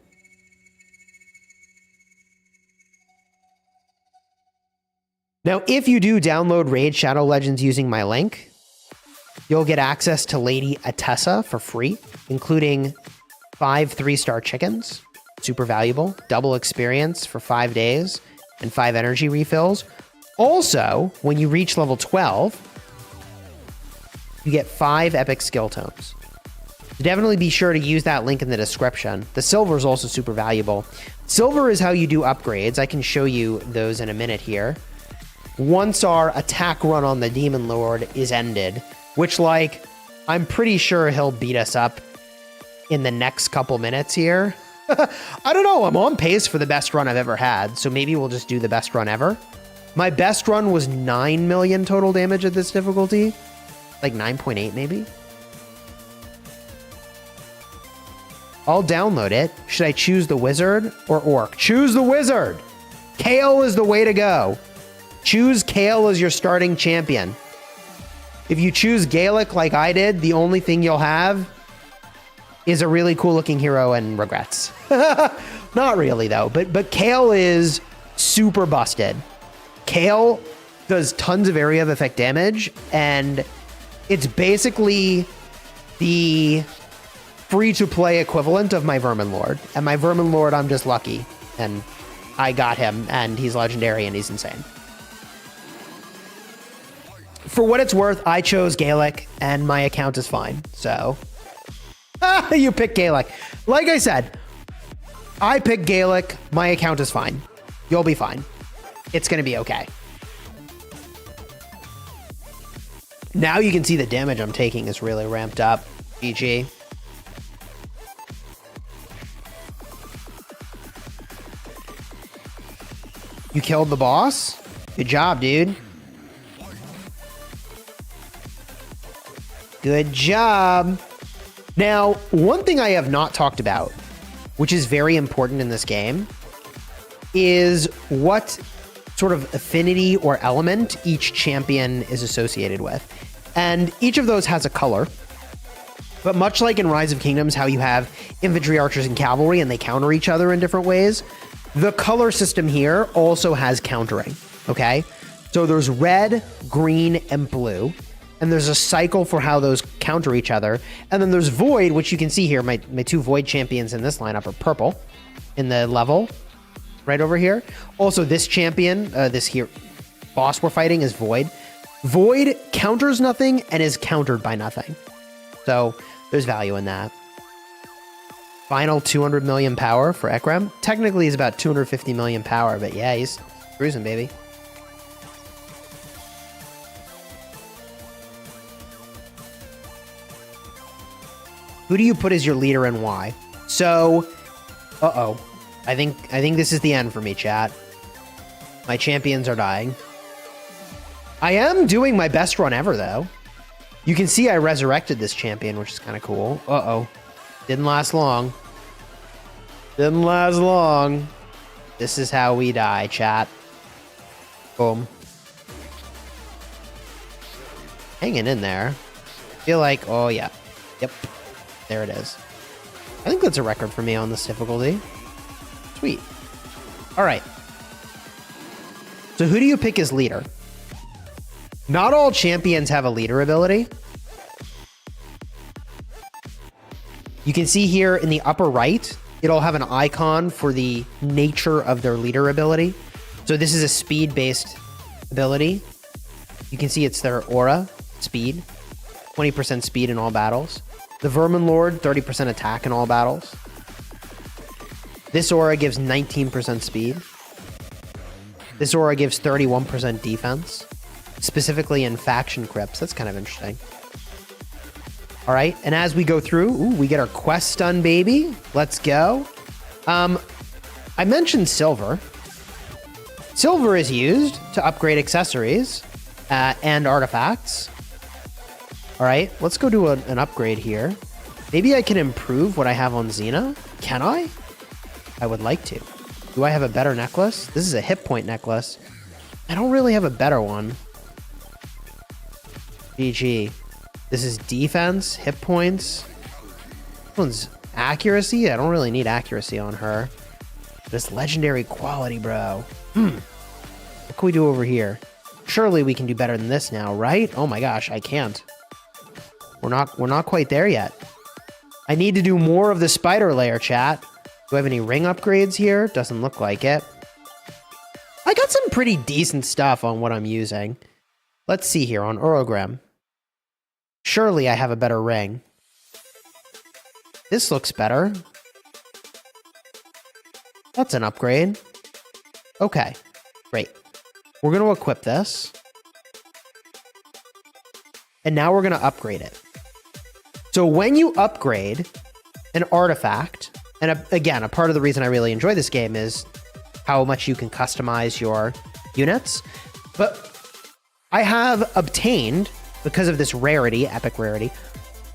Now, if you do download Raid Shadow Legends using my link, you'll get access to Lady Atessa for free, including 5 3-star chickens, super valuable, double experience for 5 days, and 5 energy refills. Also, when you reach level 12, you get 5 epic skill tomes. So definitely be sure to use that link in the description. The silver is also super valuable. Silver is how you do upgrades. I can show you those in a minute here. Once our attack run on the Demon Lord is ended, which, like, I'm pretty sure he'll beat us up in the next couple minutes here. I don't know. I'm on pace for the best run I've ever had, so maybe we'll just do the best run ever. My best run was 9 million total damage at this difficulty. Like 9.8 maybe. I'll download it. Should I choose the wizard or orc? Choose the wizard. Kale is the way to go. Choose Kale as your starting champion. If you choose Gaelic like I did, the only thing you'll have is a really cool looking hero and regrets. Not really though, but Kale is super busted. Kale does tons of area of effect damage, and it's basically the free-to-play equivalent of my Vermin Lord. And my Vermin Lord, I'm just lucky, and I got him, and he's legendary, and he's insane. For what it's worth, I chose Gaelic, and my account is fine, so... you pick Gaelic. Like I said, I pick Gaelic, my account is fine. You'll be fine. It's gonna be okay. Now you can see the damage I'm taking is really ramped up. GG. You killed the boss? Good job, dude. Good job. Now, one thing I have not talked about, which is very important in this game, is what sort of affinity or element each champion is associated with. And each of those has a color. But much like in Rise of Kingdoms, how you have infantry, archers, and cavalry, and they counter each other in different ways, the color system here also has countering, okay? So there's red, green, and blue. And there's a cycle for how those counter each other. And then there's Void, which you can see here. My 2 Void champions in this lineup are purple in the level right over here. Also, this champion, this here boss we're fighting is Void. Void counters nothing and is countered by nothing. So there's value in that. Final 200 million power for Ekrem. Technically, he's about 250 million power, but yeah, he's cruising, baby. Who do you put as your leader and why? So, uh-oh. I think this is the end for me, chat. My champions are dying. I am doing my best run ever, though. You can see I resurrected this champion, which is kind of cool. Uh-oh. Didn't last long. Didn't last long. This is how we die, chat. Boom. Hanging in there. Feel like, oh yeah. Yep. There it is. I think that's a record for me on this difficulty. Sweet. All right. So who do you pick as leader? Not all champions have a leader ability. You can see here in the upper right, it'll have an icon for the nature of their leader ability. So this is a speed-based ability. You can see it's their aura, speed, 20% speed in all battles. The Vermin Lord, 30% attack in all battles. This aura gives 19% speed. This aura gives 31% defense, specifically in faction crypts. That's kind of interesting. All right, and as we go through, ooh, we get our quest done, baby. Let's go. I mentioned silver. Silver is used to upgrade accessories and artifacts. All right, let's go do an upgrade here. Maybe I can improve what I have on Xena. Can I? I would like to. Do I have a better necklace? This is a hit point necklace. I don't really have a better one. GG. This is defense, hit points. This one's accuracy. I don't really need accuracy on her. This legendary quality, bro. What can we do over here? Surely we can do better than this now, right? Oh my gosh, I can't. We're not quite there yet. I need to do more of the spider layer, chat. Do I have any ring upgrades here? Doesn't look like it. I got some pretty decent stuff on what I'm using. Let's see here on Orogram. Surely I have a better ring. This looks better. That's an upgrade. Okay, great. We're going to equip this. And now we're going to upgrade it. So when you upgrade an artifact, and again, a part of the reason I really enjoy this game is how much you can customize your units. But I have obtained, because of this rarity, epic rarity,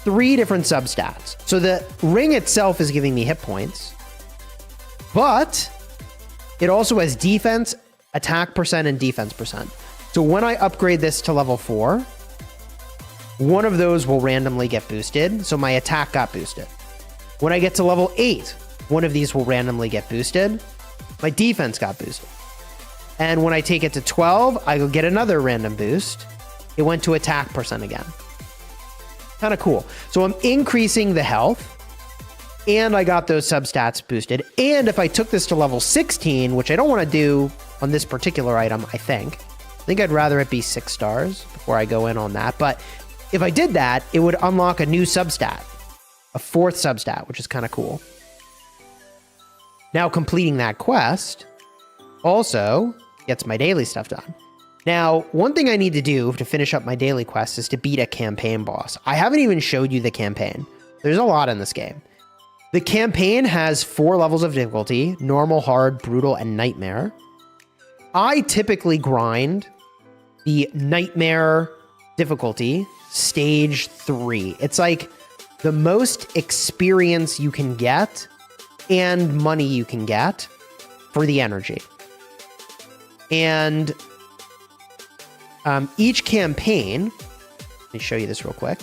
3 different substats. So the ring itself is giving me hit points, but it also has defense, attack percent, and defense percent. So when I upgrade this to level 4, one of those will randomly get boosted. So my attack got boosted. When I get to level 8, one of these will randomly get boosted. My defense got boosted. And when I take it to 12, I will get another random boost. It went to attack percent again. Kind of cool. So I'm increasing the health, and I got those substats boosted. And if I took this to level 16, which I don't want to do on this particular item, I think I'd rather it be 6 stars before I go in on that. But if I did that, it would unlock a new substat, a 4th substat, which is kind of cool. Now completing that quest also gets my daily stuff done. Now, one thing I need to do to finish up my daily quest is to beat a campaign boss. I haven't even showed you the campaign. There's a lot in this game. The campaign has 4 levels of difficulty: normal, hard, brutal, and nightmare. I typically grind the nightmare difficulty stage 3. It's like the most experience you can get and money you can get for the energy. And each campaign, let me show you this real quick,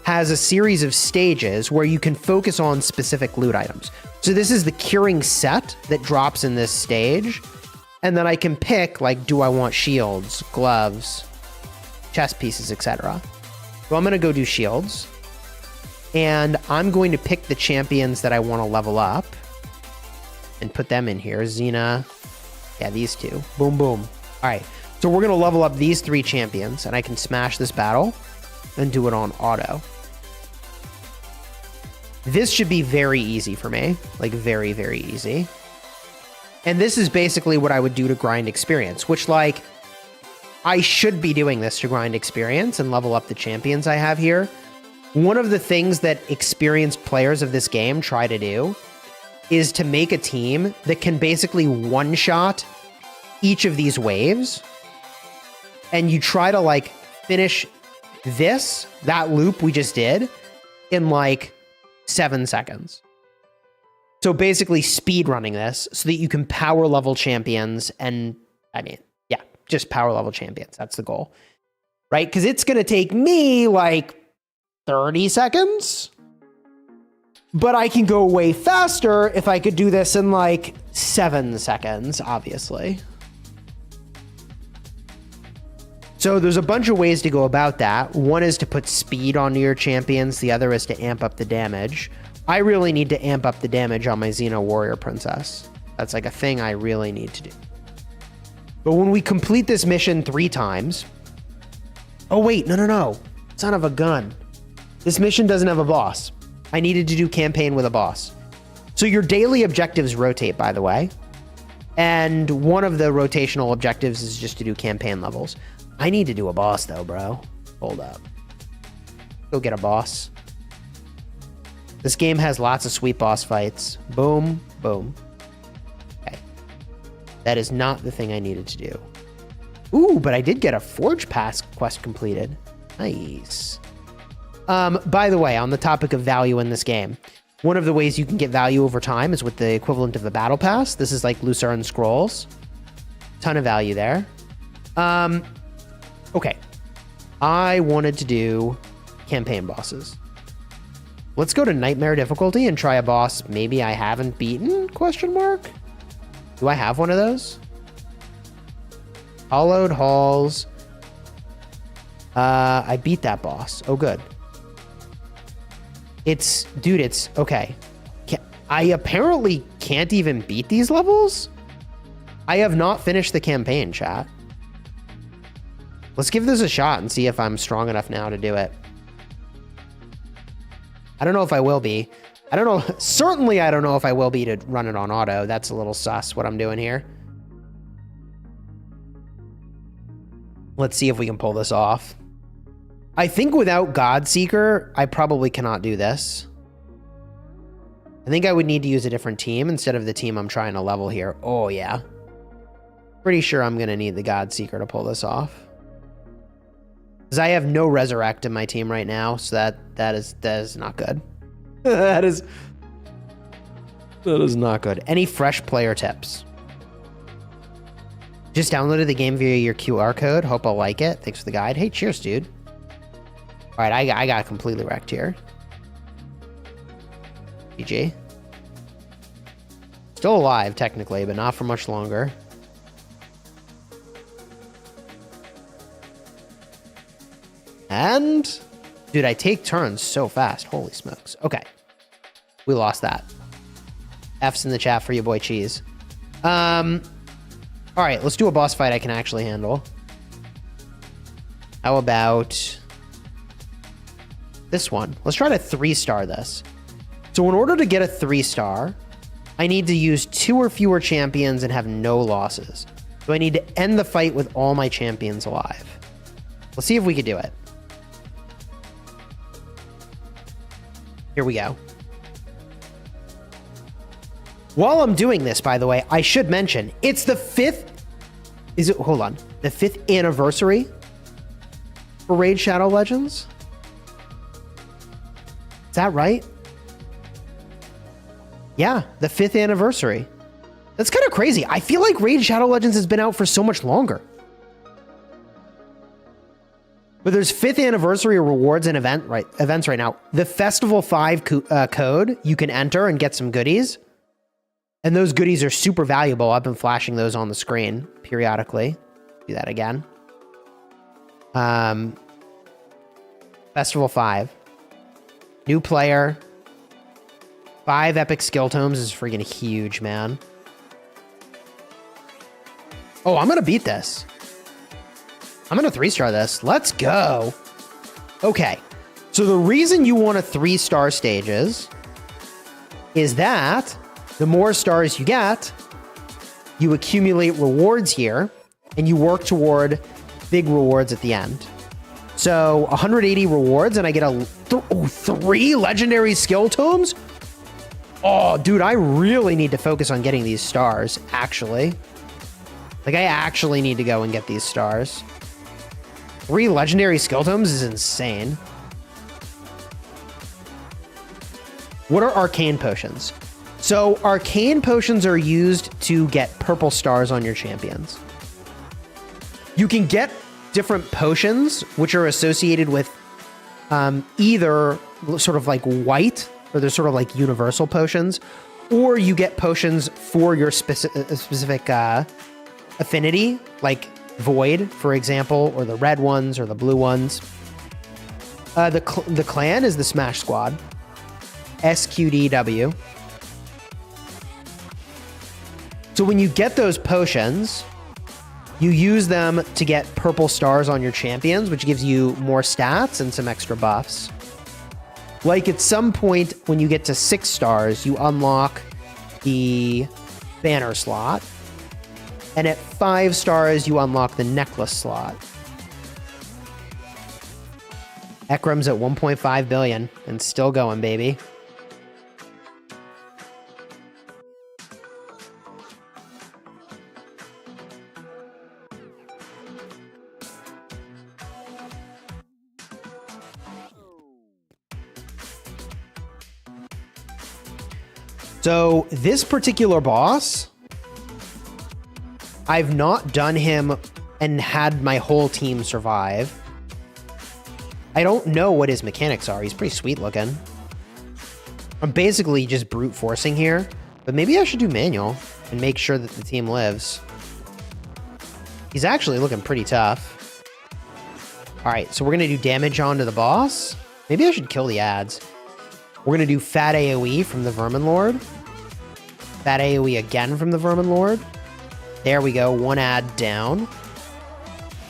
has a series of stages where you can focus on specific loot items. So this is the curing set that drops in this stage. And then I can pick, like, do I want shields, gloves, chest pieces, etc. So I'm going to go do shields. And I'm going to pick the champions that I want to level up and put them in here. Xena. Yeah, these 2. Boom, boom. All right. So we're going to level up these 3 champions, and I can smash this battle and do it on auto. This should be very easy for me. Like, very, very easy. And this is basically what I would do to grind experience, which, like, I should be doing this to grind experience and level up the champions I have here. One of the things that experienced players of this game try to do is to make a team that can basically one-shot each of these waves. And you try to, like, finish that loop we just did in, like, 7 seconds. So basically speed running this so that you can power level champions and, I mean, yeah, just power level champions. That's the goal, right? Because it's going to take me like 30 seconds, but I can go way faster if I could do this in like 7 seconds, obviously. So there's a bunch of ways to go about that. One is to put speed onto your champions. The other is to amp up the damage. I really need to amp up the damage on my Xena Warrior Princess. That's like a thing I really need to do. But when we complete this mission 3 times... Oh, wait. No. Son of a gun. This mission doesn't have a boss. I needed to do campaign with a boss. So your daily objectives rotate, by the way. And one of the rotational objectives is just to do campaign levels. I need to do a boss, though, bro. Hold up. Go get a boss. This game has lots of sweet boss fights. Boom, boom. Okay. That is not the thing I needed to do. Ooh, but I did get a Forge Pass quest completed. Nice. By the way, on the topic of value in this game, one of the ways you can get value over time is with the equivalent of the Battle Pass. This is like Lucerne Scrolls. Ton of value there. Okay. I wanted to do campaign bosses. Let's go to Nightmare difficulty and try a boss maybe I haven't beaten? Question mark? Do I have one of those? Hollowed Halls. I beat that boss. Oh, good. Dude, it's okay. I apparently can't even beat these levels? I have not finished the campaign, chat. Let's give this a shot and see if I'm strong enough now to do it. I don't know if I will be. I don't know. Certainly, I don't know if I will be to run it on auto. That's a little sus what I'm doing here. Let's see if we can pull this off. I think without Godseeker, I probably cannot do this. I think I would need to use a different team instead of the team I'm trying to level here. Oh, yeah. Pretty sure I'm going to need the Godseeker to pull this off. Because I have no Resurrect in my team right now, so that is not good. that is not good. Any fresh player tips? Just downloaded the game via your QR code. Hope I'll like it. Thanks for the guide. Hey, cheers, dude. All right, I got completely wrecked here. GG. Still alive, technically, but not for much longer. And, dude, I take turns so fast. Holy smokes. Okay. We lost that. F's in the chat for your boy Cheese. All right, let's do a boss fight I can actually handle. How about this one? Let's try to 3-star this. So in order to get a 3-star, I need to use 2 or fewer champions and have no losses. So I need to end the fight with all my champions alive. Let's see if we can do it. Here we go. While I'm doing this, by the way, I should mention, it's the 5th... hold on. The 5th anniversary for Raid Shadow Legends? Is that right? Yeah, the 5th anniversary. That's kind of crazy. I feel like Raid Shadow Legends has been out for so much longer. But there's 5th anniversary rewards and events right now. The Festival 5 code you can enter and get some goodies. And those goodies are super valuable. I've been flashing those on the screen periodically. Do that again. Festival 5. New player. 5 epic skill tomes is freaking huge, man. Oh, I'm going to beat this. I'm going to 3-star this. Let's go. Okay. So the reason you want to 3-star stages is that the more stars you get, you accumulate rewards here, and you work toward big rewards at the end. So 180 rewards, and I get 3 legendary skill tomes? Oh, dude, I really need to focus on getting these stars, actually. Like, I actually need to go and get these stars. 3 legendary skill tomes is insane. What are arcane potions? So arcane potions are used to get purple stars on your champions. You can get different potions which are associated with either sort of like white, or they're sort of like universal potions, or you get potions for your specific affinity, like Void, for example, or the red ones or the blue ones. The clan is the Smash Squad. SQDW. So when you get those potions, You use them to get purple stars on your champions, which gives you more stats and some extra buffs. Like at some point when you get to 6 stars, you unlock the banner slot. And at 5 stars, you unlock the necklace slot. Ekrem's at 1.5 billion and still going, baby. So this particular boss, I've not done him and had my whole team survive. I don't know what his mechanics are. He's pretty sweet looking. I'm basically just brute forcing here, but maybe I should do manual and make sure that the team lives. He's actually looking pretty tough. All right, so we're going to do damage onto the boss. Maybe I should kill the ads. We're going to do fat AoE from the Vermin Lord. Fat AoE again from the Vermin Lord. There we go, 1 ad down.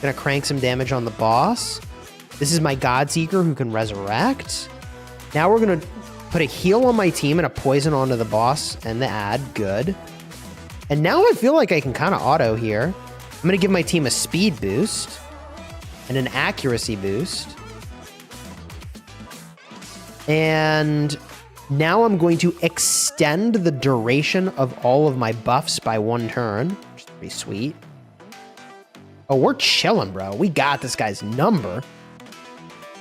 Gonna crank some damage on the boss. This is my Godseeker who can resurrect. Now we're gonna put a heal on my team and a poison onto the boss and the ad, good. And now I feel like I can kind of auto here. I'm gonna give my team a speed boost and an accuracy boost. And now I'm going to extend the duration of all of my buffs by 1 turn, which is pretty sweet. Oh, we're chilling, bro. We got this guy's number.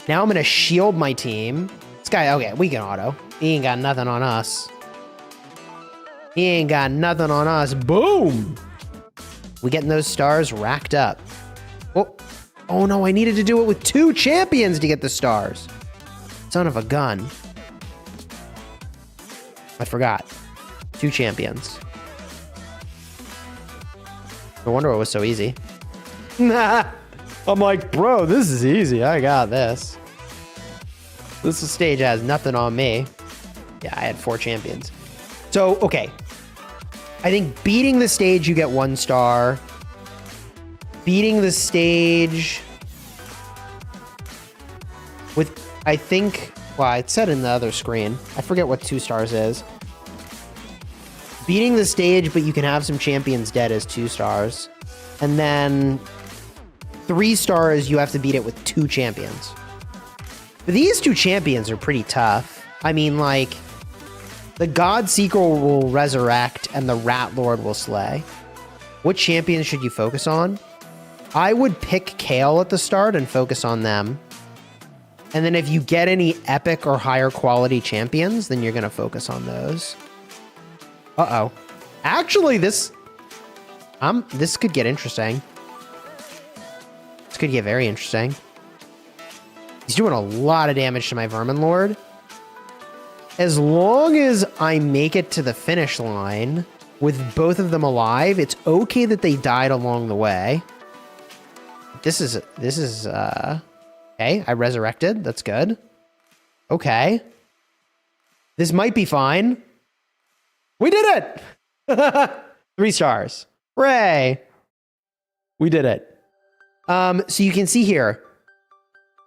Now I'm going to shield my team. This guy, okay, we can auto. He ain't got nothing on us. He ain't got nothing on us. Boom! We getting those stars racked up. Oh no, I needed to do it with 2 champions to get the stars. Son of a gun. I forgot. 2 champions. No wonder it was so easy. I'm like, bro, this is easy. I got this. This stage has nothing on me. Yeah, I had 4 champions. So, okay. I think beating the stage, you get 1 star. Beating the stage with, I think... Well, it said in the other screen. I forget what 2 stars is. Beating the stage, but you can have some champions dead as 2 stars. And then 3 stars, you have to beat it with 2 champions. But these 2 champions are pretty tough. I mean, like, the Godseeker will resurrect and the Rat Lord will slay. What champions should you focus on? I would pick Kale at the start and focus on them. And then if you get any epic or higher quality champions, then you're going to focus on those. Uh-oh. Actually, this could get interesting. This could get very interesting. He's doing a lot of damage to my Vermin Lord. As long as I make it to the finish line with both of them alive, it's okay that they died along the way. This is okay, I resurrected. That's good. Okay. This might be fine. We did it! 3 stars. Hooray! We did it. So you can see here.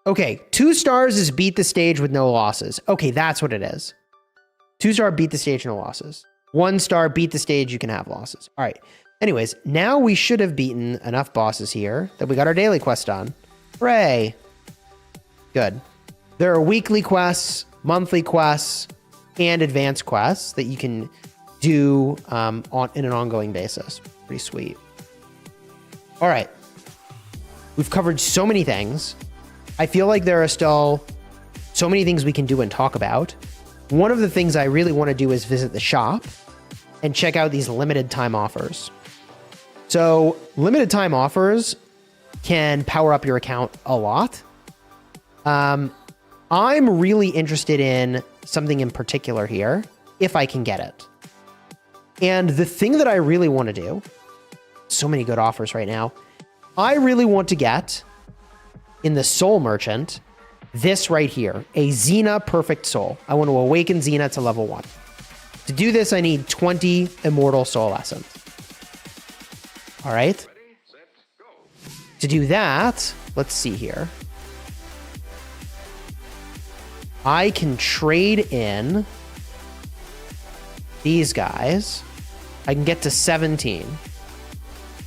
Okay, 2 stars is beat the stage with no losses. Okay, that's what it is. 2 star, beat the stage, no losses. 1 star, beat the stage, you can have losses. All right. Anyways, now we should have beaten enough bosses here that we got our daily quest done. Hooray! Good. There are weekly quests, monthly quests, and advanced quests that you can do in an ongoing basis. Pretty sweet. All right. We've covered so many things. I feel like there are still so many things we can do and talk about. One of the things I really want to do is visit the shop and check out these limited time offers. So limited time offers can power up your account a lot. I'm really interested in something in particular here, if I can get it. And the thing that I really want to do, so many good offers right now, I really want to get in the Soul Merchant, this right here, a Xena Perfect Soul. I want to awaken Xena to level 1. To do this, I need 20 Immortal Soul Essence. All right. To do that, let's see here. I can trade in these guys. I can get to 17.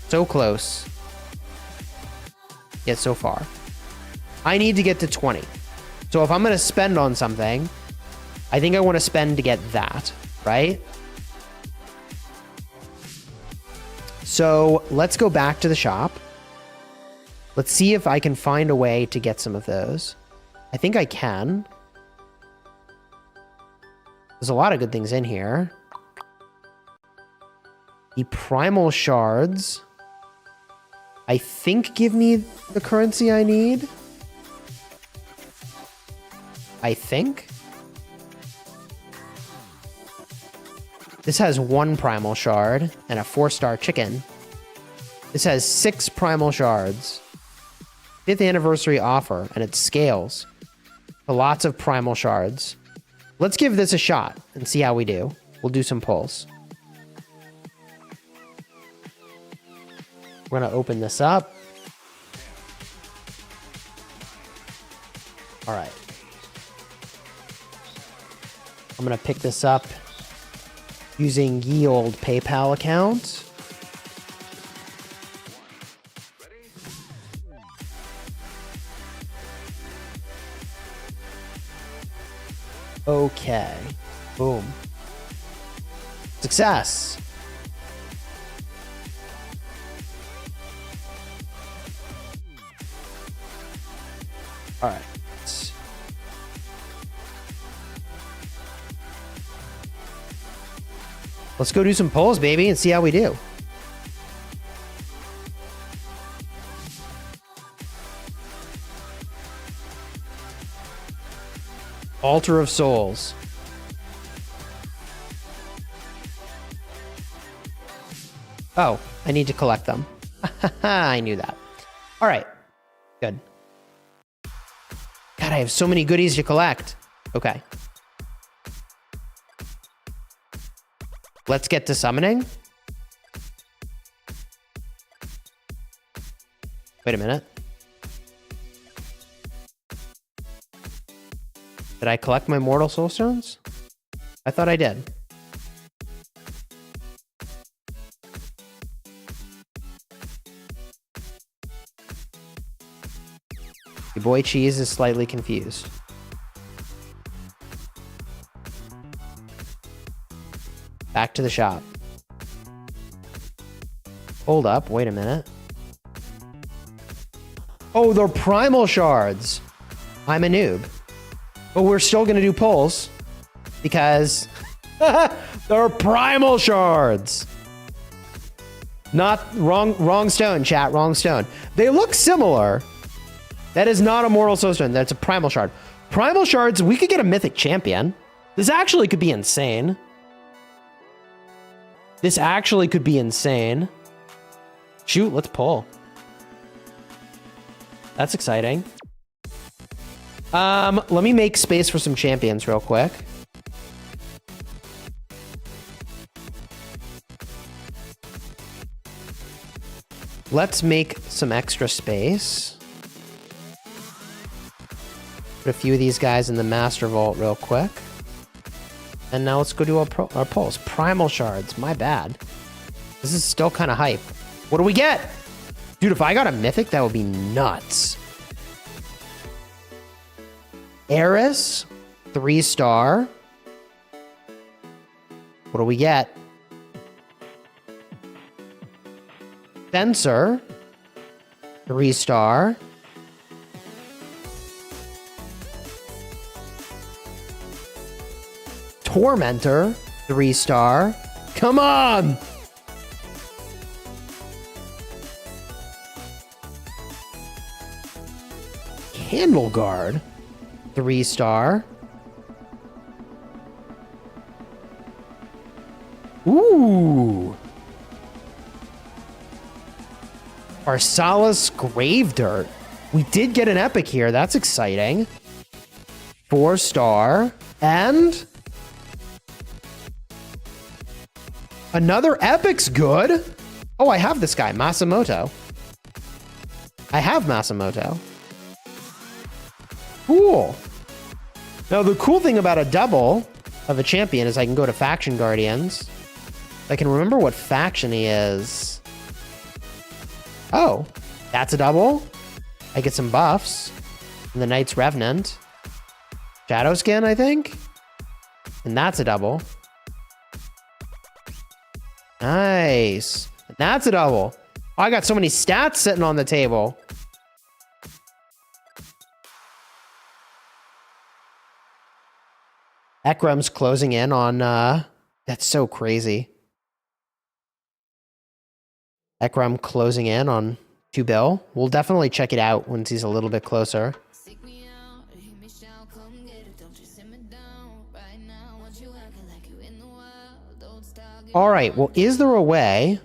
So close. Yet so far. I need to get to 20. So if I'm going to spend on something, I think I want to spend to get that, right? So let's go back to the shop. Let's see if I can find a way to get some of those. I think I can. There's a lot of good things in here. The primal shards, I think, give me the currency I need. I think. This has 1 primal shard and a 4-star chicken. This has 6 primal shards. 5th anniversary offer, and it scales for lots of primal shards. Let's give this a shot and see how we do. We'll do some pulls. We're going to open this up. All right. I'm going to pick this up using ye old PayPal account. Okay. Boom. Success. All right. Let's go do some polls, baby, and see how we do. Altar of Souls. Oh, I need to collect them. I knew that. All right. Good. God, I have so many goodies to collect. Okay. Let's get to summoning. Wait a minute. Did I collect my Mortal Soulstones? I thought I did. Your boy Cheese is slightly confused. Back to the shop. Hold up, wait a minute. Oh, they're primal shards. I'm a noob. But we're still gonna do pulls because they're primal shards. Not wrong stone, chat, wrong stone. They look similar. That is not a Mortal Soulstone, that's a primal shard. Primal shards, we could get a mythic champion. This actually could be insane. This actually could be insane. Shoot, let's pull. That's exciting. Let me make space for some champions real quick. Let's make some extra space. Put a few of these guys in the Master Vault real quick. And now let's go do our pulls. Primal shards, my bad. This is still kind of hype. What do we get? Dude, if I got a mythic, that would be nuts. Eris, 3-star. What do we get? Fencer, 3-star. Tormentor, 3-star. Come on! Candle Guard, 3-star. Ooh. Arsalis Grave Dirt. We did get an epic here. That's exciting. 4-star. And another epic's good. Oh, I have this guy, Masamoto. I have Masamoto. Cool. Now, the cool thing about a double of a champion is I can go to Faction Guardians. I can remember what faction he is. Oh, that's a double. I get some buffs. And the Knight's Revenant. Shadow Skin, I think. And that's a double. Nice. That's a double. Oh, I got so many stats sitting on the table. Ekrem's closing in on, that's so crazy. Ekrem closing in on 2 bill. We'll definitely check it out once he's a little bit closer. All right, well, is there a way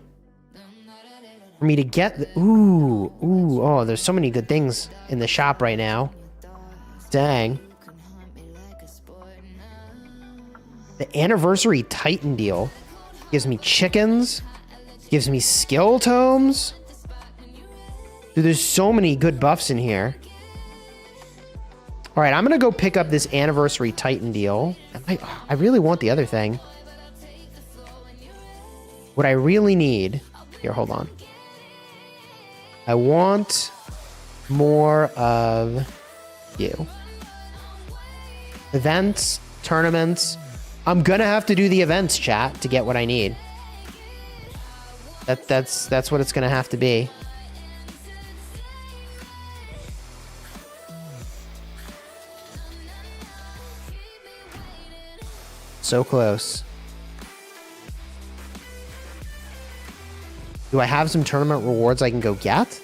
for me to get the, oh, there's so many good things in the shop right now. Dang. The Anniversary Titan deal gives me chickens, gives me skill tomes. Dude, there's so many good buffs in here. All right, I'm going to go pick up this Anniversary Titan deal. I really want the other thing. What I really need... Here, hold on. I want more of you. Events, tournaments. I'm gonna have to do the events, chat, to get what I need. That's what it's gonna have to be. So close. Do I have some tournament rewards I can go get?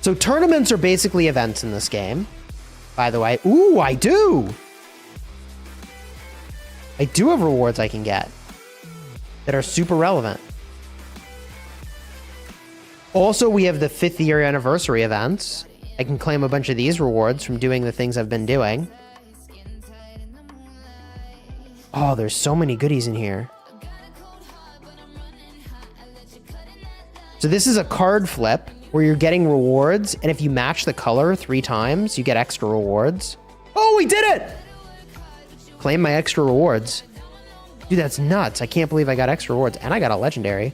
So tournaments are basically events in this game, by the way. Ooh, I do! I do have rewards I can get that are super relevant. Also, we have the 5th year anniversary events. I can claim a bunch of these rewards from doing the things I've been doing. Oh, there's so many goodies in here. So this is a card flip where you're getting rewards, and if you match the color 3 times, you get extra rewards. Oh, we did it! Claim my extra rewards. Dude, that's nuts. I can't believe I got extra rewards, and I got a legendary.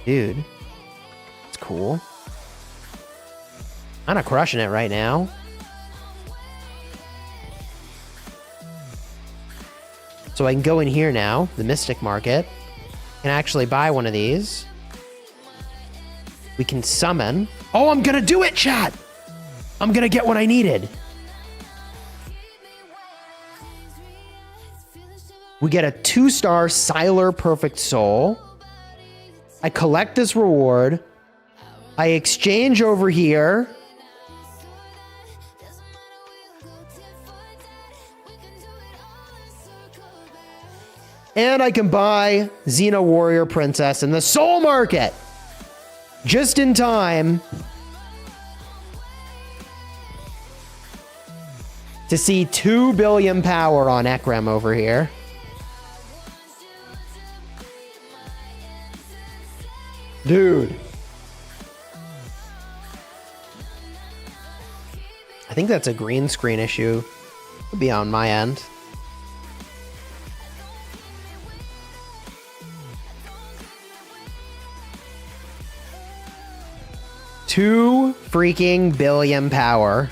Dude. It's cool. Kinda crushing it right now. So I can go in here now, the Mystic Market, and actually buy one of these. We can summon. Oh, I'm gonna do it, chat! I'm gonna get what I needed. We get a 2-star Siler Perfect Soul. I collect this reward. I exchange over here. And I can buy Xena Warrior Princess in the Soul Market. Just in time to see 2 billion power on Ekrem over here. Dude. I think that's a green screen issue. Could be on my end. $2 freaking billion power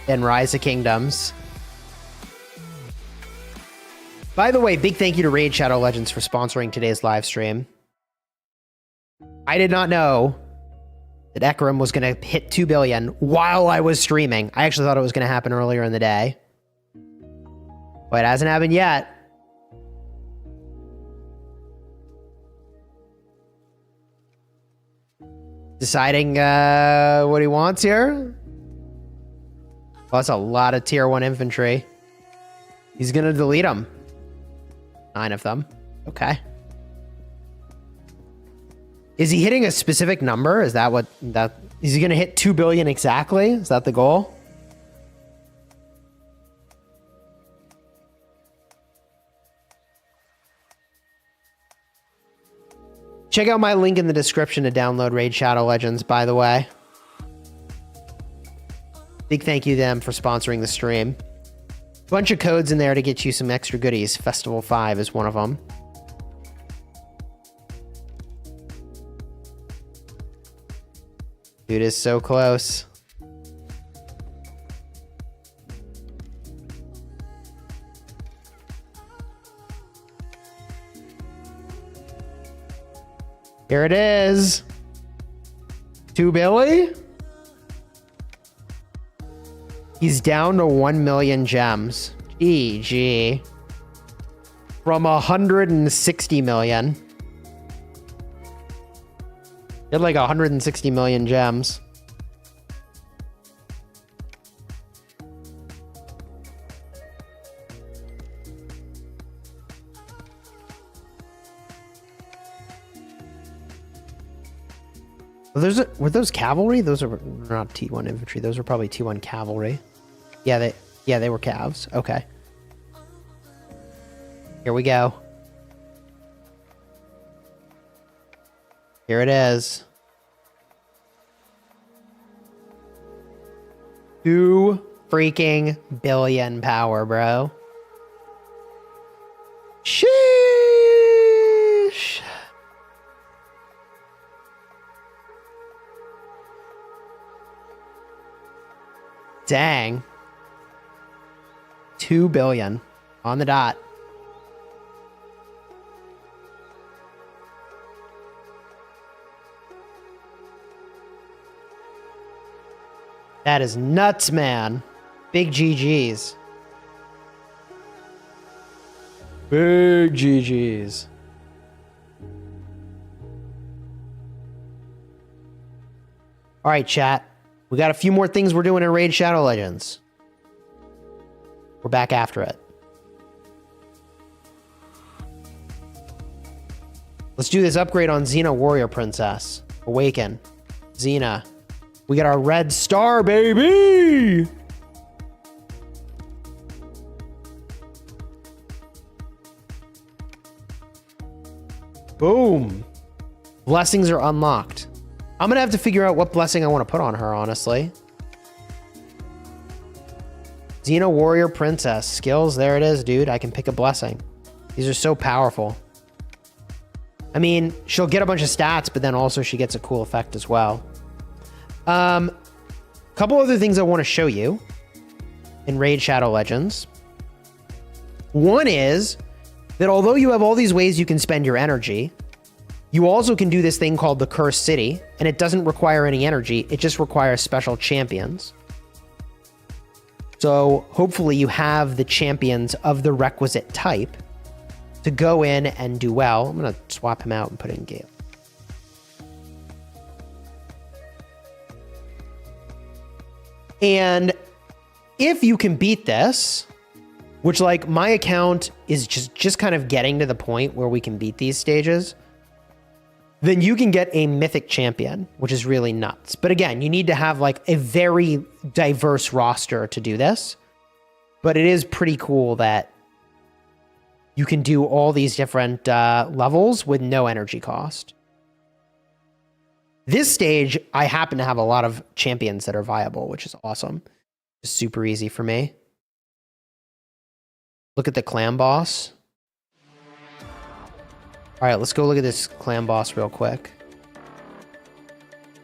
in Rise of Kingdoms. By the way, big thank you to Raid Shadow Legends for sponsoring today's live stream. I did not know that Ekrem was going to hit 2 billion while I was streaming. I actually thought it was going to happen earlier in the day. But it hasn't happened yet. Deciding what he wants here. Well, that's a lot of tier 1 infantry. He's going to delete them. 9 of them. Okay. Is he hitting a specific number? Is that what that is he going to hit 2 billion exactly? Is that the goal? Check out my link in the description to download Raid Shadow Legends, by the way. Big thank you to them for sponsoring the stream. Bunch of codes in there to get you some extra goodies. Festival 5 is one of them. Dude is so close. Here it is. 2 Billy. He's down to 1 million gems. GG. From 160 million. He had like 160 million gems. Were those cavalry? Those are not T1 infantry. Those are probably T1 cavalry. Yeah, they were calves. Okay. Here we go. Here it is. 2 freaking billion power, bro. Sheesh. Dang. 2 billion on the dot. That is nuts, man. Big GGs. Big GGs. All right, chat. We got a few more things we're doing in Raid Shadow Legends. We're back after it. Let's do this upgrade on Xena Warrior Princess. Awaken. Xena. We got our red star, baby! Boom. Blessings are unlocked. I'm gonna have to figure out what blessing I want to put on her, honestly. Xena Warrior Princess. Skills, there it is, dude. I can pick a blessing. These are so powerful. I mean, she'll get a bunch of stats, but then also she gets a cool effect as well. Couple other things I want to show you in Raid Shadow Legends. One is that although you have all these ways you can spend your energy, you also can do this thing called the Cursed City, and it doesn't require any energy. It just requires special champions. So hopefully you have the champions of the requisite type to go in and do well. I'm going to swap him out and put in Gale. And if you can beat this, which like my account is just kind of getting to the point where we can beat these stages, then you can get a mythic champion, which is really nuts. But again, you need to have like a very diverse roster to do this. But it is pretty cool that you can do all these different levels with no energy cost. This stage, I happen to have a lot of champions that are viable, which is awesome. It's super easy for me. Look at the clan boss. All right, let's go look at this clan boss real quick.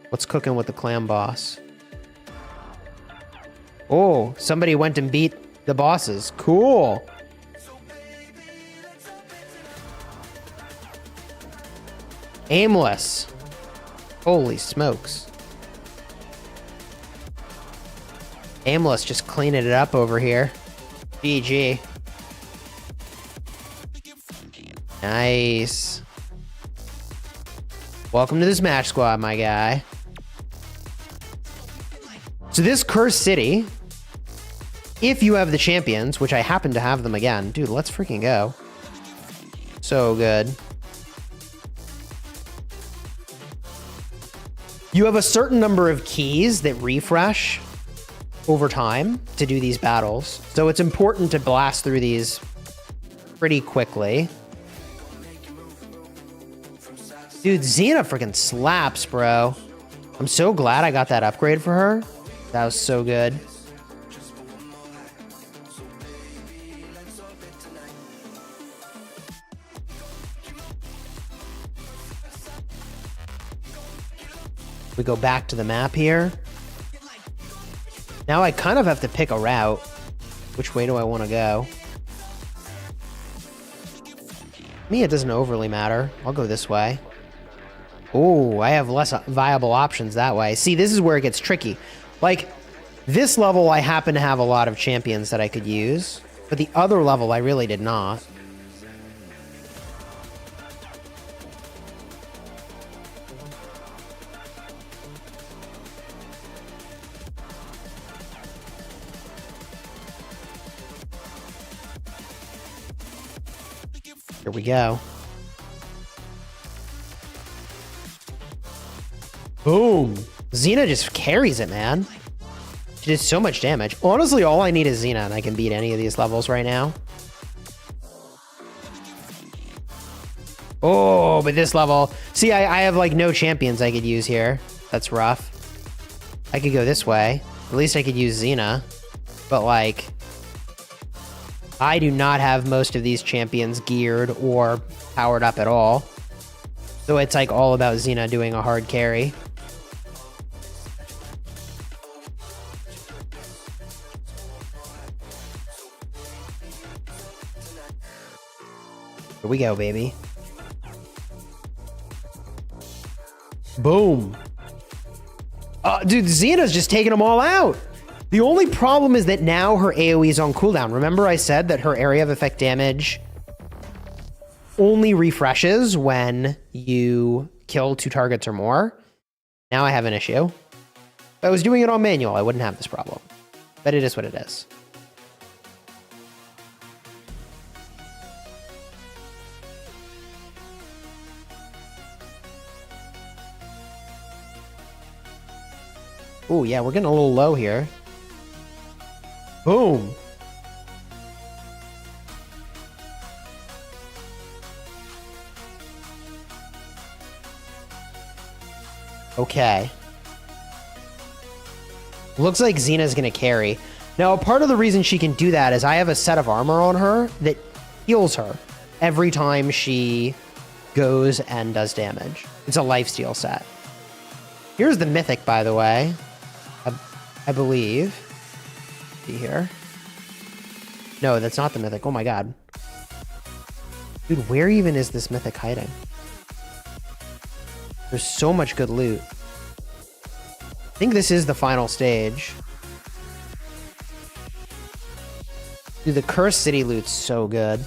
What's cooking with the clan boss? Oh, somebody went and beat the bosses. Cool. Aimless. Holy smokes. Aimless just cleaning it up over here. GG. Nice. Welcome to the Smash Squad, my guy. So this Cursed City, if you have the champions, which I happen to have them again, dude, let's freaking go. So good. You have a certain number of keys that refresh over time to do these battles. So it's important to blast through these pretty quickly. Dude, Xena freaking slaps, bro. I'm so glad I got that upgrade for her. That was so good. We go back to the map here. Now I kind of have to pick a route. Which way do I want to go? Me, it doesn't overly matter. I'll go this way. Oh, I have less viable options that way. See, this is where it gets tricky. Like, this level, I happen to have a lot of champions that I could use. But the other level, I really did not. Here we go. Boom. Xena just carries it, man. She did so much damage. Honestly, all I need is Xena, and I can beat any of these levels right now. Oh, but this level... See, I have, like, no champions I could use here. That's rough. I could go this way. At least I could use Xena. But, like... I do not have most of these champions geared or powered up at all. So it's, like, all about Xena doing a hard carry. Here we go, baby. Boom. Dude, Xena's just taking them all out. The only problem is that now her AoE is on cooldown. Remember I said that her area of effect damage only refreshes when you kill 2 targets or more. Now I have an issue. If I was doing it on manual, I wouldn't have this problem. But it is what it is. Oh, yeah, we're getting a little low here. Boom. Okay. Looks like Xena's gonna carry. Now, part of the reason she can do that is I have a set of armor on her that heals her every time she goes and does damage. It's a lifesteal set. Here's the mythic, by the way. I believe. See here. No, that's not the mythic. Oh my god. Dude, where even is this mythic hiding? There's so much good loot. I think this is the final stage. Dude, the Cursed City loot's so good.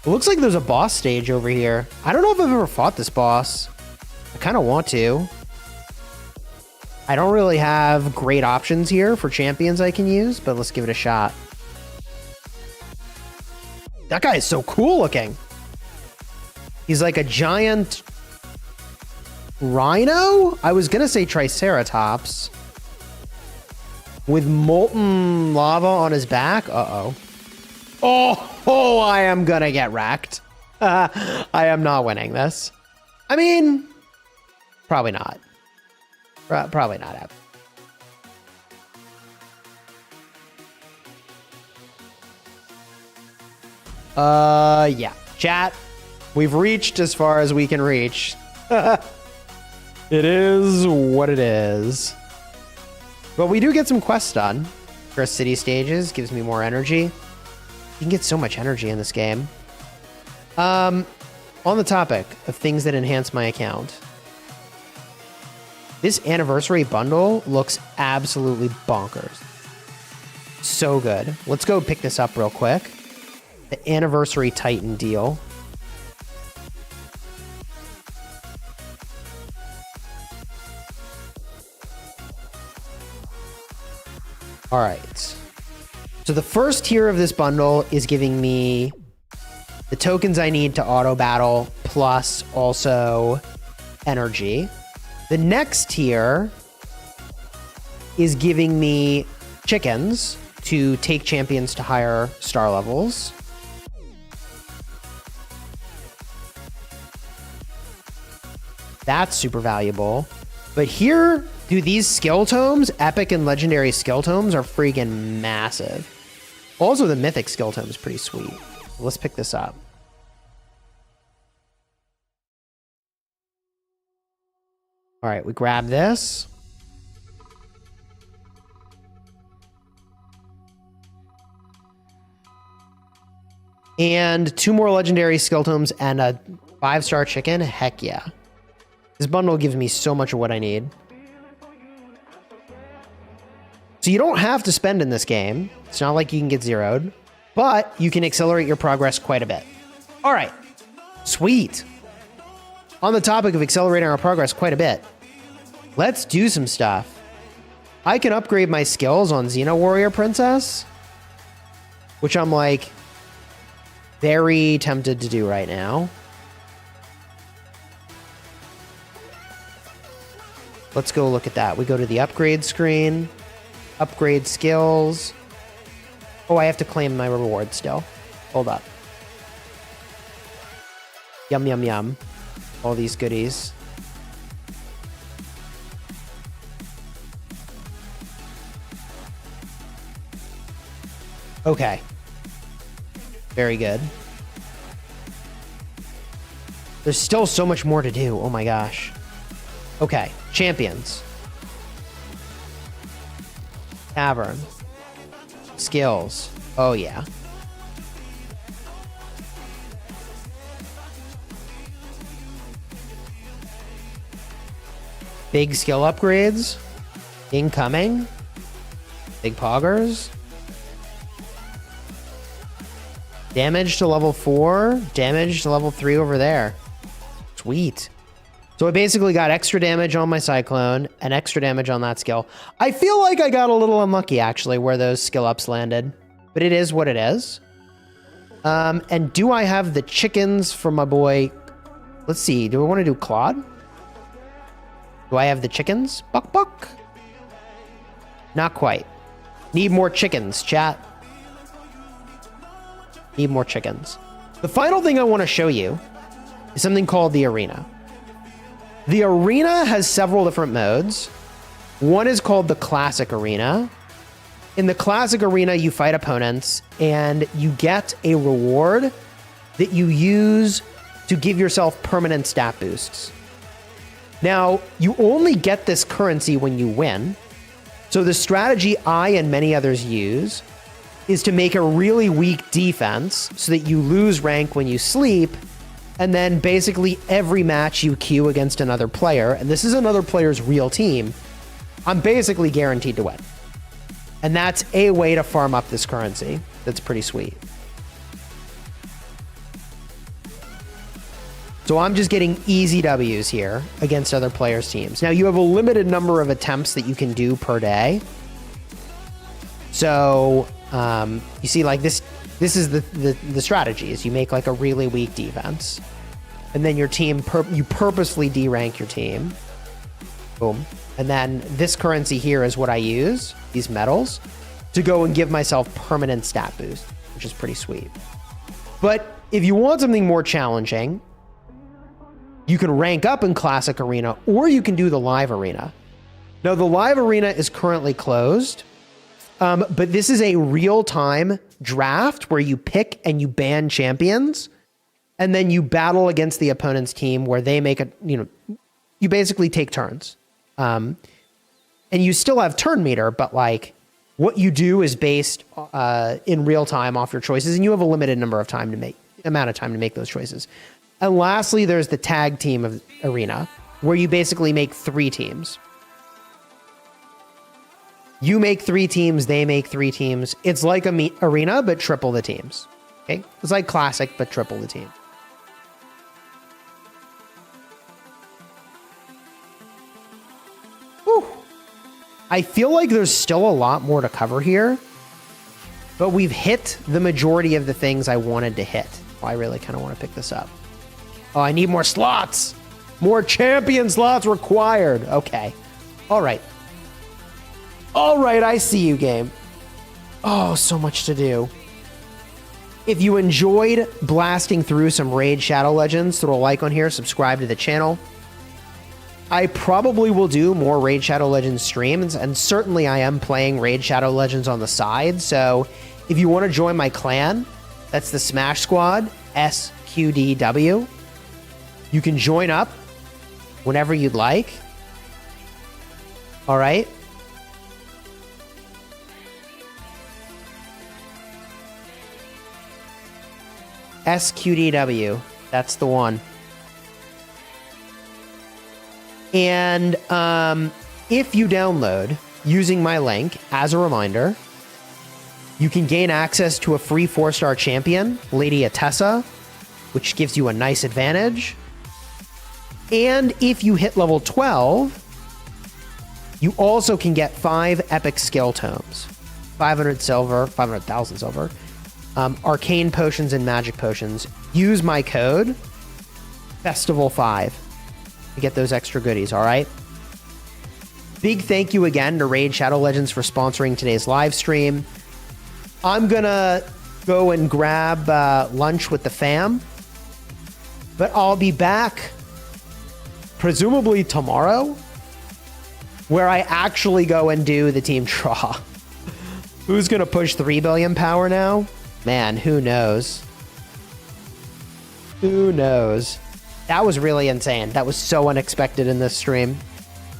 It looks like there's a boss stage over here. I don't know if I've ever fought this boss. I kind of want to. I don't really have great options here for champions I can use, but let's give it a shot. That guy is so cool looking. He's like a giant rhino? I was gonna say triceratops. With molten lava on his back? Uh-oh. Oh, I am gonna get wrecked. I am not winning this. I mean, probably not. Probably not happening. Yeah. Chat, we've reached as far as we can reach. It is what it is. But we do get some quests done. First city stages gives me more energy. You can get so much energy in this game. On the topic of things that enhance my account. This anniversary bundle looks absolutely bonkers. So good. Let's go pick this up real quick. The Anniversary Titan deal. All right. So the first tier of this bundle is giving me the tokens I need to auto battle, plus also energy. The next tier is giving me chickens to take champions to higher star levels. That's super valuable. But here, dude, these skill tomes, epic and legendary skill tomes, are freaking massive. Also, the mythic skill tome is pretty sweet. Let's pick this up. All right, we grab this. And 2 more legendary skill tomes and a 5-star chicken. Heck yeah. This bundle gives me so much of what I need. So you don't have to spend in this game. It's not like you can get zeroed, but you can accelerate your progress quite a bit. All right. Sweet. On the topic of accelerating our progress quite a bit, let's do some stuff. I can upgrade my skills on Xeno Warrior Princess, which I'm like very tempted to do right now. Let's go look at that. We go to the upgrade screen, upgrade skills. Oh, I have to claim my reward still. Hold up. Yum, yum, yum. All these goodies. Okay. Very good. There's still so much more to do. Oh my gosh. Okay. Champions. Tavern. Skills. Oh yeah. Big skill upgrades. Incoming. Big poggers. Damage to level 4. Damage to level 3 over there. Sweet. So I basically got extra damage on my Cyclone and extra damage on that skill. I feel like I got a little unlucky, actually, where those skill ups landed. But it is what it is. And do I have the chickens for my boy? Let's see. Do I want to do Claude? Do I have the chickens? Buck, buck. Not quite. Need more chickens, chat. Need more chickens. The final thing I want to show you is something called the Arena. The Arena has several different modes. One is called the Classic Arena. In the Classic Arena, you fight opponents and you get a reward that you use to give yourself permanent stat boosts. Now, you only get this currency when you win. So the strategy I and many others use is to make a really weak defense so that you lose rank when you sleep, and then basically every match you queue against another player, and this is another player's real team, I'm basically guaranteed to win. And that's a way to farm up this currency. That's pretty sweet. So I'm just getting easy W's here against other players' teams. Now you have a limited number of attempts that you can do per day. So you see, like this is the strategy is you make like a really weak defense, and then your team you purposefully derank your team. Boom. And then this currency here is what I use, these medals, to go and give myself permanent stat boost, which is pretty sweet. But if you want something more challenging, you can rank up in Classic Arena, or you can do the Live Arena. Now, the Live Arena is currently closed, but this is a real-time draft where you pick and you ban champions, and then you battle against the opponent's team where they make you basically take turns. And you still have turn meter, but like what you do is based in real time off your choices, and you have a limited amount of time to make those choices. And lastly, there's the tag team of Arena, where you basically make 3 teams. You make 3 teams, they make 3 teams. It's like a arena, but triple the teams. Okay, it's like Classic, but triple the team. Whew. I feel like there's still a lot more to cover here, but we've hit the majority of the things I wanted to hit. Oh, I really kind of want to pick this up. Oh, I need more slots. More champion slots required. Okay. All right. All right, I see you, game. Oh, so much to do. If you enjoyed blasting through some Raid Shadow Legends, throw a like on here, subscribe to the channel. I probably will do more Raid Shadow Legends streams, and certainly I am playing Raid Shadow Legends on the side, so if you want to join my clan, that's the Smash Squad, SQDW. You can join up whenever you'd like. All right. SQDW. That's the one. And if you download using my link, as a reminder, you can gain access to a free 4-star champion, Lady Atessa, which gives you a nice advantage. And if you hit level 12, you also can get 5 epic skill tomes, 500 silver, 500,000 silver, arcane potions and magic potions. Use my code Festival5 to get those extra goodies, all right? Big thank you again to Raid Shadow Legends for sponsoring today's live stream. I'm gonna go and grab lunch with the fam, but I'll be back presumably tomorrow, where I actually go and do the team draw. Who's gonna push 3 billion power now? Man, who knows? Who knows? That was really insane. That was so unexpected in this stream.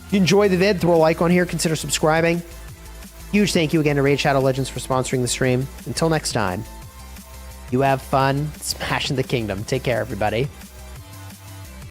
If you enjoyed the vid, throw a like on here, consider subscribing. Huge thank you again to Raid Shadow Legends for sponsoring the stream. Until next time, you have fun smashing the kingdom. Take care, everybody.